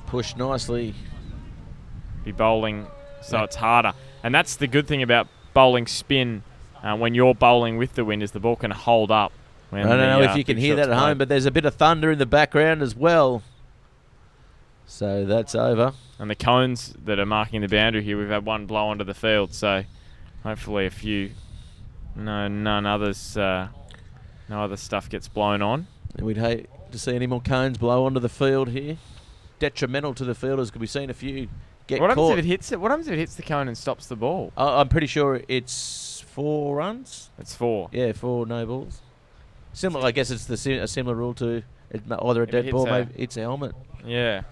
Push nicely. Be bowling, so it's harder. And that's the good thing about bowling spin when you're bowling with the wind, is the ball can hold up. I don't know if you can hear that at home, but there's a bit of thunder in the background as well. So that's over. And the cones that are marking the boundary here, we've had one blow onto the field, so hopefully a few, no other stuff gets blown on. And we'd hate to see any more cones blow onto the field here. Detrimental to the fielders, because we've seen a few get What caught. happens if it hits it? What happens if it hits the cone and stops the ball? I'm pretty sure it's 4 runs. It's 4. Yeah, 4 no balls. Similar, I guess it's a similar rule to either a dead ball, maybe it's a helmet. Yeah.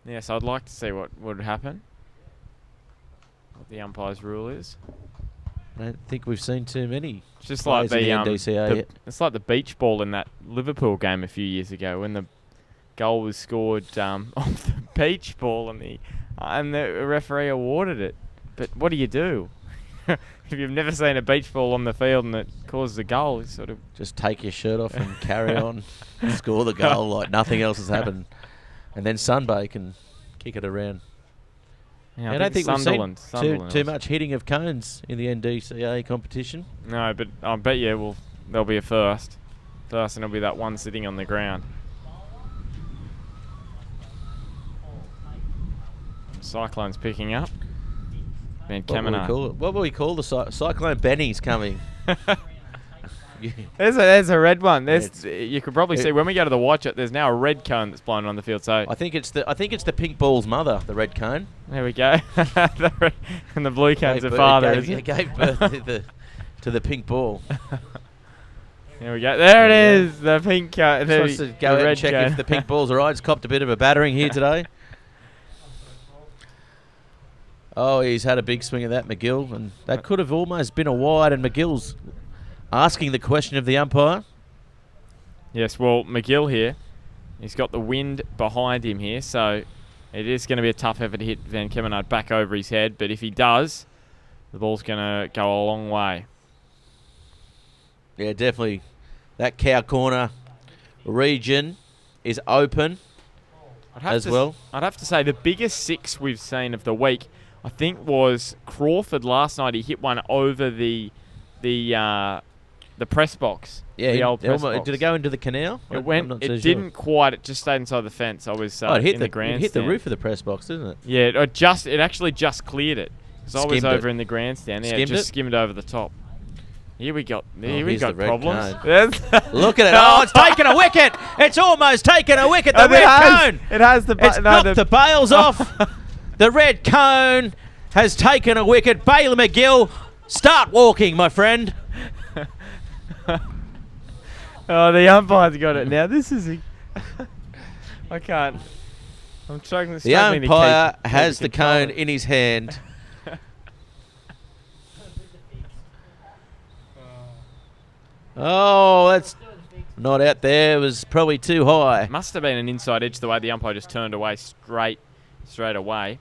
Yeah, so I'd like to see what would happen. What the umpire's rule is. I don't think we've seen too many. It's just like the NDCA yet. It's like the beach ball in that Liverpool game a few years ago when the goal was scored off the beach ball and the referee awarded it. But what do you do? If you've never seen a beach ball on the field and it causes a goal, you sort of just take your shirt off and carry on, score the goal like nothing else has happened, and then Sunbay can kick it around. Yeah, I don't think we've seen Sunderland too much hitting of cones in the NDCA competition. No, but I bet you there'll be a first, and it'll be that one sitting on the ground. Cyclone's picking up. Van Kemenah. What will we call the Cyclone Benny's coming. There's a red one. You could probably see when we go to the watch it. There's now a red cone that's blown on the field. So I think it's the pink ball's mother, the red cone. there we go. And the blue cone's her father. It gave birth to the pink ball. There we go. There it is. The pink cone. Supposed to go out and check if the pink ball's alright. It's copped a bit of a battering here today. Oh, he's had a big swing of that, McGill, and that could have almost been a wide, and McGill's asking the question of the umpire. Yes, well, McGill here, he's got the wind behind him here, so it is going to be a tough effort to hit Van Kemenard back over his head, but if he does, the ball's going to go a long way. Yeah, definitely. That cow corner region is open well. I'd have to say the biggest six we've seen of the week, I think, was Crawford last night. He hit one over the press box. Yeah, the old press box. Did it go into the canal? It didn't quite. It just stayed inside the fence. I was it hit in the grandstand. It hit the roof of the press box, didn't it? Yeah, it actually just cleared it. Because I was over in the grandstand. Yeah, it just skimmed over the top. Here we got problems. Look at it. Oh, it's taken a wicket. It's almost taken a wicket. The red cone. It has the... It's knocked the bails off. The red cone has taken a wicket. Bailey McGill, start walking, my friend. Oh, the umpire's got it now. This is... I can't... I'm struggling The umpire to has the cone in his hand. Oh, that's not out there. It was probably too high. Must have been an inside edge the way the umpire just turned away straight away.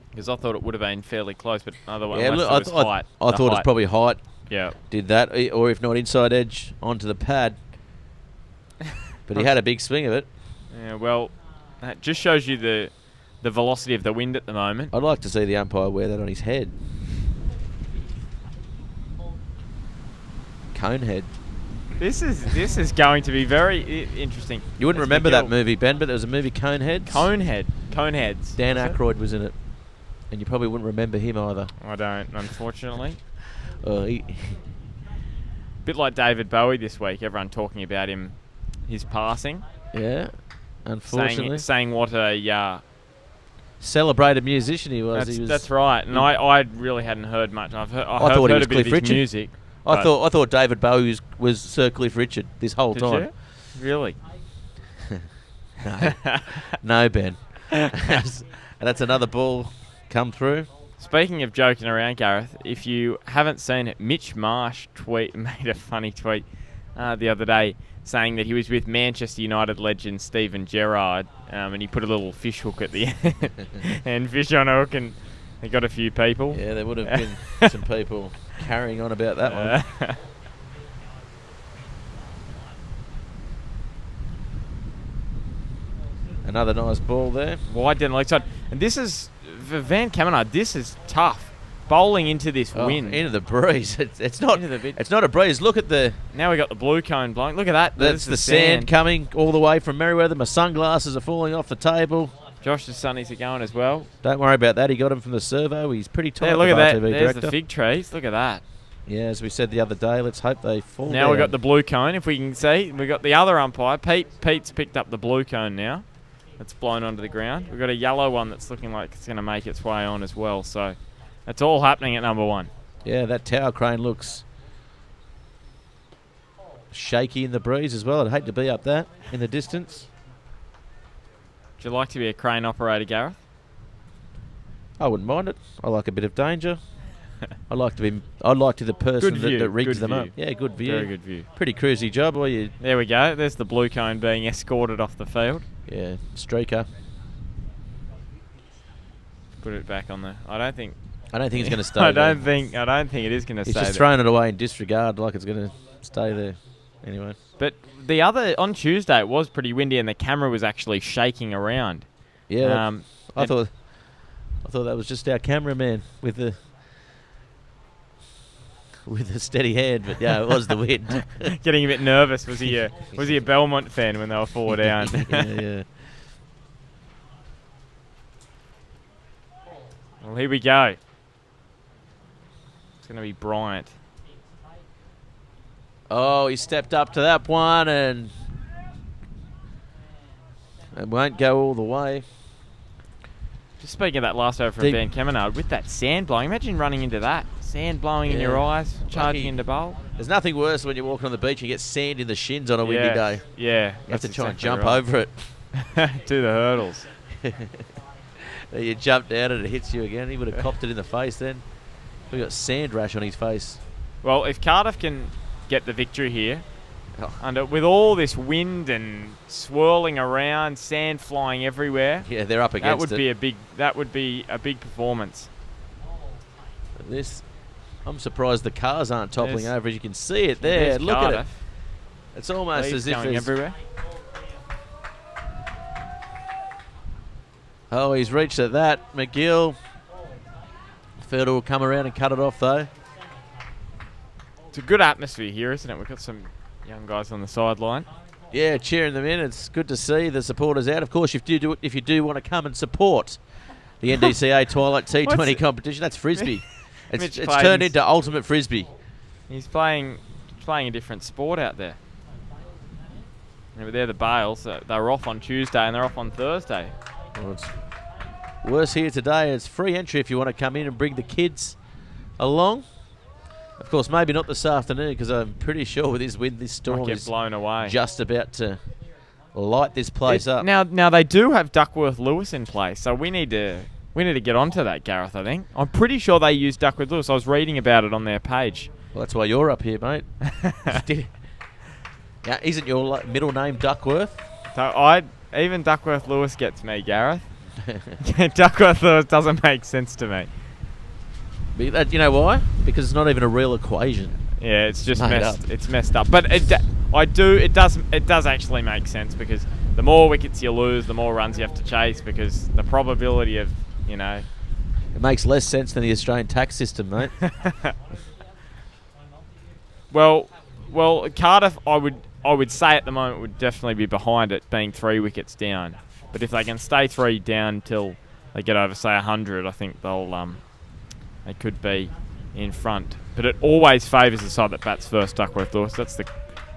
Because I thought it would have been fairly close, but otherwise yeah, look, it was height. I thought it was probably height. Yeah. Did that, or if not inside edge, onto the pad. But he had a big swing of it. Yeah, well, that just shows you the velocity of the wind at the moment. I'd like to see the umpire wear that on his head. Cone head. This is going to be very interesting. You wouldn't remember that movie, Ben, but there was a movie, Coneheads. Coneheads. Dan Aykroyd was in it. And you probably wouldn't remember him either. I don't, unfortunately. Bit like David Bowie this week. Everyone talking about his passing. Yeah, unfortunately. Saying what a... celebrated musician he was. That's right. And I really hadn't heard much. I thought he was a bit Cliff of his Richard. Music. I thought David Bowie was Sir Cliff Richard this whole time. Did you? Really? No, Ben. That's another ball come through. Speaking of joking around, Gareth, if you haven't seen it, Mitch Marsh made a funny tweet the other day saying that he was with Manchester United legend Steven Gerrard, and he put a little fish hook at the end, and fish on a hook, and he got a few people. Yeah, there would have been some people carrying on about that one. Another nice ball there. Wide down the leg side. And this is, for Van Kemenard, this is tough. Bowling into this wind. Into the breeze. It's not a breeze. Look at the... Now we got the blue cone blowing. Look at that. That's the sand coming all the way from Merriweather. My sunglasses are falling off the table. Josh's sunnies are going as well. Don't worry about that. He got him from the servo. He's pretty tight. Yeah, look at that. TV There's director. the fig trees. Look at that. Yeah, as we said the other day, let's hope they fall Now down. we've got the blue cone, if we can see. We've got the other umpire. Pete's picked up the blue cone now. It's blown onto the ground. We've got a yellow one that's looking like it's going to make its way on as well. So that's all happening at number one. Yeah, that tower crane looks shaky in the breeze as well. I'd hate to be up that in the distance. Would you like to be a crane operator, Gareth? I wouldn't mind it. I like a bit of danger. I'd like to be the person that rigs them up. Yeah, good view. Very good view. Pretty cruisy job, or you? There we go. There's the blue cone being escorted off the field. Yeah, streaker. Put it back on the. I don't think it's going to stay. I don't think it is going to stay. He's just throwing it away in disregard, like it's going to stay there. Anyway. But on Tuesday it was pretty windy and the camera was actually shaking around. Yeah. I thought that was just our cameraman with the steady hand, but yeah, it was the wind. Getting a bit nervous. Was he a Belmont fan when they were 4 down? Yeah. Well, here we go. It's going to be Bryant. Oh, he stepped up to that one and it won't go all the way. Just speaking of that last over from Deep. Van Kemenard, with that sand blowing, imagine running into that. Sand blowing in your eyes, charging Lucky. into bowl. There's nothing worse when you're walking on the beach and you get sand in the shins on a windy day. Yeah. You have to try and jump over it. Do the hurdles. You jump down and it hits you again. He would have copped it in the face then. We got sand rash on his face. Well, if Cardiff can get the victory here, Oh. with all this wind and swirling around, sand flying everywhere, Yeah, they're up against that would be a big performance. I'm surprised the cars aren't toppling There's- over. As you can see it there. There's Look Cardiff. at it. It's almost Leaves as if going there's... everywhere. Oh, he's reached at that. McGill. Fielder will come around and cut it off, though. It's a good atmosphere here, isn't it? We've got some young guys on the sideline. Yeah, cheering them in. It's good to see the supporters out. Of course, if you do want to come and support the NDCA Twilight T20 competition, that's Frisbee. Mitch It's Clayton's- turned into Ultimate Frisbee. He's playing a different sport out there. Yeah, but they're the Bales. They're off on Tuesday and they're off on Thursday. Well, it's worse here today. It's free entry if you want to come in and bring the kids along. Of course, maybe not this afternoon because I'm pretty sure with this wind, this storm Might get is blown away. just about to light this place up. Now they do have Duckworth Lewis in place, so we need to get onto that, Gareth. I think I'm pretty sure they use Duckworth Lewis. I was reading about it on their page. Well, that's why you're up here, mate. Yeah, isn't your middle name Duckworth? So even Duckworth Lewis gets me, Gareth. Duckworth Lewis doesn't make sense to me. You know why? Because it's not even a real equation. Yeah, it's just Made messed. up. It's messed up. But it does actually make sense because the more wickets you lose, the more runs you have to chase because the probability of It makes less sense than the Australian tax system, mate. Well, Cardiff, I would say at the moment would definitely be behind it, being 3 wickets down. But if they can stay 3 down till they get over, say, 100, I think they could be in front. But it always favours the side that bats first, Duckworth Lewis. That's the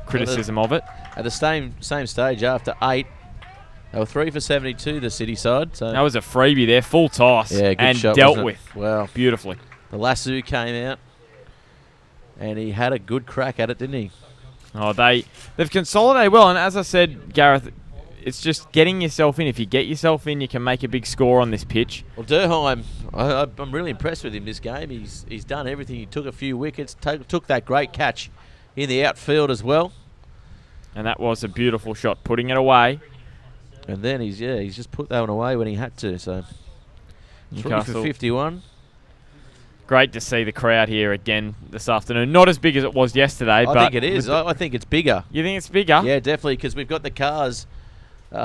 criticism of it. At the same stage, after 8, they were 3 for 72, the City side. So That was a freebie there, full toss, yeah, good and shot, dealt wasn't with it? Wow. beautifully. The lasso came out, and he had a good crack at it, didn't he? Oh, they've consolidated well, and as I said, Gareth, it's just getting yourself in. If you get yourself in, you can make a big score on this pitch. Well, Durheim, I'm really impressed with him this game. He's done everything. He took a few wickets, took that great catch in the outfield as well. And that was a beautiful shot, putting it away. And then he's just put that one away when he had to. So 3 for Newcastle. 51. Great to see the crowd here again this afternoon. Not as big as it was yesterday, but I think it is. I think it's bigger. You think it's bigger? Yeah, definitely, because we've got the cars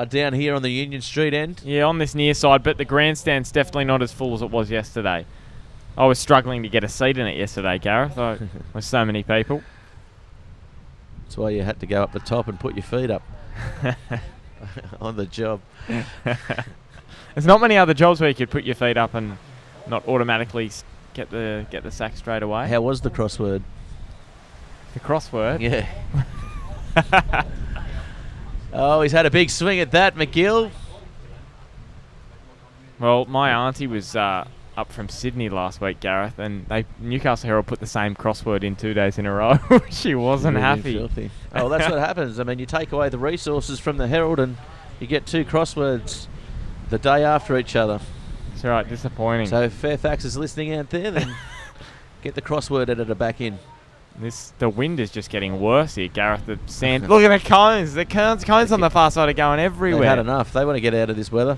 down here on the Union Street end. Yeah, on this near side, but the grandstand's definitely not as full as it was yesterday. I was struggling to get a seat in it yesterday, Gareth, with so many people. That's why you had to go up the top and put your feet up on the job. There's not many other jobs where you could put your feet up and not automatically get the sack straight away. How was the crossword? The crossword? Yeah. Oh, he's had a big swing at that, McGill. Well, my auntie was up from Sydney last week, Gareth, and Newcastle Herald put the same crossword in 2 days in a row. She wasn't Really happy. filthy. Oh, that's what happens. I mean, you take away the resources from the Herald and you get 2 crosswords the day after each other. That's right, disappointing. So if Fairfax is listening out there, then get the crossword editor back in. The wind is just getting worse here, Gareth. The sand. Look at the cones. The cones on the far side are going everywhere. They've had enough. They want to get out of this weather.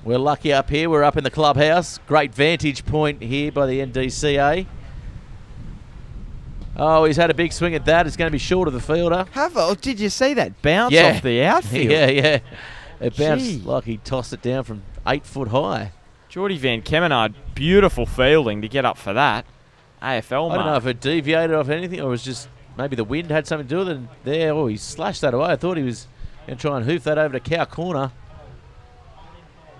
We're lucky up here. We're up in the clubhouse. Great vantage point here by the NDCA. Oh, he's had a big swing at that. It's going to be short of the fielder. Did you see that bounce Yeah. off the outfield? Yeah. It bounced Gee. like he tossed it down from 8 foot high. Geordie Van Kemenard, beautiful fielding to get up for that. AFL I don't know mark. if it deviated off anything or it was just maybe the wind had something to do with it. And there, he slashed that away. I thought he was going to try and hoof that over to Cow Corner.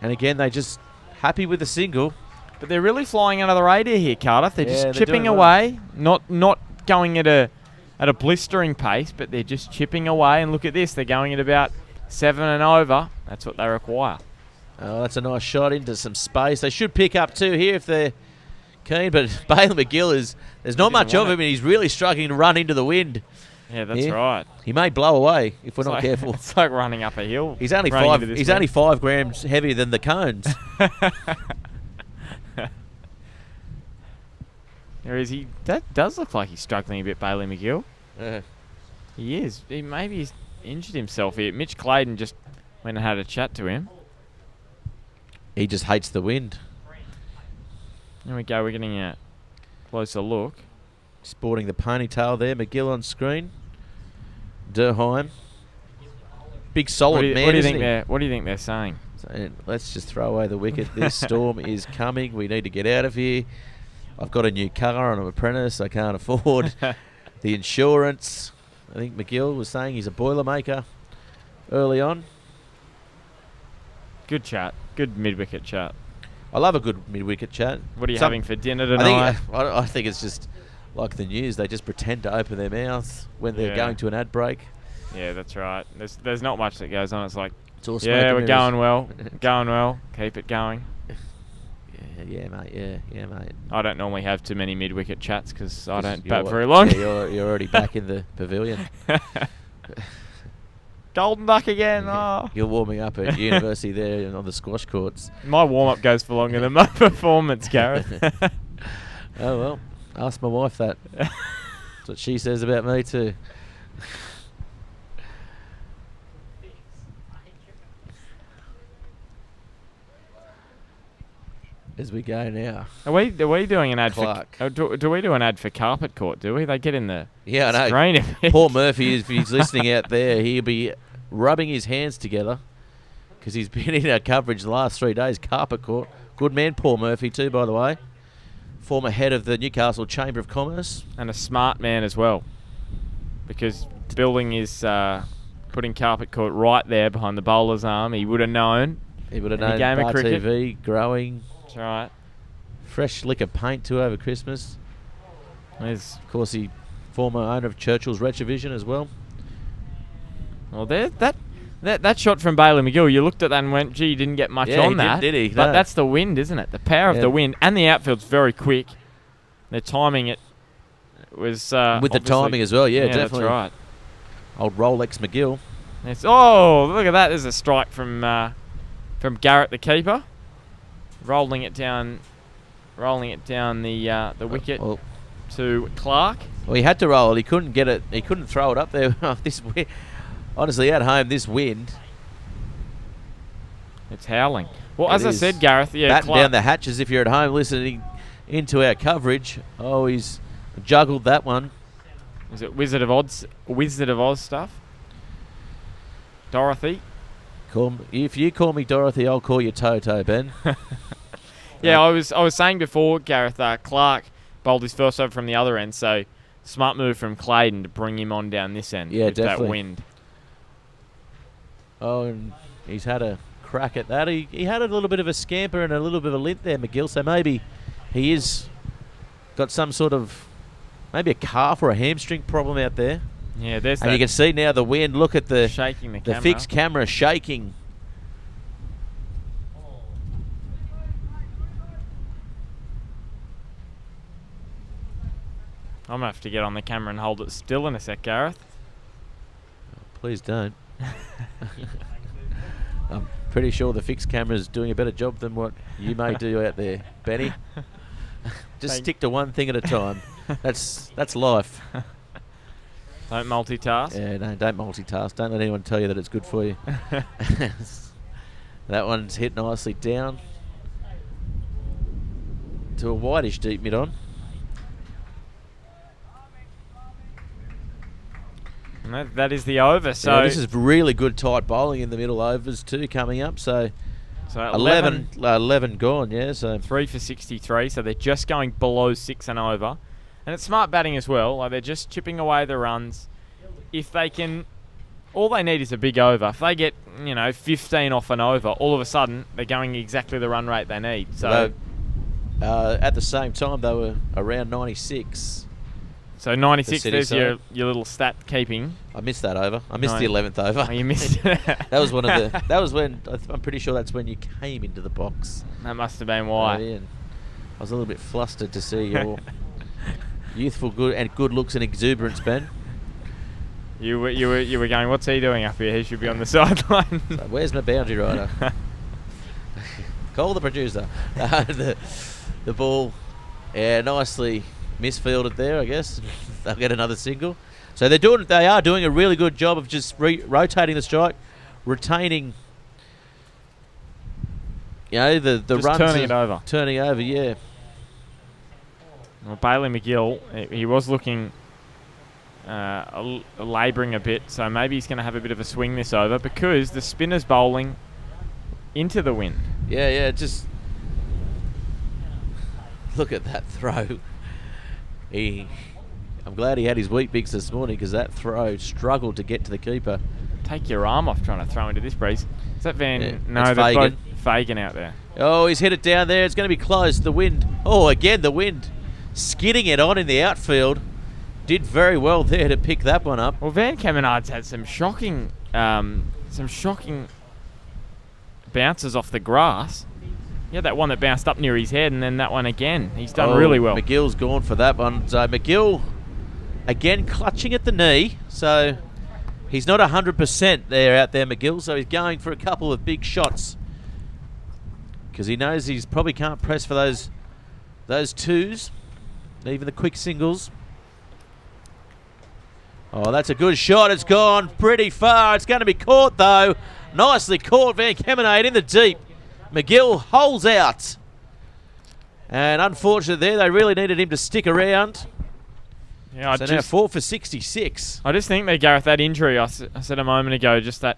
And again, they just happy with the single. But they're really flying under the radar here, Cardiff. They're Yeah, just they're chipping doing well. away, not going at a at a blistering pace, but they're just chipping away. And look at this, they're going at about 7 and over. That's what they require. Oh, that's a nice shot into some space. They should pick up 2 here if they're keen, but Bailey McGill there's not much of him, and he's really struggling to run into the wind. Yeah, that's right. He may blow away if we're not like, careful. It's like running up a hill. He's only 5 grams heavier than the cones. That does look like he's struggling a bit, Bailey McGill. Yeah. He is. Maybe he's injured himself here. Mitch Clayton just went and had a chat to him. He just hates the wind. There we go. We're getting a closer look. Sporting the ponytail there. McGill on screen. Durheim. Big solid man. What do you think they're saying? So, let's just throw away the wicket. This storm is coming. We need to get out of here. I've got a new car and I'm an apprentice. I can't afford the insurance. I think McGill was saying he's a boilermaker early on. Good chat. Good mid-wicket chat. I love a good mid-wicket chat. What are you having for dinner tonight? I think it's just like the news. They just pretend to open their mouths when they're going to an ad break. Yeah, that's right. There's not much that goes on. It's like, it's all we're going well. Going well. Keep it going. Yeah, mate. Yeah, mate. I don't normally have too many mid-wicket chats because I don't bat very long. Yeah, you're already back in the pavilion. Golden duck again. Oh. You're warming up at university there on the squash courts. My warm-up goes for longer than my performance, Gareth. Oh, well. Ask my wife that. That's what she says about me too. As we go now. Are we doing an ad Clark. for... Do we do an ad for Carpet Court, do we? They get in the I know. Paul Murphy, if he's listening out there, he'll be rubbing his hands together because he's been in our coverage the last 3 days. Carpet Court. Good man, Paul Murphy too, by the way. Former head of the Newcastle Chamber of Commerce. And a smart man as well, because building is putting Carpet Court right there behind the bowler's arm. He would have known. He would have known game of cricket. TV growing. That's right. Fresh lick of paint too over Christmas. There's, of course, he former owner of Churchill's Retrovision as well. Well, that shot from Bailey McGill, you looked at that and went, gee, he didn't get much on that. Did he? But No. that's the wind, isn't it? The power of the wind. And the outfield's very quick. They're timing it. Was with the timing as well, yeah, definitely. That's right. Old Rolex McGill. Oh, look at that. There's a strike from Garrett, the keeper. Rolling it down the wicket to Clark. Well, he had to roll it. He couldn't get it. He couldn't throw it up there. Honestly, at home, this wind. It's howling. Well, as I said, Gareth, batten down the hatches if you're at home listening into our coverage. Oh, he's juggled that one. Is it Wizard of Oz stuff? Dorothy? If you call me Dorothy, I'll call you Toto, Ben. Yeah, I was saying before, Gareth, Clark bowled his first over from the other end, so smart move from Clayton to bring him on down this end with definitely. that wind. Oh, and he's had a crack at that. He had a little bit of a scamper and a little bit of a lint there, McGill, so maybe he is got some sort of, maybe a calf or a hamstring problem out there. Yeah, there's and you can see now the wind. Look at the shaking the camera. fixed camera shaking. I'm going to have to get on the camera and hold it still in a sec, Gareth. Please don't. I'm pretty sure the fixed camera's doing a better job than what you may do out there, Benny. Just stick to one thing at a time. That's life. Don't multitask. Yeah, no, don't multitask. Don't let anyone tell you that it's good for you. That one's hit nicely down to a whitish deep mid-on. And that is the over. So this is really good tight bowling in the middle overs too coming up. So 11 gone, yeah. So 3 for 63. So they're just going below 6 and over. And it's smart batting as well. Like, they're just chipping away the runs. If they can, all they need is a big over. If they get 15 off an over, all of a sudden they're going exactly the run rate they need. So at the same time they were around 96. So 96, City there's side. your little stat keeping. I missed that over. I missed No. the 11th over. Oh, you missed it. That was one of the. That was when I'm pretty sure that's when you came into the box. That must have been why. And I was a little bit flustered to see your youthful good looks and exuberance, Ben. You were going, what's he doing up here? He should be on the sideline. So where's my boundary rider? Call the producer. The ball, nicely misfielded there, I guess. They'll get another single. So they are doing a really good job of just rotating the strike, retaining, the Just runs. turning it over. Turning over, yeah. Well, Bailey McGill, he was looking labouring a bit, so maybe he's going to have a bit of a swing this over because the spinner's bowling into the wind. Yeah, just look at that throw. I'm glad he had his wheat bix this morning because that throw struggled to get to the keeper. Take your arm off trying to throw into this breeze. Is that Van? Yeah, no, that's that's Fagan. Fagan out there. Oh, he's hit it down there. It's going to be close. The wind. Oh, again, the wind. Skidding it on in the outfield. Did very well there to pick that one up. Well, Van Kemenard's had some shocking bounces off the grass. Yeah, that one that bounced up near his head, and then that one again. He's done really well. McGill's gone for that one. So McGill, again, clutching at the knee. So he's not 100% there out there, McGill. So he's going for a couple of big shots because he knows he's probably can't press for those twos, even the quick singles. Oh, that's a good shot. It's gone pretty far. It's going to be caught, though. Nicely caught, Van Kemenade in the deep. McGill holds out. And unfortunately there, they really needed him to stick around. Yeah, So now 4 for 66. I just think that Gareth, that injury, I said a moment ago, just that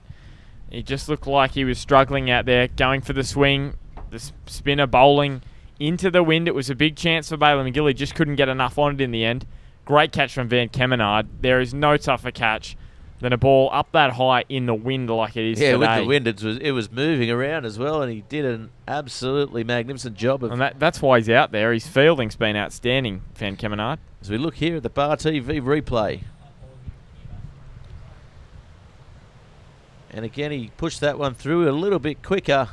he just looked like he was struggling out there, going for the swing, the spinner bowling into the wind. It was a big chance for Bailey McGill. He just couldn't get enough on it in the end. Great catch from Van Kemenard. There is no tougher catch than a ball up that high in the wind like it is today. Yeah, with the wind, it was moving around as well, and he did an absolutely magnificent job of. And that's why he's out there. His fielding's been outstanding, Van Kemenard. As we look here at the Bar TV replay. And again, he pushed that one through a little bit quicker.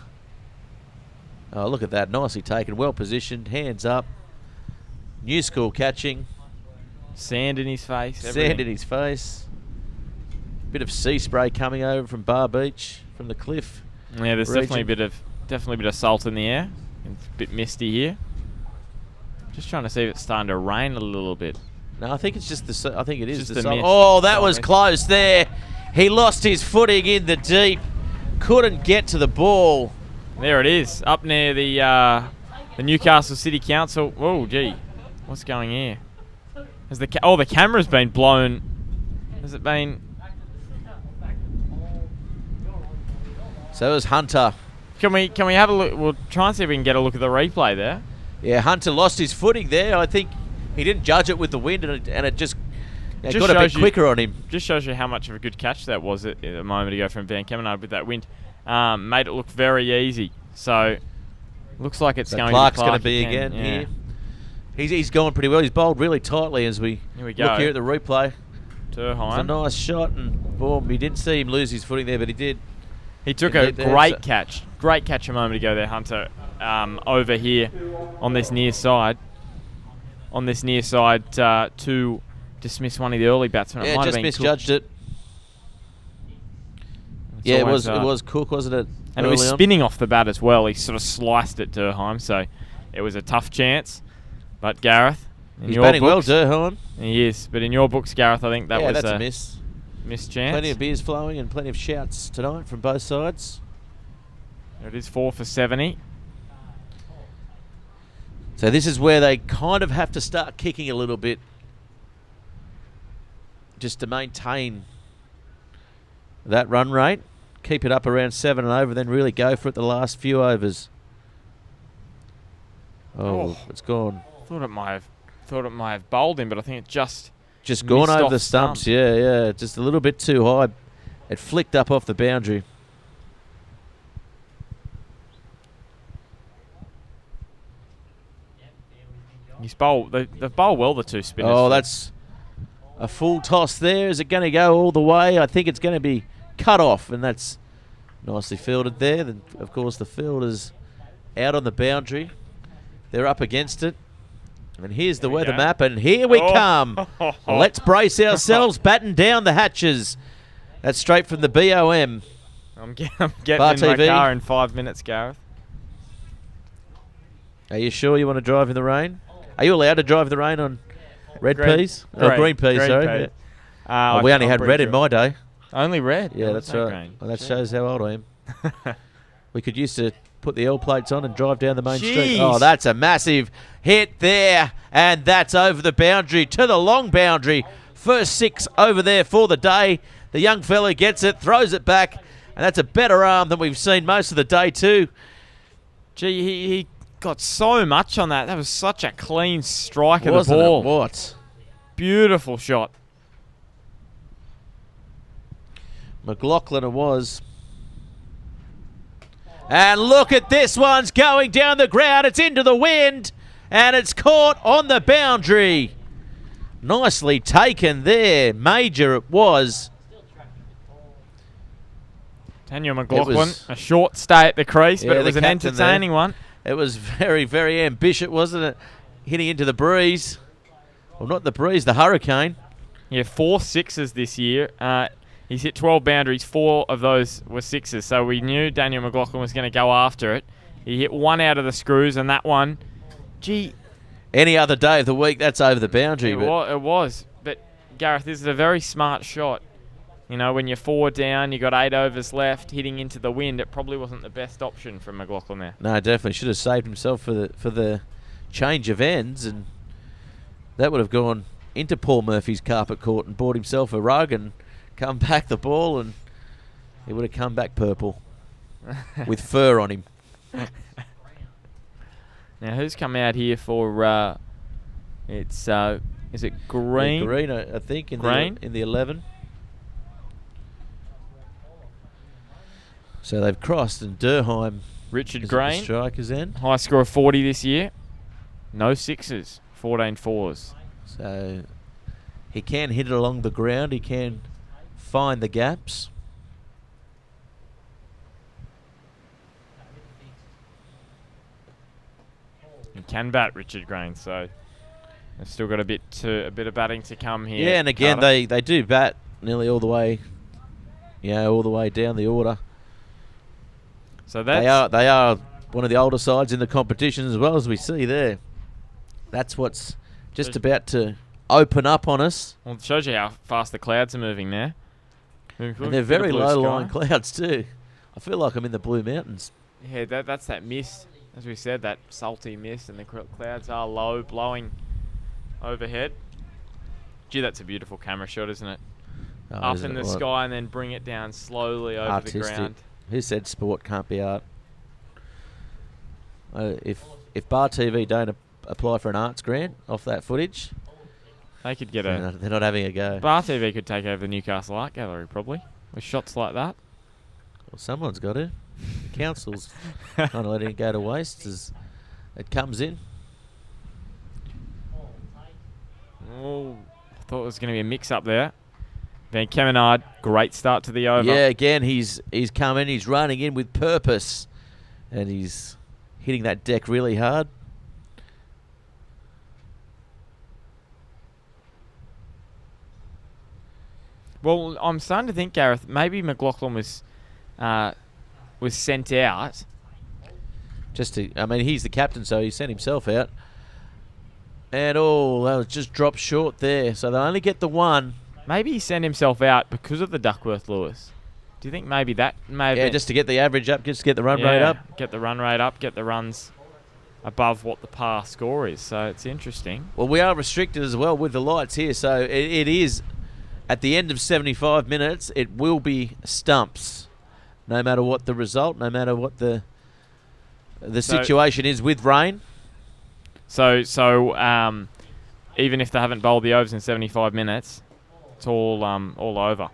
Oh, look at that. Nicely taken. Well positioned. Hands up. New school catching. Sand in his face. Sand in his face. Bit of sea spray coming over from Bar Beach, from the cliff. Yeah, there's region. definitely a bit of salt in the air. It's a bit misty here. Just trying to see if it's starting to rain a little bit. No, I think it's just the. I think it is Just the. the salt. mist. Oh, that Salt was mist. close there. He lost his footing in the deep. Couldn't get to the ball. There it is, up near the Newcastle City Council. Oh, gee, what's going here? Has the camera's been blown? Has it been? So it was Hunter. Can we have a look? We'll try and see if we can get a look at the replay there. Yeah, Hunter lost his footing there. I think he didn't judge it with the wind, and it just Just got a bit shows you- quicker on him. Just shows you how much of a good catch that was a moment ago from Van Kemenard with that wind. Made it look very easy. So looks like it's So going Clark's to be going to be again here. He's going pretty well. He's bowled really tightly as we Here we go. look here at the replay. It's a Terheim. nice shot, and boom, he didn't see him lose his footing there, but he did. He took He a did there, great so- catch. Great catch a moment ago there, Hunter, over here on this near side. To dismiss one of the early batsmen. It Yeah, might just have been misjudged it. It's Yeah, it always, was Cook, wasn't it? And it was early on? spinning off the bat as well. He sort of sliced it Terheim, so it was a tough chance. But Gareth, in He's your batting well, books, Durham. he is. But in your books, Gareth, I think that was that's a a miss. missed chance. Plenty of beers flowing and plenty of shouts tonight from both sides. There it is, 4 for 70. So this is where they kind of have to start kicking a little bit just to maintain that run rate. Keep it up around 7 and over, then really go for it the last few overs. Oh, it's gone. Thought it might have bowled him, but I think it just Gone missed over off the stumps. Yeah. Just a little bit too high. It flicked up off the boundary. He's bowled. They've bowled well, the two spinners. Oh, that's A full toss there. Is it going to go all the way? I think it's going to be cut off, and that's nicely fielded there. Then, of course, the fielder's out on the boundary. They're up against it. And here's the weather map, and here we come. Let's brace ourselves, batten down the hatches. That's straight from the BOM. I'm getting Bar in my TV. car in 5 minutes, Gareth. Are you sure you want to drive in the rain? Are you allowed to drive in the rain on red Green- peas? Oh, green peas, sorry. peas. Yeah. We only had red in my day. Only red? Yeah, Oh, that's no right. green. Well, that shows how old I am. We could used to put the L plates on and drive down the main street. Jeez. Oh, that's a massive hit there. And that's over the boundary to the long boundary. First 6 over there for the day. The young fella gets it, throws it back. And that's a better arm than we've seen most of the day too. Gee, he got so much on that. That was such a clean strike of the Wasn't ball. it? What? Beautiful shot. McLaughlin it was. And look at this one's going down the ground. It's into the wind. And it's caught on the boundary. Nicely taken there. Major it was. Daniel McLaughlin, a short stay at the crease, but Yeah, it was the an captain entertaining there. one. It was very, very ambitious, wasn't it? Hitting into the breeze. Well, not the breeze, the hurricane. Yeah, 4 sixes this year. He's hit 12 boundaries. 4 of those were sixes. So we knew Daniel McLaughlin was going to go after it. He hit 1 out of the screws, and that one, gee. Any other day of the week, that's over the boundary. It was. But, Gareth, this is a very smart shot. You know, when you're 4 down, you got 8 overs left, hitting into the wind, it probably wasn't the best option for McLaughlin there. No, definitely should have saved himself for the change of ends, and that would have gone into Paul Murphy's carpet court and bought himself a rug and come back the ball, and he would have come back purple with fur on him. Now, who's come out here for? It's is it Green? Yeah, Green, I think, in Green? the 11. So they've crossed, and Durheim Richard is at the Green. striker's end. High score of 40 this year. No sixes. 14 fours. So he can hit it along the ground. He can find the gaps. He can bat, Richard Green. So they've still got a bit of batting to come here. Yeah, and again Cardiff. they do bat nearly all the way. Yeah, all the way down the order. So that's They are one of the older sides in the competition as well, as we see there. That's what's just about to open up on us. Well, it shows you how fast the clouds are moving there. And they're very low-lying clouds too. I feel like I'm in the Blue Mountains. Yeah, that's that mist. As we said, that salty mist, and the clouds are low, blowing overhead. Gee, that's a beautiful camera shot, isn't it? Oh, Up isn't in it? the What? sky and then bring it down slowly over Artistic. the ground. Who said sport can't be art? If Bar TV don't apply for an arts grant off that footage, They could get they're not having a go. Bar TV could take over the Newcastle Art Gallery, probably, with shots like that. Well, someone's got to. Council's not letting it go to waste as it comes in. Oh, I thought it was going to be a mix-up there. Van Kemenard, great start to the over. Yeah, again, he's come in, he's running in with purpose, and he's hitting that deck really hard. Well, I'm starting to think, Gareth, maybe McLaughlin was sent out. He's the captain, so he sent himself out. And that was just dropped short there. So they only get the one. Maybe he sent himself out because of the Duckworth-Lewis. Do you think maybe that may have been? Just to get the average up, just to get the run rate up. Get the run rate up, get the runs above what the par score is. So it's interesting. Well, we are restricted as well with the lights here, so it is at the end of 75 minutes. It will be stumps, no matter what the result, no matter what the situation is with rain. So even if they haven't bowled the overs in 75 minutes, it's all over.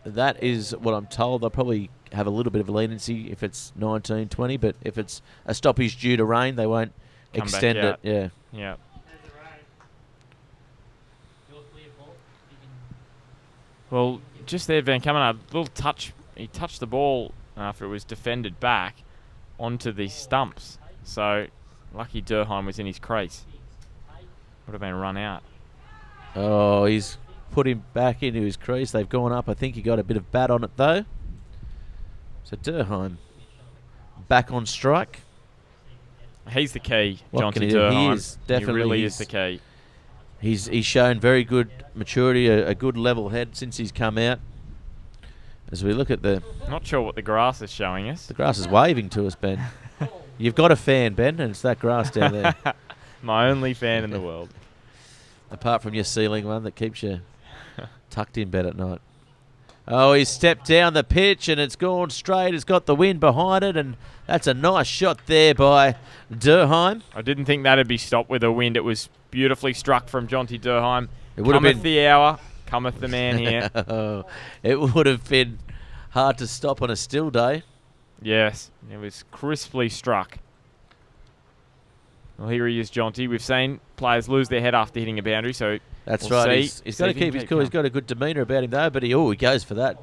That is what I'm told. They'll probably have a little bit of a leniency if it's 19, 20, but if it's a stoppage due to rain, they won't Come extend back it. out. Yeah. Yeah. Well, just there, Van Kammenaar, a little touch. He touched the ball after it was defended back onto the stumps. So, lucky Durheim was in his crease. Would have been run out. Oh, he's put him back into his crease. They've gone up. I think he got a bit of bat on it, though. So, Durheim back on strike. He's the key, What Jonty can he do? Durheim. He is definitely. He really is the key. He's shown very good maturity, a good level head since he's come out. As we look at Not sure what the grass is showing us. the grass is waving to us, Ben. You've got a fan, Ben, and it's that grass down there. My only fan in the world. Apart from your ceiling one that keeps you tucked in bed at night. Oh, he's stepped down the pitch and it's gone straight. It's got the wind behind it, and that's a nice shot there by Durheim. I didn't think that'd be stopped with a wind. It was beautifully struck from Jonty Durheim. It would have Cometh been the hour, cometh the man here. It would have been hard to stop on a still day. Yes, it was crisply struck. Well, here he is, Jonty. We've seen players lose their head after hitting a boundary, so That's we'll right. see. He's got to keep his cool. He's got a good demeanour about him, though, but he goes for that.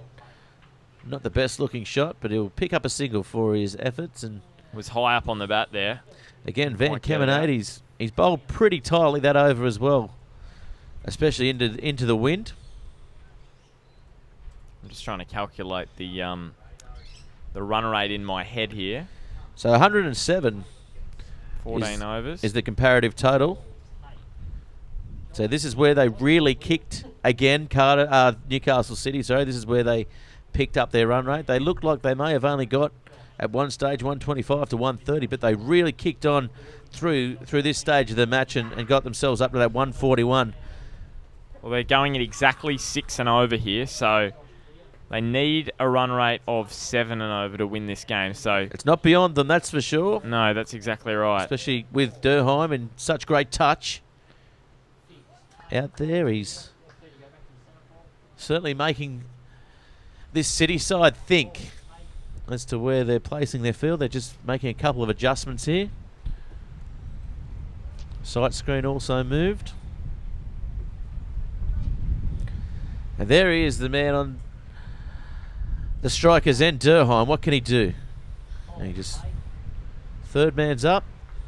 Not the best looking shot, but he'll pick up a single for his efforts. And was high up on the bat there. again, Van Might get it out. Kammenaar, he's bowled pretty tightly that over as well, especially into the wind. I'm just trying to calculate the run rate in my head here. So 107 14 overs. is the comparative total. So this is where they really kicked again, Newcastle City. Sorry, this is where they picked up their run rate. They looked like they may have only got at one stage 125 to 130, but they really kicked on through this stage of the match and got themselves up to that 141. Well, they're going at exactly 6 and over here, so they need a run rate of 7 and over to win this game. So It's not beyond them, that's for sure. no, that's exactly right. Especially with Durheim and such great touch out there. He's certainly making this City side think as to where they're placing their field. They're just making a couple of adjustments here. Sight screen also moved. And there he is, the man on the striker's end, Durheim. What can he do? And he just third man's up.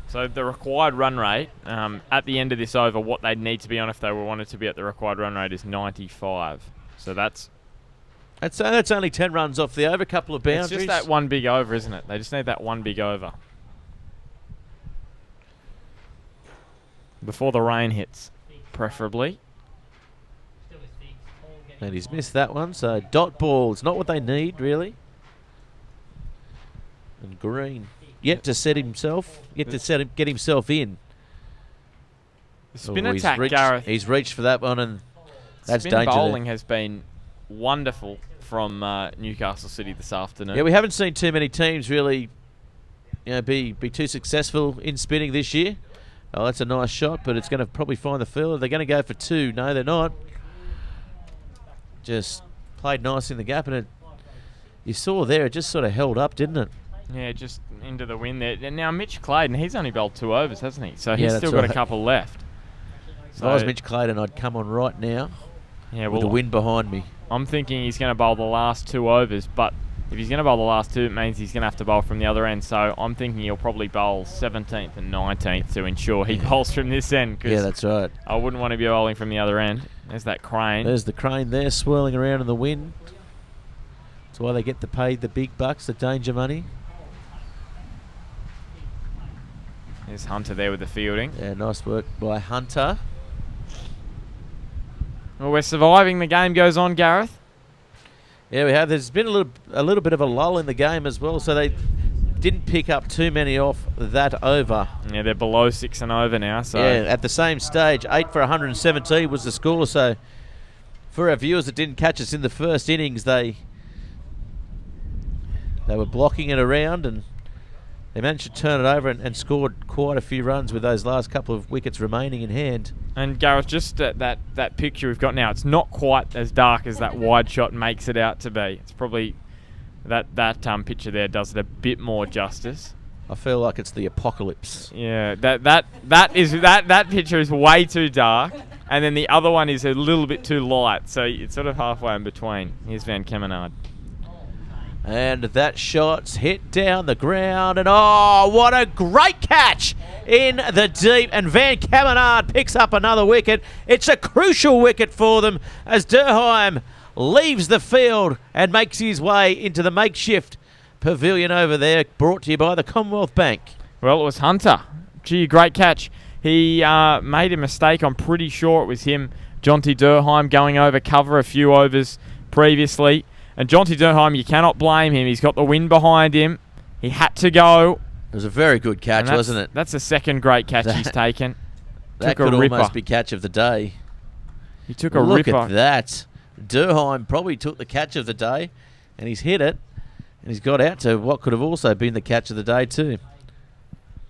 So the required run rate at the end of this over, what they'd need to be on if they wanted to be at the required run rate is 95. So that's only 10 runs off the over, couple of boundaries. it's just that one big over, isn't it? They just need that one big over before the rain hits, preferably. And he's missed that one, so dot ball is not what they need, really. And Green get himself get himself in. The spin Oh, he's attack, reached, Gareth. He's reached for that one, and that's Spin danger. bowling has been wonderful from Newcastle City this afternoon. Yeah, we haven't seen too many teams really, be too successful in spinning this year. Oh, that's a nice shot, but it's going to probably find the fielder. They're going to go for 2. No, they're not. Just played nice in the gap, and you saw there, it just sort of held up, didn't it? Yeah, just into the wind there. And now Mitch Clayton, he's only bowled 2 overs, hasn't he? So Yeah, he's that's still got a right. couple left. If I was Mitch Clayton, I'd come on right now Yeah, with well, the wind behind me. I'm thinking he's going to bowl the last 2 overs, but if he's going to bowl the last 2, it means he's going to have to bowl from the other end. So I'm thinking he'll probably bowl 17th and 19th to ensure he bowls from this end. Yeah, that's right. I wouldn't want to be bowling from the other end. There's that crane. There's the crane there swirling around in the wind. That's why they get to pay the big bucks, the danger money. There's Hunter there with the fielding. Yeah, nice work by Hunter. Well, we're surviving. The game goes on, Gareth. Yeah, we have. There's been a little bit of a lull in the game as well, so they didn't pick up too many off that over. Yeah, they're below 6 and over now. So Yeah, at the same stage, 8 for 117 was the score. So for our viewers that didn't catch us in the first innings, they were blocking it around, and they managed to turn it over and scored quite a few runs with those last couple of wickets remaining in hand. And Gareth, just that picture we've got now, it's not quite as dark as that wide shot makes it out to be. It's probably that picture there does it a bit more justice. I feel like it's the apocalypse. Yeah, that picture is way too dark. and then the other one is a little bit too light, so it's sort of halfway in between. Here's Van Kemenard. And that shot's hit down the ground, and oh, what a great catch in the deep, and Van Kemenard picks up another wicket. It's a crucial wicket for them as Durheim leaves the field and makes his way into the makeshift pavilion over there, brought to you by the Commonwealth Bank. Well, it was Hunter. Gee, great catch. He made a mistake. I'm pretty sure it was him, Jonty Durheim, going over cover a few overs previously. And Jonty Durheim, you cannot blame him. He's got the wind behind him. He had to go. It was a very good catch, wasn't it? That's the second great catch he's taken. That could almost be catch of the day. He took a ripper. ripper. Look at that. Durheim probably took the catch of the day, and he's hit it, and he's got out to what could have also been the catch of the day too.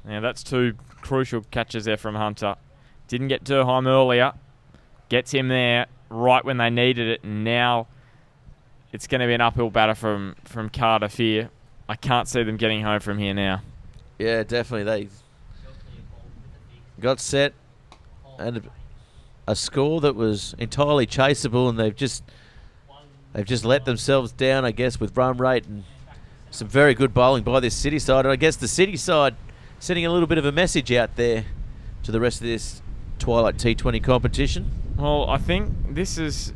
Yeah, that's two crucial catches there from Hunter. Didn't get Durheim earlier. Gets him there right when they needed it, and now it's going to be an uphill batter from Cardiff here. I can't see them getting home from here now. Yeah, definitely. They got set and a score that was entirely chaseable, and they've just let themselves down, I guess, with run rate and some very good bowling by this City side. And I guess the City side sending a little bit of a message out there to the rest of this Twilight T20 competition. Well, I think this is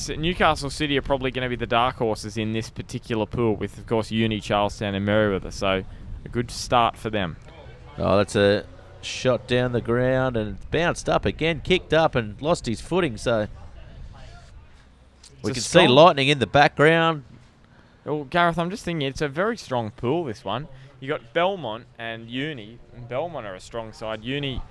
Newcastle City are probably going to be the dark horses in this particular pool with, of course, Uni, Charlestown and Merewether. So a good start for them. Oh, that's a shot down the ground and bounced up again, kicked up and lost his footing. So we can see lightning in the background. Well, Gareth, I'm just thinking it's a very strong pool, this one. You got Belmont and Uni. And Belmont are a strong side. Uni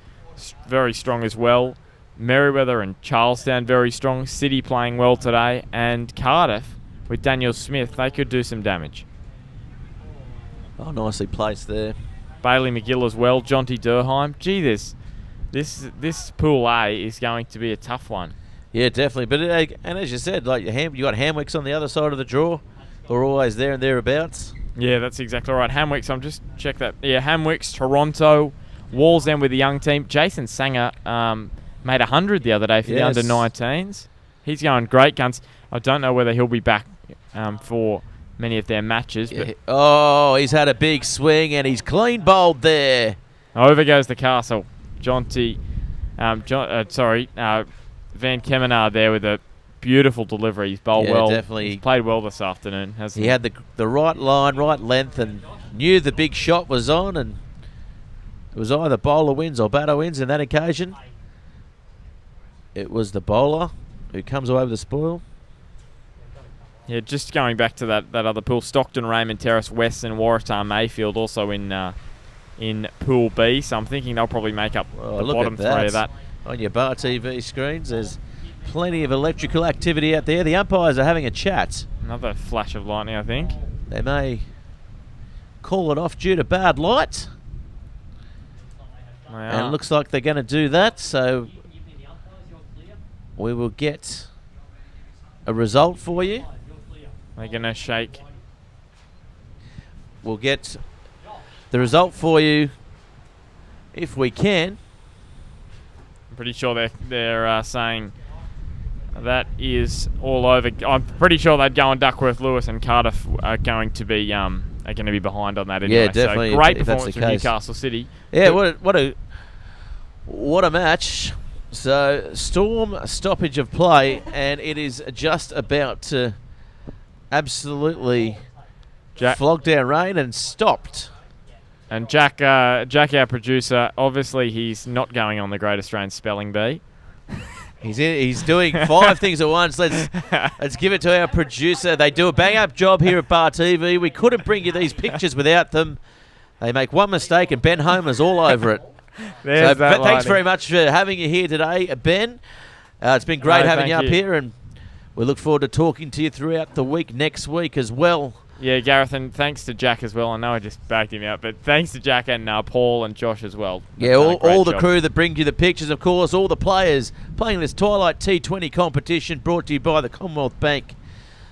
very strong as well. Merewether and Charlestown very strong. City playing well today. And Cardiff with Daniel Smith, they could do some damage. Oh, nicely placed there. Bailey McGill as well. Jonty Durheim. Gee, this pool A is going to be a tough one. Yeah, definitely. But and as you said, like you got Hamwicks on the other side of the draw. They're always there and thereabouts. Yeah, that's exactly right. Hamwicks, I'm just check that. Yeah, Hamwicks, Toronto, Wallsend with the young team. Jason Sanger made 100 the other day for the under-19s. He's going great guns. I don't know whether he'll be back for many of their matches. Yeah. But oh, he's had a big swing and he's clean bowled there. Over goes the castle. Van Kemenard there with a beautiful delivery. He's bowled well. Definitely. He's played well this afternoon, hasn't he? He had the right line, right length, and knew the big shot was on, and it was either bowler wins or batter wins in that occasion. It was the bowler who comes away with the spoil. Yeah, just going back to that other pool, Stockton, Raymond Terrace, Weston, Waratah, Mayfield also in Pool B, so I'm thinking they'll probably make up the bottom three of that. On your Bar TV screens, there's plenty of electrical activity out there. The umpires are having a chat. Another flash of lightning, I think. They may call it off due to bad light. And it looks like they're going to do that, so we will get a result for you. They're going to shake. We'll get the result for you if we can. I'm pretty sure they're saying that is all over. I'm pretty sure they'd go on Duckworth Lewis, and Cardiff are going to be behind on that anyway. Yeah, definitely. So great if performance from Newcastle City. Yeah, what a match. So Storm stoppage of play, and it is just about to absolutely flog down rain and stopped. And Jack, our producer, obviously he's not going on the Great Australian Spelling Bee. He's doing 5 things at once. Let's give it to our producer. They do a bang-up job here at Bar TV. We couldn't bring you these pictures without them. They make one mistake and Ben Homer's all over it. Thanks very much for having you here today, Ben. It's been great having you up here, and we look forward to talking to you throughout the week next week as well. Yeah, Gareth, and thanks to Jack as well. I know I just bagged him out, but thanks to Jack and Paul and Josh as well. Yeah, all the crew that brings you the pictures, of course, all the players playing this Twilight T20 competition brought to you by the Commonwealth Bank.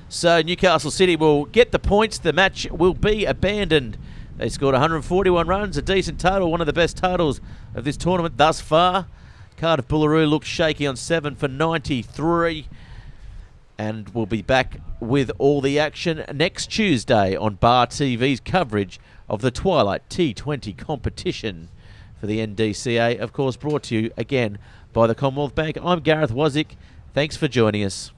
So Newcastle City will get the points. The match will be abandoned. They scored 141 runs, a decent total, one of the best totals of this tournament thus far. Cardiff Boolaroo looked shaky on 7 for 93. And we'll be back with all the action next Tuesday on Bar TV's coverage of the Twilight T20 competition for the NDCA. Of course, brought to you again by the Commonwealth Bank. I'm Gareth Wazick. Thanks for joining us.